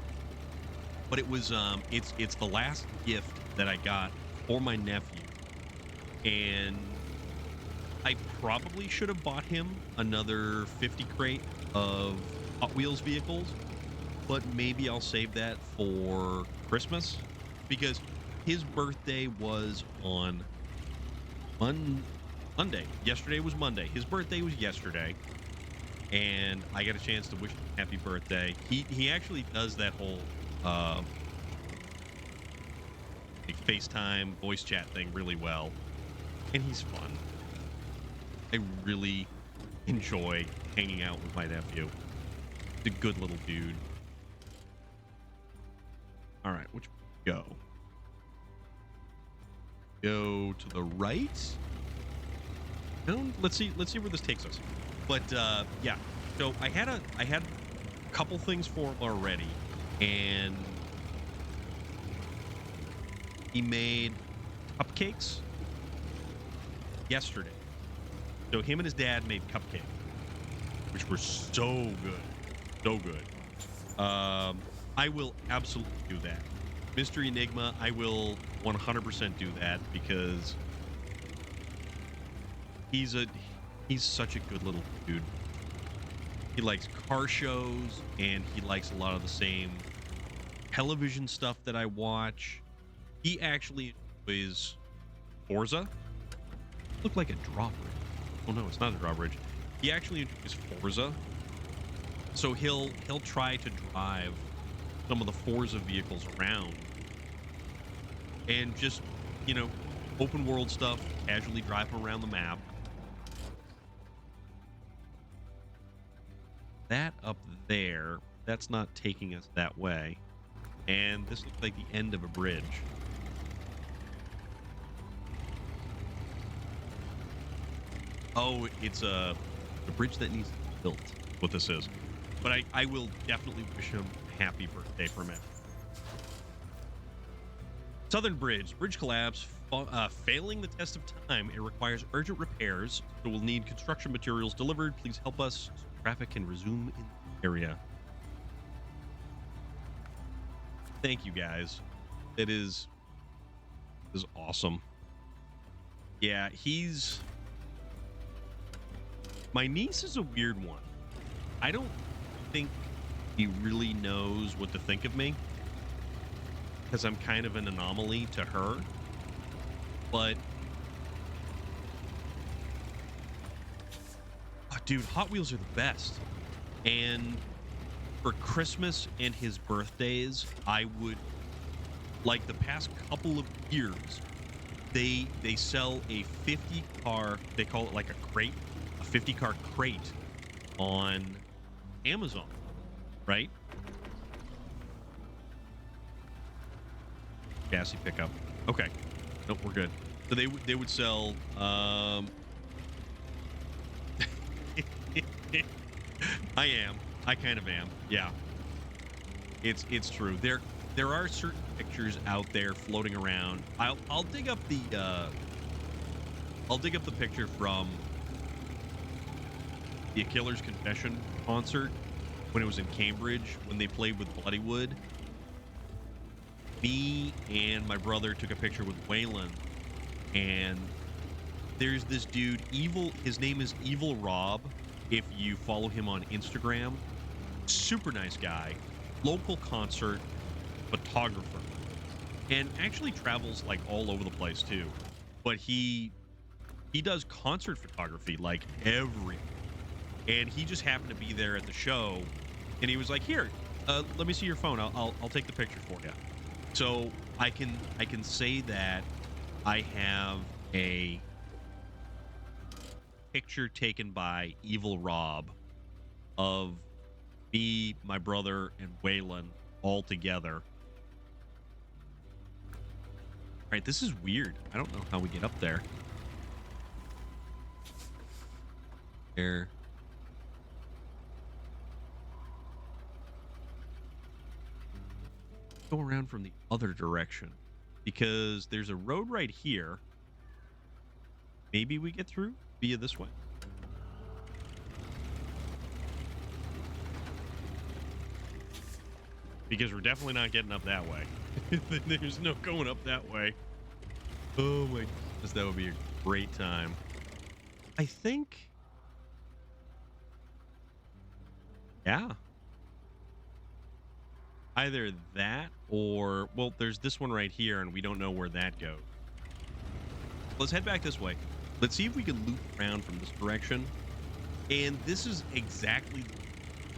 But it was it's the last gift that I got for my nephew, and I probably should have bought him another 50 crate of Hot Wheels vehicles, but maybe I'll save that for Christmas, because his birthday was on Monday. Yesterday was Monday. His birthday was yesterday, and I got a chance to wish him happy birthday. He actually does that whole like FaceTime voice chat thing really well, and he's fun. I really enjoy hanging out with my nephew. He's a good little dude. All right, which go? Go to the right. No, let's see where this takes us. But yeah, so I had a couple things for him already, and he made cupcakes yesterday. So him and his dad made cupcakes, which were so good, so good. I will absolutely do that. Mystery Enigma, I will 100% do that, because he's such a good little dude. He likes car shows, and he likes a lot of the same television stuff that I watch. He actually enjoys Forza. Looked like a drawbridge. Oh no, it's not a drawbridge. He actually enjoys Forza. So he'll try to drive some of the Forza vehicles around, and just, you know, open world stuff, casually drive around the map. That up there, that's not taking us that way. And this looks like the end of a bridge. Oh, it's a bridge that needs to be built, what this is. But I will definitely wish him a happy birthday from it. Southern Bridge. Bridge collapse. Failing the test of time, it requires urgent repairs, so we'll need construction materials delivered. Please help us so traffic can resume in the area. Thank you, guys. It is awesome. Yeah, my niece is a weird one. I don't think he really knows what to think of me, because I'm kind of an anomaly to her. But oh, dude, Hot Wheels are the best. And for Christmas and his birthdays, I would, like the past couple of years, they sell a 50 car, they call it like a crate, a 50 car crate on Amazon, right? Gassy pickup. Okay. Nope, we're good. So they would sell I kind of am. Yeah. It's true. There are certain pictures out there floating around. I'll dig up the picture from the Killer's Confession concert when it was in Cambridge, when they played with Bloodywood. Me and my brother took a picture with Waylon, and there's this dude, his name is Evil Rob, if you follow him on Instagram. Super nice guy, local concert photographer, and actually travels like all over the place too. But he does concert photography like every. and he just happened to be there at the show, and he was like, "Here, let me see your phone. I'll take the picture for you." So I can say that I have a picture taken by Evil Rob of me, my brother, and Waylon all together. All right, this is weird. I don't know how we get up there. There. Go around from the other direction because there's a road right here. Maybe we get through via this way. Because we're definitely not getting up that way. There's no going up that way. Oh my goodness, that would be a great time. I think. Yeah. Either that or, well, there's this one right here and we don't know where that goes. Let's head back this way. Let's see if we can loop around from this direction. And this is exactly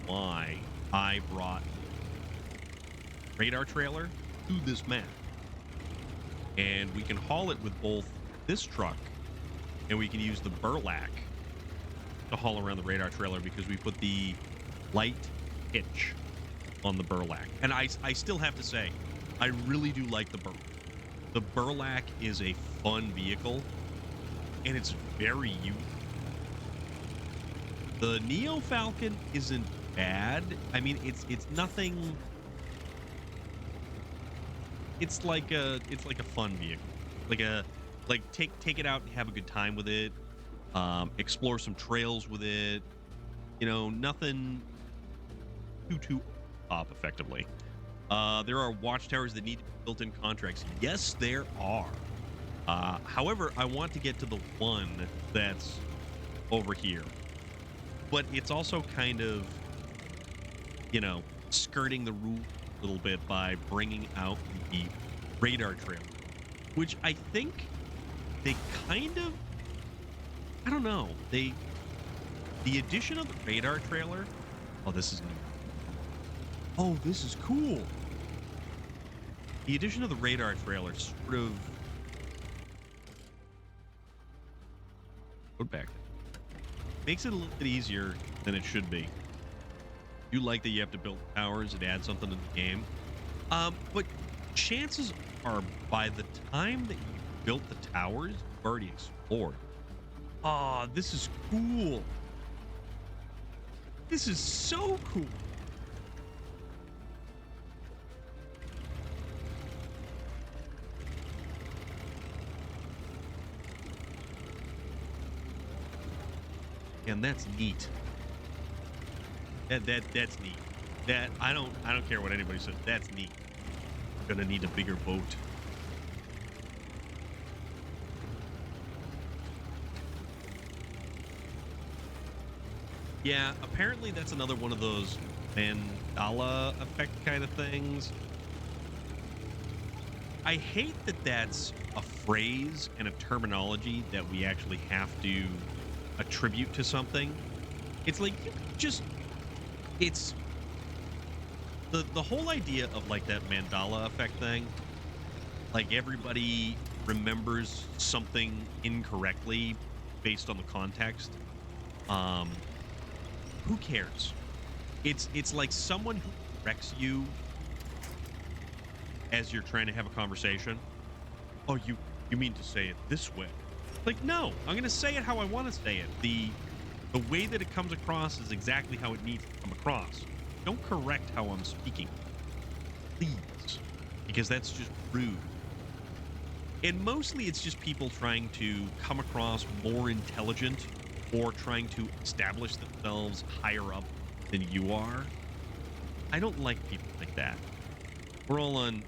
why I brought radar trailer to this map. And we can haul it with both this truck and we can use the burlap to haul around the radar trailer because we put the light hitch on the burlap. And I still have to say, I really do like the burlap. The burlap is a fun vehicle and it's very useful. The Neo Falcon isn't bad. I mean, it's nothing. It's like a fun vehicle. Take it out and have a good time with it. Explore some trails with it. You know, nothing too up effectively. There are watchtowers that need to be built in contracts. Yes, there are. However, I want to get to the one that's over here. But it's also kind of, you know, skirting the rule a little bit by bringing out the radar trailer, which I think they kind of, I don't know, the addition of the radar trailer. Oh, this is new. Oh, this is cool. The addition of the radar trailer sort of go back. Makes it a little bit easier than it should be. You like that you have to build towers and add something to the game. But chances are by the time that you built the towers, you've already explored. Ah, this is cool. This is so cool. And that's neat. That's neat. That I don't care what anybody says. That's neat. Gonna need a bigger boat. Yeah, apparently that's another one of those Mandela effect kind of things. I hate that that's a phrase and a terminology that we actually have to attribute to something. It's like you just, it's the whole idea of like that Mandela effect thing. Like everybody remembers something incorrectly based on the context. Who cares? It's like someone who corrects you as you're trying to have a conversation. Oh, you mean to say it this way? Like, no, I'm gonna say it how I want to say it. The way that it comes across is exactly how it needs to come across. Don't correct how I'm speaking, please, because that's just rude. And mostly it's just people trying to come across more intelligent or trying to establish themselves higher up than you are. I don't like people like that. We're all on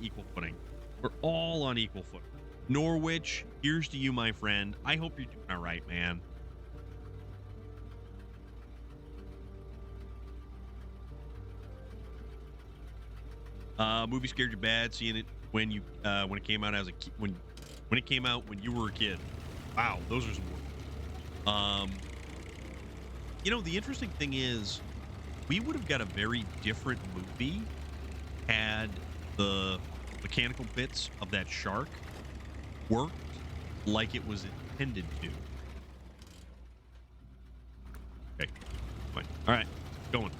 equal footing. We're all on equal footing. Norwich, here's to you, my friend. I hope you're doing all right, man. Movie scared you bad seeing it when it came out as a when it came out when you were a kid. Wow, those are some words. The interesting thing is we would have got a very different movie had the mechanical bits of that shark worked like it was intended to. Okay, fine. All right, going.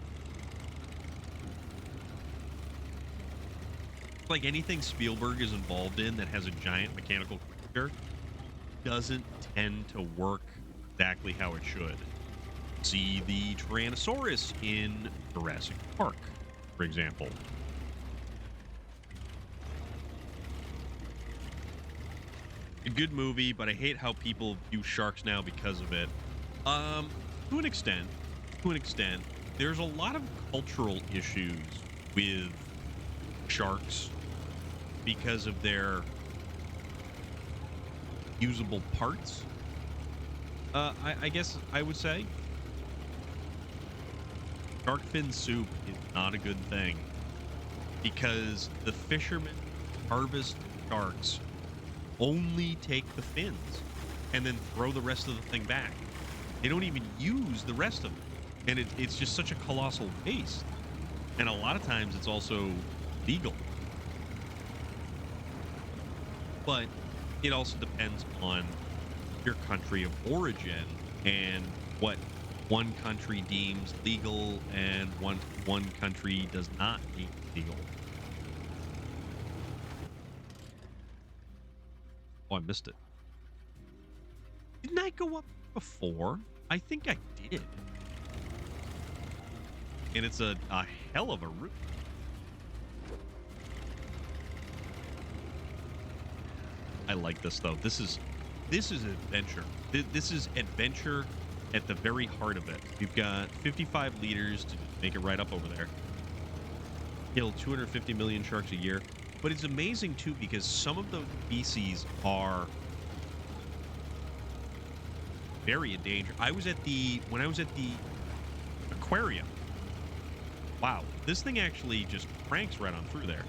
Like anything Spielberg is involved in that has a giant mechanical creature doesn't tend to work exactly how it should. See the Tyrannosaurus in Jurassic Park, for example. A good movie, but I hate how people view sharks now because of it. To an extent, there's a lot of cultural issues with sharks because of their usable parts. I guess I would say shark fin soup is not a good thing because the fishermen harvest sharks only take the fins and then throw the rest of the thing back. They don't even use the rest of it. And it's just such a colossal waste. And a lot of times it's also legal. But it also depends on your country of origin and what one country deems legal and one country does not deem legal. Oh, I missed it. Didn't I go up before? I think I did. And it's a hell of a route. I like this though. This is adventure. This is adventure at the very heart of it. We've got 55 liters to make it right up over there. Kill 250 million sharks a year. But it's amazing too because some of those species are very endangered. When I was at the aquarium. Wow, this thing actually just cranks right on through there.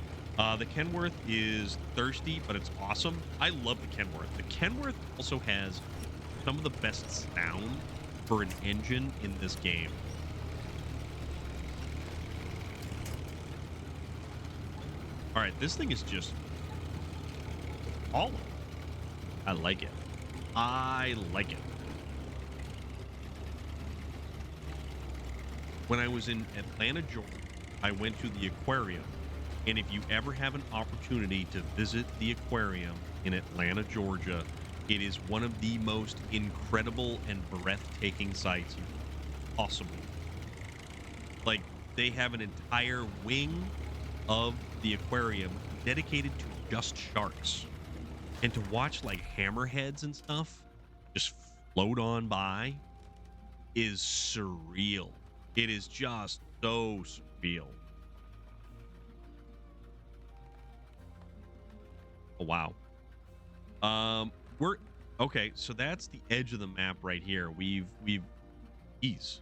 The Kenworth is thirsty, but it's awesome. I love the Kenworth. The Kenworth also has some of the best sound for an engine in this game. All right, this thing is just all of it. I like it. I like it. When I was in Atlanta, Georgia, I went to the aquarium. And if you ever have an opportunity to visit the aquarium in Atlanta, Georgia, it is one of the most incredible and breathtaking sights possible. Like, they have an entire wing of the aquarium dedicated to just sharks. And to watch, like, hammerheads and stuff just float on by is surreal. It is just so surreal. Oh, wow. We're okay. So that's the edge of the map right here. We've ease.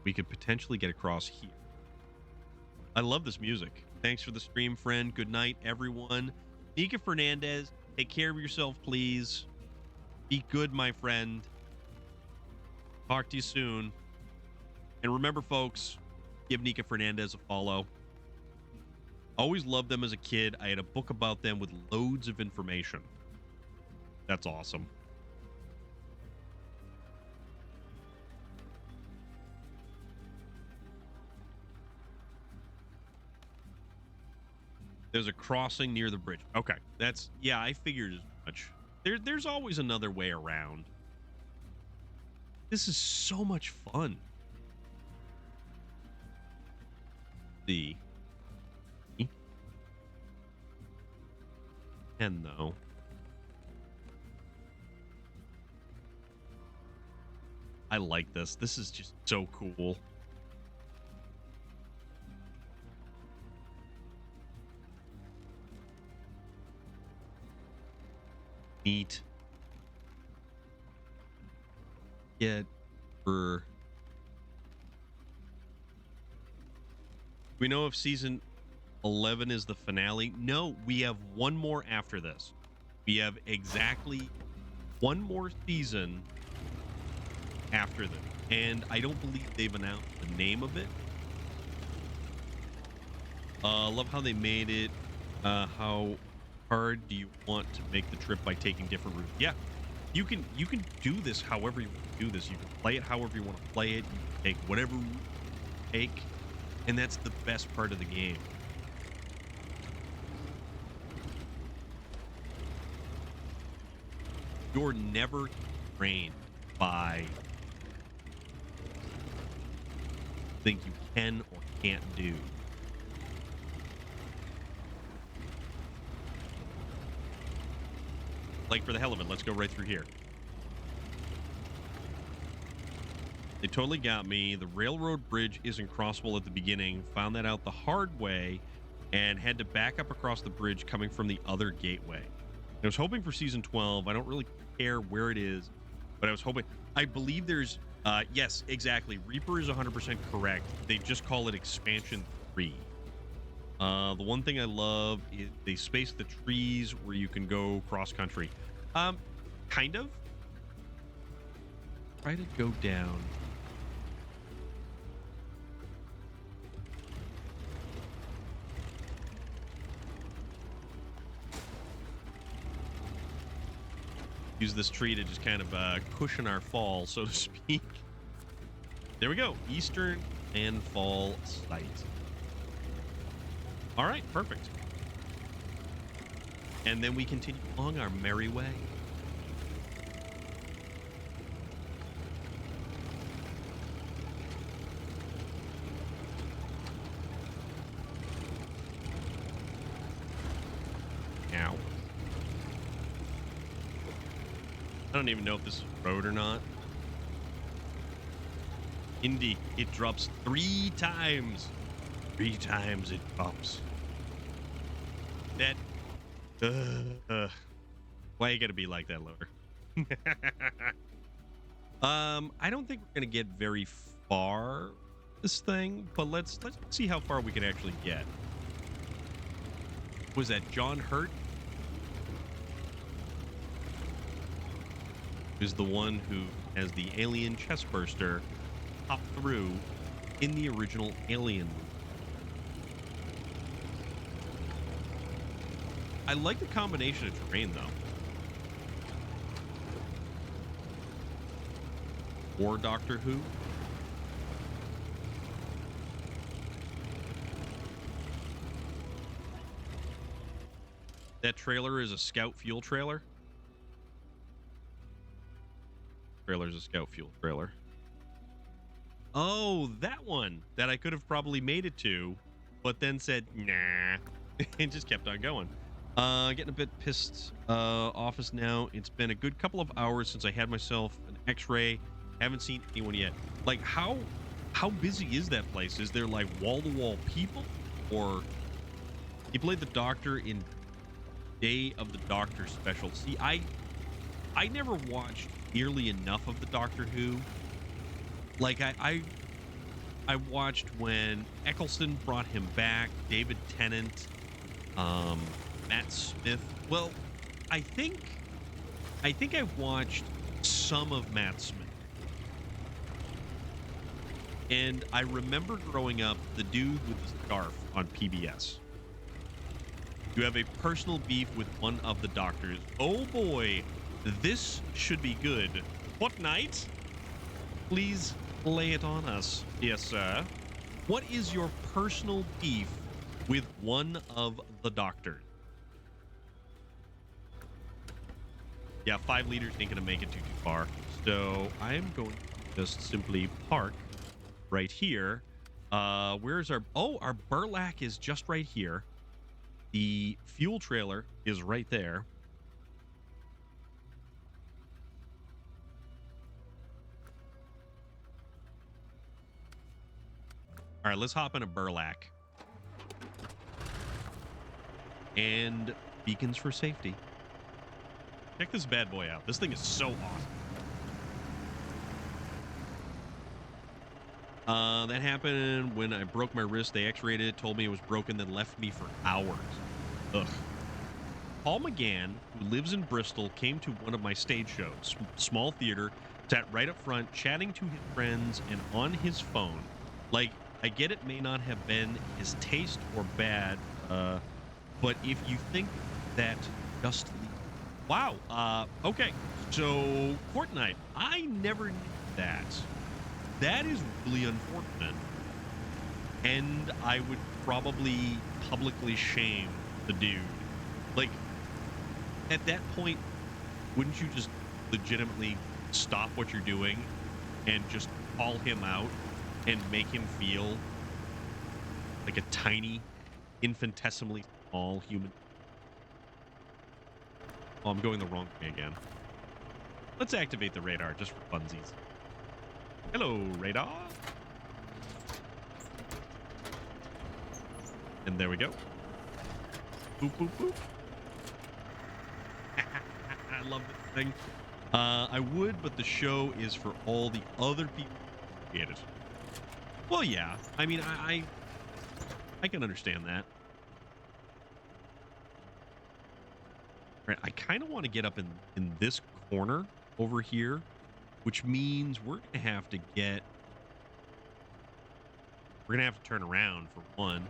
We could potentially get across here. I love this music. Thanks for the stream, friend. Good night, everyone. Nika Fernandez, take care of yourself, please. Be good, my friend. Talk to you soon. And remember, folks, give Nika Fernandez a follow. Always loved them as a kid. I had a book about them with loads of information. That's awesome. There's a crossing near the bridge. Okay, yeah, I figured as much. There's always another way around. This is so much fun. And though. I like this. This is just so cool. Neat. Get for. We know if season 11 is the finale. No, we have one more after this. We have exactly one more season after this, and I don't believe they've announced the name of it. Love how they made it. How hard do you want to make the trip by taking different routes? Yeah, you can do this however you want to do this. You can play it however you want to play it. You can take whatever route you take, and that's the best part of the game. You're never trained by think you can or can't do. Like, for the hell of it, let's go right through here. They totally got me. The railroad bridge isn't crossable at the beginning. Found that out the hard way and had to back up across the bridge coming from the other gateway. I was hoping for season 12. I don't really care where it is, but I was hoping. I believe there's yes, exactly. Reaper is 100% correct. They just call it expansion 3. The one thing I love is they space the trees where you can go cross country. Kind of. Try to go down. Use this tree to just kind of cushion our fall, so to speak. There we go. Eastern and fall site. All right, perfect. And then we continue along our merry way. Ow. I don't even know if this is road or not. Indy, it drops 3 times. 3 times it drops. That. Why you gotta be like that, loader? I don't think we're gonna get very far this thing, but let's see how far we can actually get. Was that John Hurt? Is the one who has the alien chest burster pop through in the original Alien movie. I like the combination of terrain, though. Or Doctor Who. That trailer is a scout fuel trailer. Trailer's a scout fuel trailer. Oh, that one that I could have probably made it to, but then said, nah, and just kept on going. Getting a bit pissed off us now. It's been a good couple of hours since I had myself an x-ray. Haven't seen anyone yet. Like, how busy is that place? Is there like wall-to-wall people? Or he played the Doctor in Day of the Doctor special. See, I never watched nearly enough of the Doctor Who. Like, I watched when Eccleston brought him back, David Tennant, Matt Smith. Well, I think I've watched some of Matt Smith. And I remember growing up, the dude with the scarf on PBS. You have a personal beef with one of the Doctors. Oh boy, this should be good. What night? Please lay it on us. Yes, sir. What is your personal beef with one of the Doctors? Yeah, 5 liters ain't gonna make it too far. So I am going to just simply park right here. Where's our... Oh, our burlap is just right here. The fuel trailer is right there. All right, let's hop in a burlap. And beacons for safety. Check this bad boy out. This thing is so awesome. That happened when I broke my wrist. They x-rayed it, told me it was broken, then left me for hours. Ugh. Paul McGann, who lives in Bristol, came to one of my stage shows, small theater, sat right up front, chatting to his friends and on his phone. Like, I get it may not have been his taste or bad, but if you think that just wow, okay. So court night, I never knew that. That is really unfortunate, and I would probably publicly shame the dude. Like, at that point, wouldn't you just legitimately stop what you're doing and just call him out and make him feel like a tiny, infinitesimally small human? Oh, I'm going the wrong way again. Let's activate the radar just for funsies. Hello, radar. And there we go. Boop, boop, boop. I love this thing. I would, but the show is for all the other people who create it. Well, yeah. I mean, I can understand that. Right, I kind of want to get up in this corner over here, which means we're gonna have to turn around for one.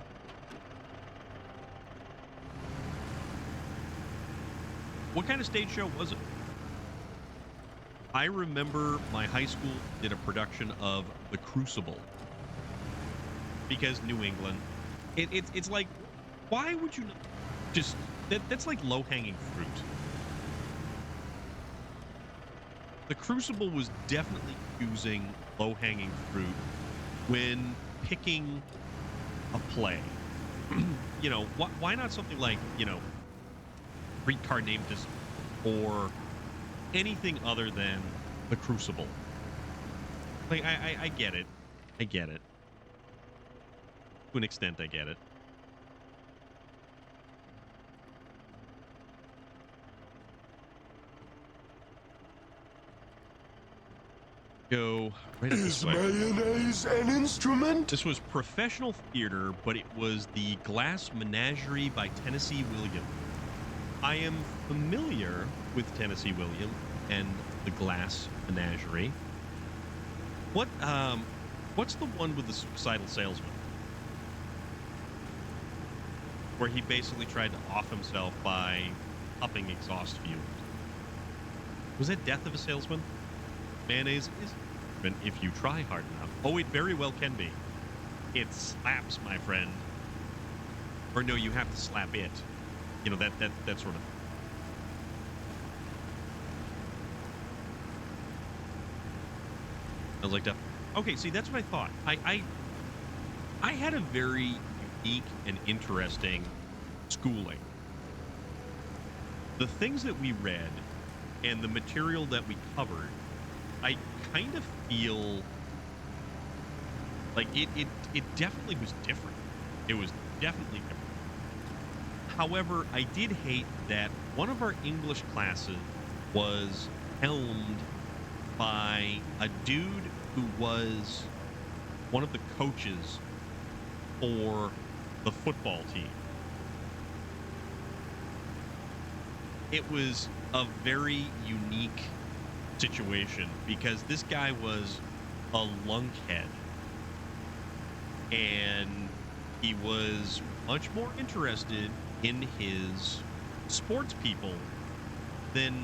What kind of stage show was it? I remember my high school did a production of The Crucible because New England. It's like, why would you not just that's like low-hanging fruit. The Crucible was definitely using low-hanging fruit when picking a play. You know, why not something like, you know, Streetcar Named This, or anything other than The Crucible? Like, I get it. I get it. To an extent, I get it. Go right up this way. Is mayonnaise an instrument? This was professional theater, but it was the Glass Menagerie by Tennessee Williams. I am familiar with Tennessee Williams and the Glass Menagerie. What's the one with the suicidal salesman? Where he basically tried to off himself by upping exhaust fumes. Was that Death of a Salesman? Mayonnaise is if you try hard enough. Oh, it very well can be. It slaps, my friend. Or no, you have to slap it. You know, that sort of. I was like, okay, see, that's what I thought. I had a very unique and interesting schooling. The things that we read and the material that we covered, I kind of feel like it definitely was different. It was definitely different. However, I did hate that one of our English classes was helmed by a dude who was one of the coaches for the football team. It was a very unique situation because this guy was a lunkhead, and he was much more interested in his sports people than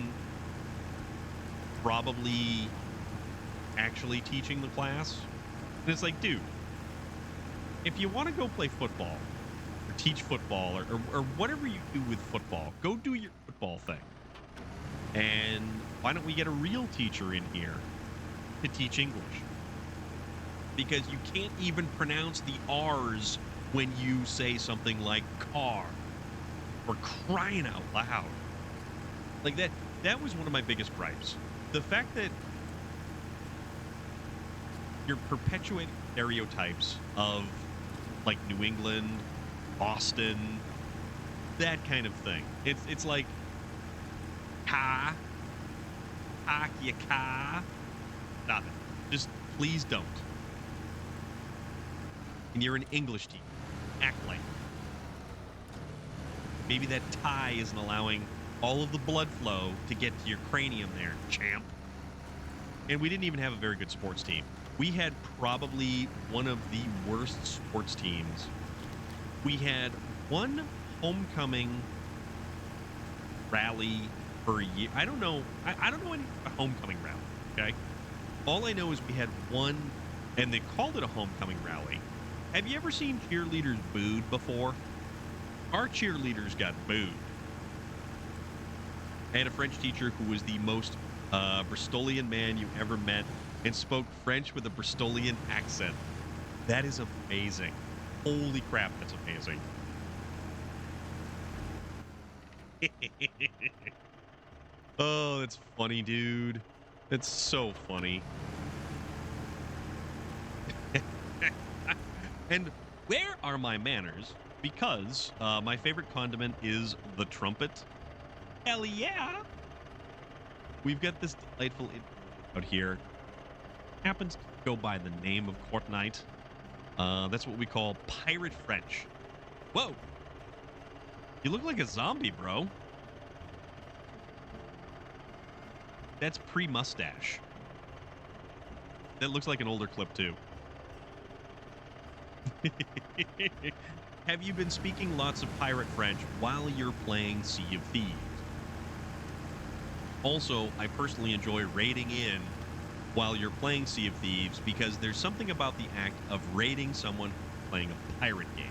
probably actually teaching the class. And it's like, dude, if you want to go play football or teach football or whatever you do with football, go do your football thing. And why don't we get a real teacher in here to teach English? Because you can't even pronounce the R's when you say something like car, or crying out loud. Like that was one of my biggest gripes. The fact that you're perpetuating stereotypes of like New England, Boston, that kind of thing. It's like ka, ya ka. Stop it. Just please don't. And you're an English teacher. Act like it. Maybe that tie isn't allowing all of the blood flow to get to your cranium there, champ. And we didn't even have a very good sports team. We had probably one of the worst sports teams. We had one homecoming rally per year. I don't know. I don't know any homecoming rally. Okay. All I know is we had one, and they called it a homecoming rally. Have you ever seen cheerleaders booed before? Our cheerleaders got booed. I had a French teacher who was the most Bristolian man you ever met and spoke French with a Bristolian accent. That is amazing. Holy crap, that's amazing. Oh, that's funny, dude. That's so funny. And where are my manners? Because my favorite condiment is the trumpet. Hell yeah! We've got this delightful out here. Happens to go by the name of Courtnite. That's what we call pirate French. Whoa! You look like a zombie, bro. That's pre-mustache. That looks like an older clip, too. Have you been speaking lots of pirate French while you're playing Sea of Thieves? Also, I personally enjoy raiding in while you're playing Sea of Thieves because there's something about the act of raiding someone playing a pirate game.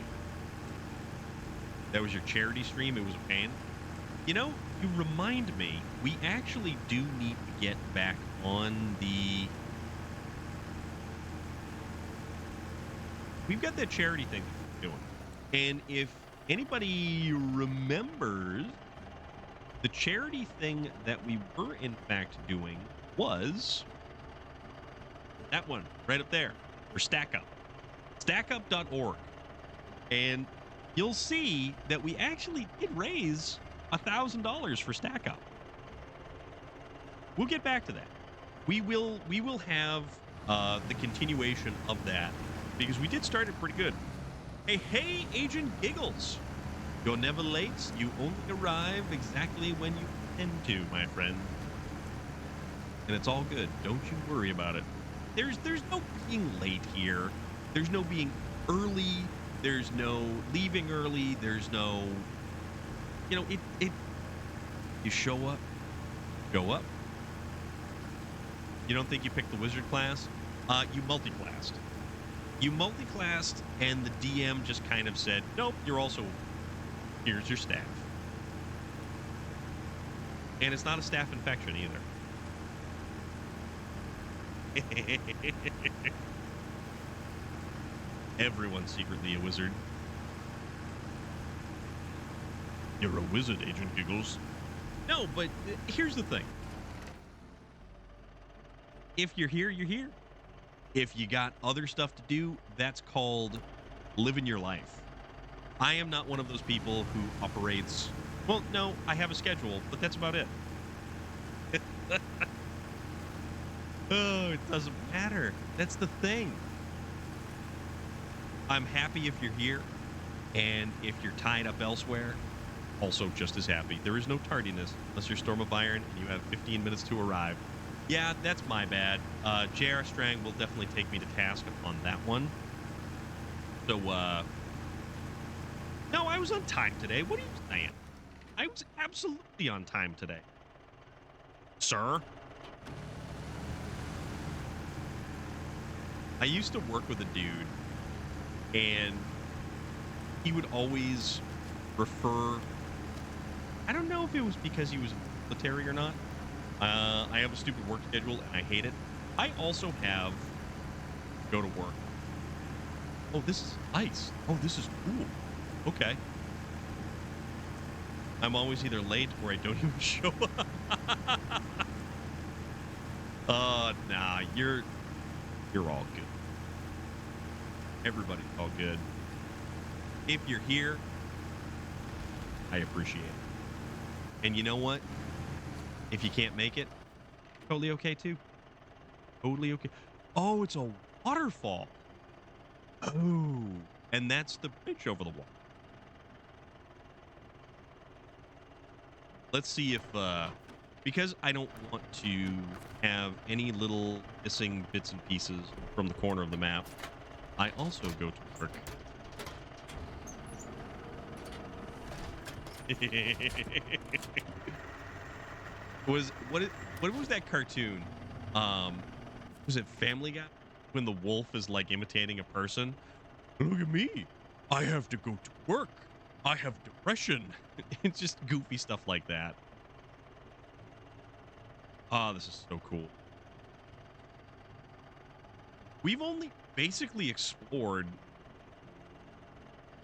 That was your charity stream. It was a pain. You know, you remind me, we actually do need to get back on the... We've got that charity thing that we're doing. And if anybody remembers, the charity thing that we were in fact doing was that one right up there for StackUp. StackUp.org. And you'll see that we actually did raise $1,000 for StackUp. We'll get back to that. We will have the continuation of that because we did start it pretty good. Hey, Agent Giggles. You're never late. You only arrive exactly when you intend to, my friend. And it's all good. Don't you worry about it. There's no being late here. There's no being early. There's no leaving early. There's no, you know, you show up. You don't think you picked the wizard class? You multi-classed. You multi-classed, and the DM just kind of said, nope, you're also, here's your staff. And it's not a staff infection either. Everyone's secretly a wizard. You're a wizard, Agent Giggles. No, but here's the thing. If you're here, you're here. If you got other stuff to do, that's called living your life. I am not one of those people who operates... Well, no, I have a schedule, but that's about it. Oh, it doesn't matter. That's the thing. I'm happy if you're here, and if you're tied up elsewhere, also just as happy. There is no tardiness unless you're Storm of Iron and you have 15 minutes to arrive. Yeah, that's my bad. J.R. Strang will definitely take me to task on that one. So, no, I was on time today. What are you saying? I was absolutely on time today. Sir? I used to work with a dude, and he would always refer... I don't know if it was because he was military or not. I have a stupid work schedule, and I hate it. I also have go to work. Oh, this is ice. Oh, this is cool. Okay. I'm always either late or I don't even show up. Nah, you're all good. Everybody's all good. If you're here, I appreciate it. And you know what? If you can't make it, totally okay too. Totally okay. Oh, it's a waterfall. Oh, and that's the bridge over the wall. let's see if because I don't want to have any little missing bits and pieces from the corner of the map, I also go to work. What was that cartoon? Was it Family Guy when the wolf is like imitating a person? Look at me. I have to go to work. I have depression. It's just goofy stuff like that. Oh, this is so cool. We've only basically explored.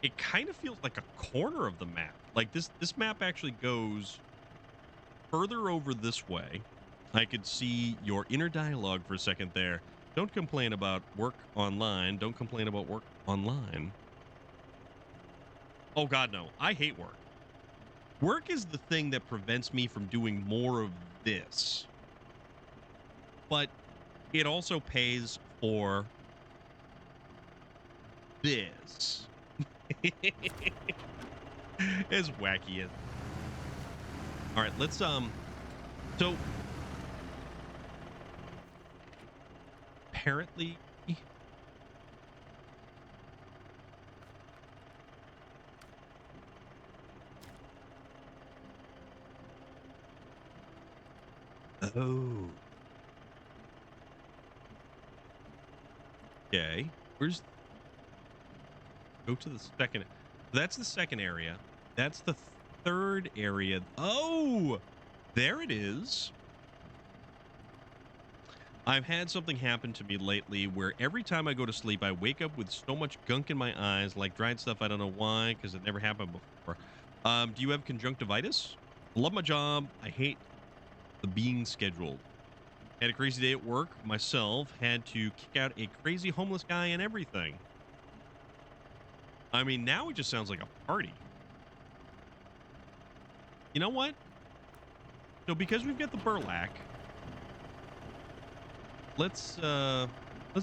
It kind of feels like a corner of the map. Like this map actually goes further over this way. I could see your inner dialogue for a second there. Don't complain about work online. Don't complain about work online. Oh God, no. I hate work. Work is the thing that prevents me from doing more of this. But it also pays for this. As wacky as. All right, let's so apparently oh. Okay. Go to the second. That's the second area. That's the third area. Oh, there it is. I've had something happen to me lately where every time I go to sleep, I wake up with so much gunk in my eyes, like dried stuff. I don't know why, because it never happened before. Do you have conjunctivitis? Love my job. I hate the being scheduled. Had a crazy day at work. Myself had to kick out a crazy homeless guy and everything. I mean, now it just sounds like a party. You know what? So because we've got the burlap, let's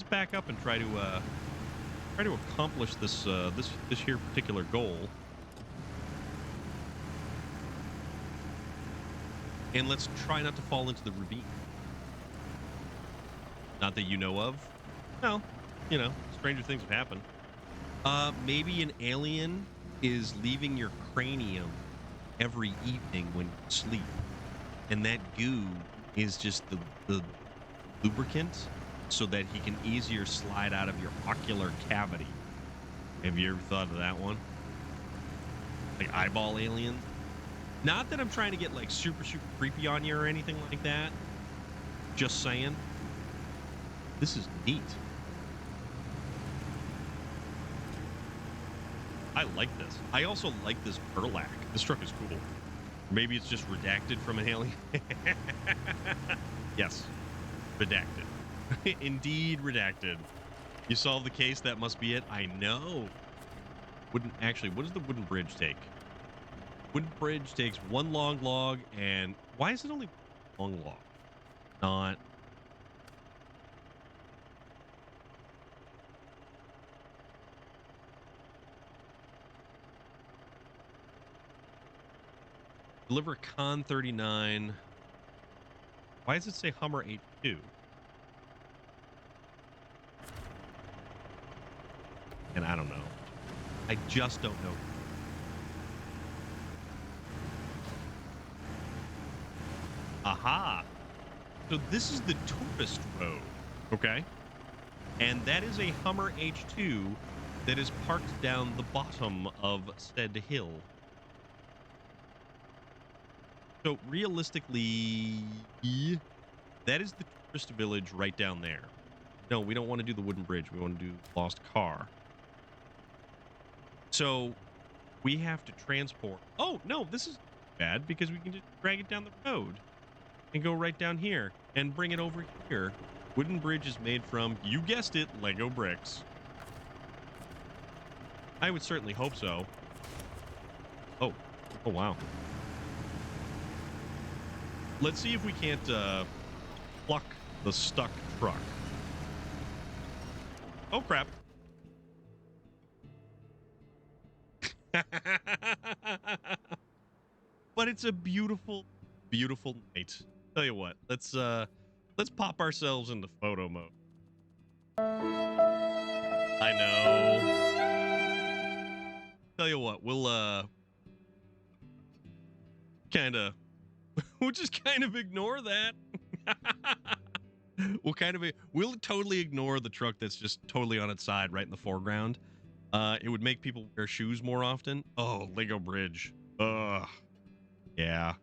back up and try to accomplish this this here particular goal. And let's try not to fall into the ravine. Not that you know of. No, you know, stranger things have happened. Maybe an alien is leaving your cranium every evening when you sleep, and that goo is just the lubricant so that he can easier slide out of your ocular cavity. Have you ever thought of that one? Like eyeball aliens? Not that I'm trying to get like super creepy on you or anything like that. Just saying. This is neat. I like this. I also like this burlap. This truck is cool. Maybe it's just redacted from an alien. Yes. Redacted. Indeed redacted. You solved the case, that must be it. I know. Wooden, actually, what does the wooden bridge take? Wooden bridge takes one long log, and why is it only one long log? Not. Deliver Con 39. Why does it say Hummer H2? And I don't know. I just don't know. Aha. So this is the tourist road, okay? And that is a Hummer H2 that is parked down the bottom of said hill. So realistically, that is the tourist village right down there. No, we don't want to do the wooden bridge. We want to do lost car. So we have to transport. Oh, no, this is bad because we can just drag it down the road and go right down here and bring it over here. Wooden bridge is made from, you guessed it, Lego bricks. I would certainly hope so. Oh, wow. Let's see if we can't pluck the stuck truck. Oh, crap. but it's a beautiful, beautiful night. Tell you what, let's pop ourselves into photo mode. I know. Tell you what, we'll we'll just kind of ignore that. We'll totally ignore the truck that's just totally on its side right in the foreground. It would make people wear shoes more often. Oh, Lego Bridge. Ugh. Yeah.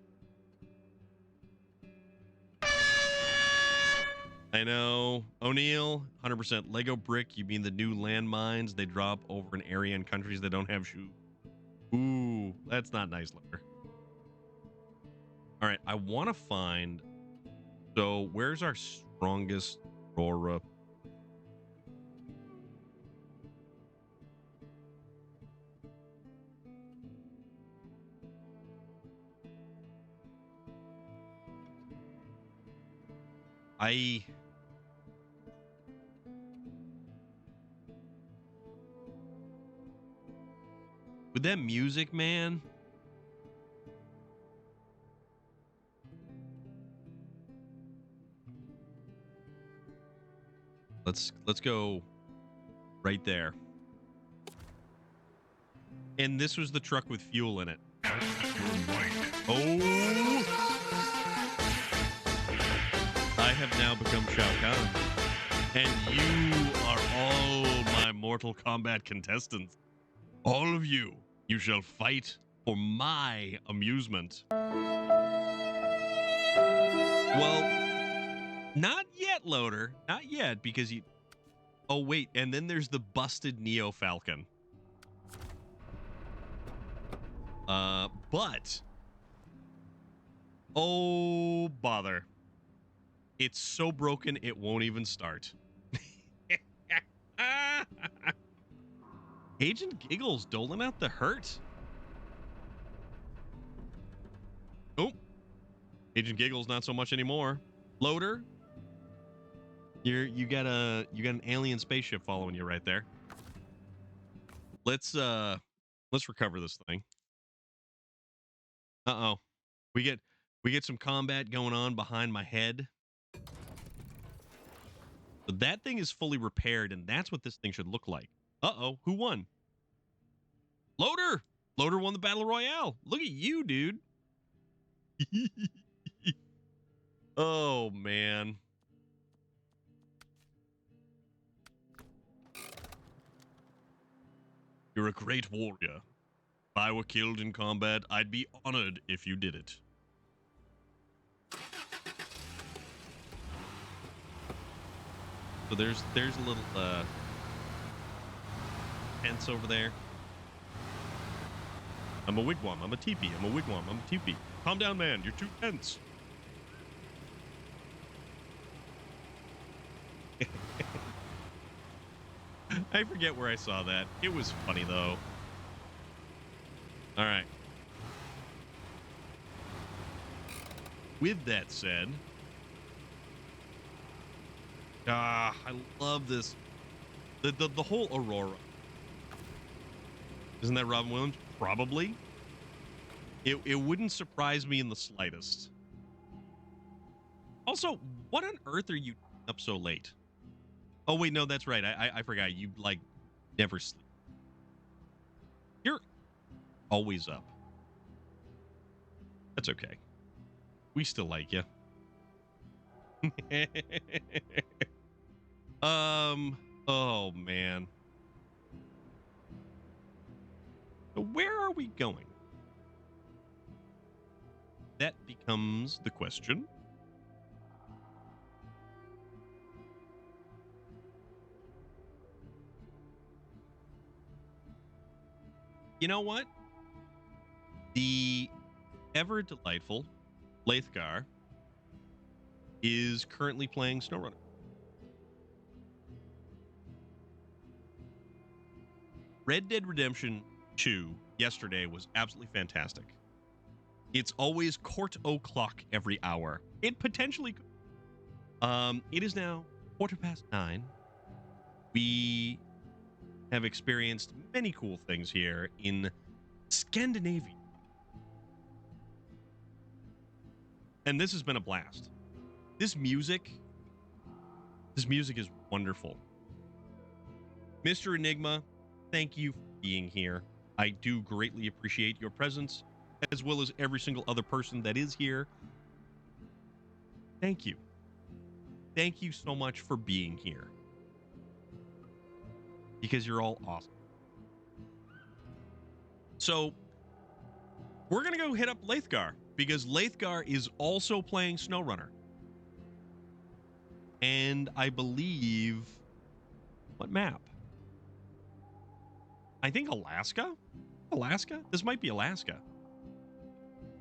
I know. O'Neill, 100% Lego brick. You mean the new landmines they drop over an area in countries that don't have shoes? Ooh, that's not nice, Letter. All right, I want to find. So, where's our strongest Aurora? With that music, man. Let's go right there. And this was the truck with fuel in it. Oh! I have now become Shao Kahn. And you are all my Mortal Kombat contestants. All of you, you shall fight for my amusement. Well, not yet, Loader. Not yet, because you... Oh, wait, and then there's the busted Neo Falcon. But... Oh, bother. It's so broken, it won't even start. Agent Giggles doling out the hurt. Oh. Agent Giggles not so much anymore. Loader. You got an alien spaceship following you right there. Let's recover this thing. Uh-oh. We get some combat going on behind my head. But that thing is fully repaired, and that's what this thing should look like. Uh-oh, who won? Loader! Loader won the Battle Royale. Look at you, dude. Oh, man. You're a great warrior. If I were killed in combat, I'd be honored if you did it. So there's a little fence over there. I'm a wigwam. I'm a teepee. I'm a wigwam. I'm a teepee. Calm down, man. You're too tense. I forget where I saw that. It was funny, though. All right. With that said... I love this. The whole Aurora. Isn't that Robin Williams? Probably. It wouldn't surprise me in the slightest. Also, what on earth are you up so late? Oh, wait, no, that's right. I forgot. You, like, never sleep. You're always up. That's okay. We still like you. Oh, man. So where are we going? That becomes the question. You know what? The ever delightful Lathgar is currently playing SnowRunner. Red Dead Redemption 2 yesterday was absolutely fantastic. It's always court o'clock every hour. It potentially could. It is now 9:15. We have experienced many cool things here in Scandinavia. And this has been a blast. This music is wonderful. Mr. Enigma, thank you for being here. I do greatly appreciate your presence, as well as every single other person that is here. Thank you. Thank you so much for being here. Because you're all awesome. So, we're going to go hit up Lathgar, because Lathgar is also playing SnowRunner. And I believe... What map? I think Alaska? Alaska? This might be Alaska.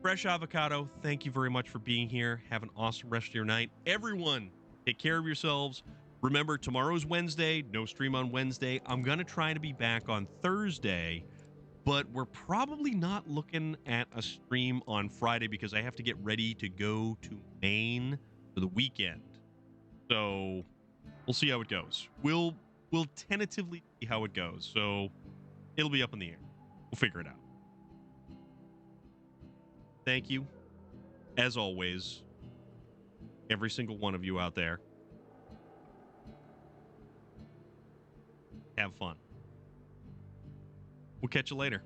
Fresh Avocado, thank you very much for being here. Have an awesome rest of your night. Everyone, take care of yourselves. Remember, tomorrow's Wednesday. No stream on Wednesday. I'm going to try to be back on Thursday, but we're probably not looking at a stream on Friday because I have to get ready to go to Maine for the weekend. So we'll see how it goes. We'll tentatively see how it goes. So it'll be up in the air. We'll figure it out. Thank you, as always, every single one of you out there. Have fun. We'll catch you later.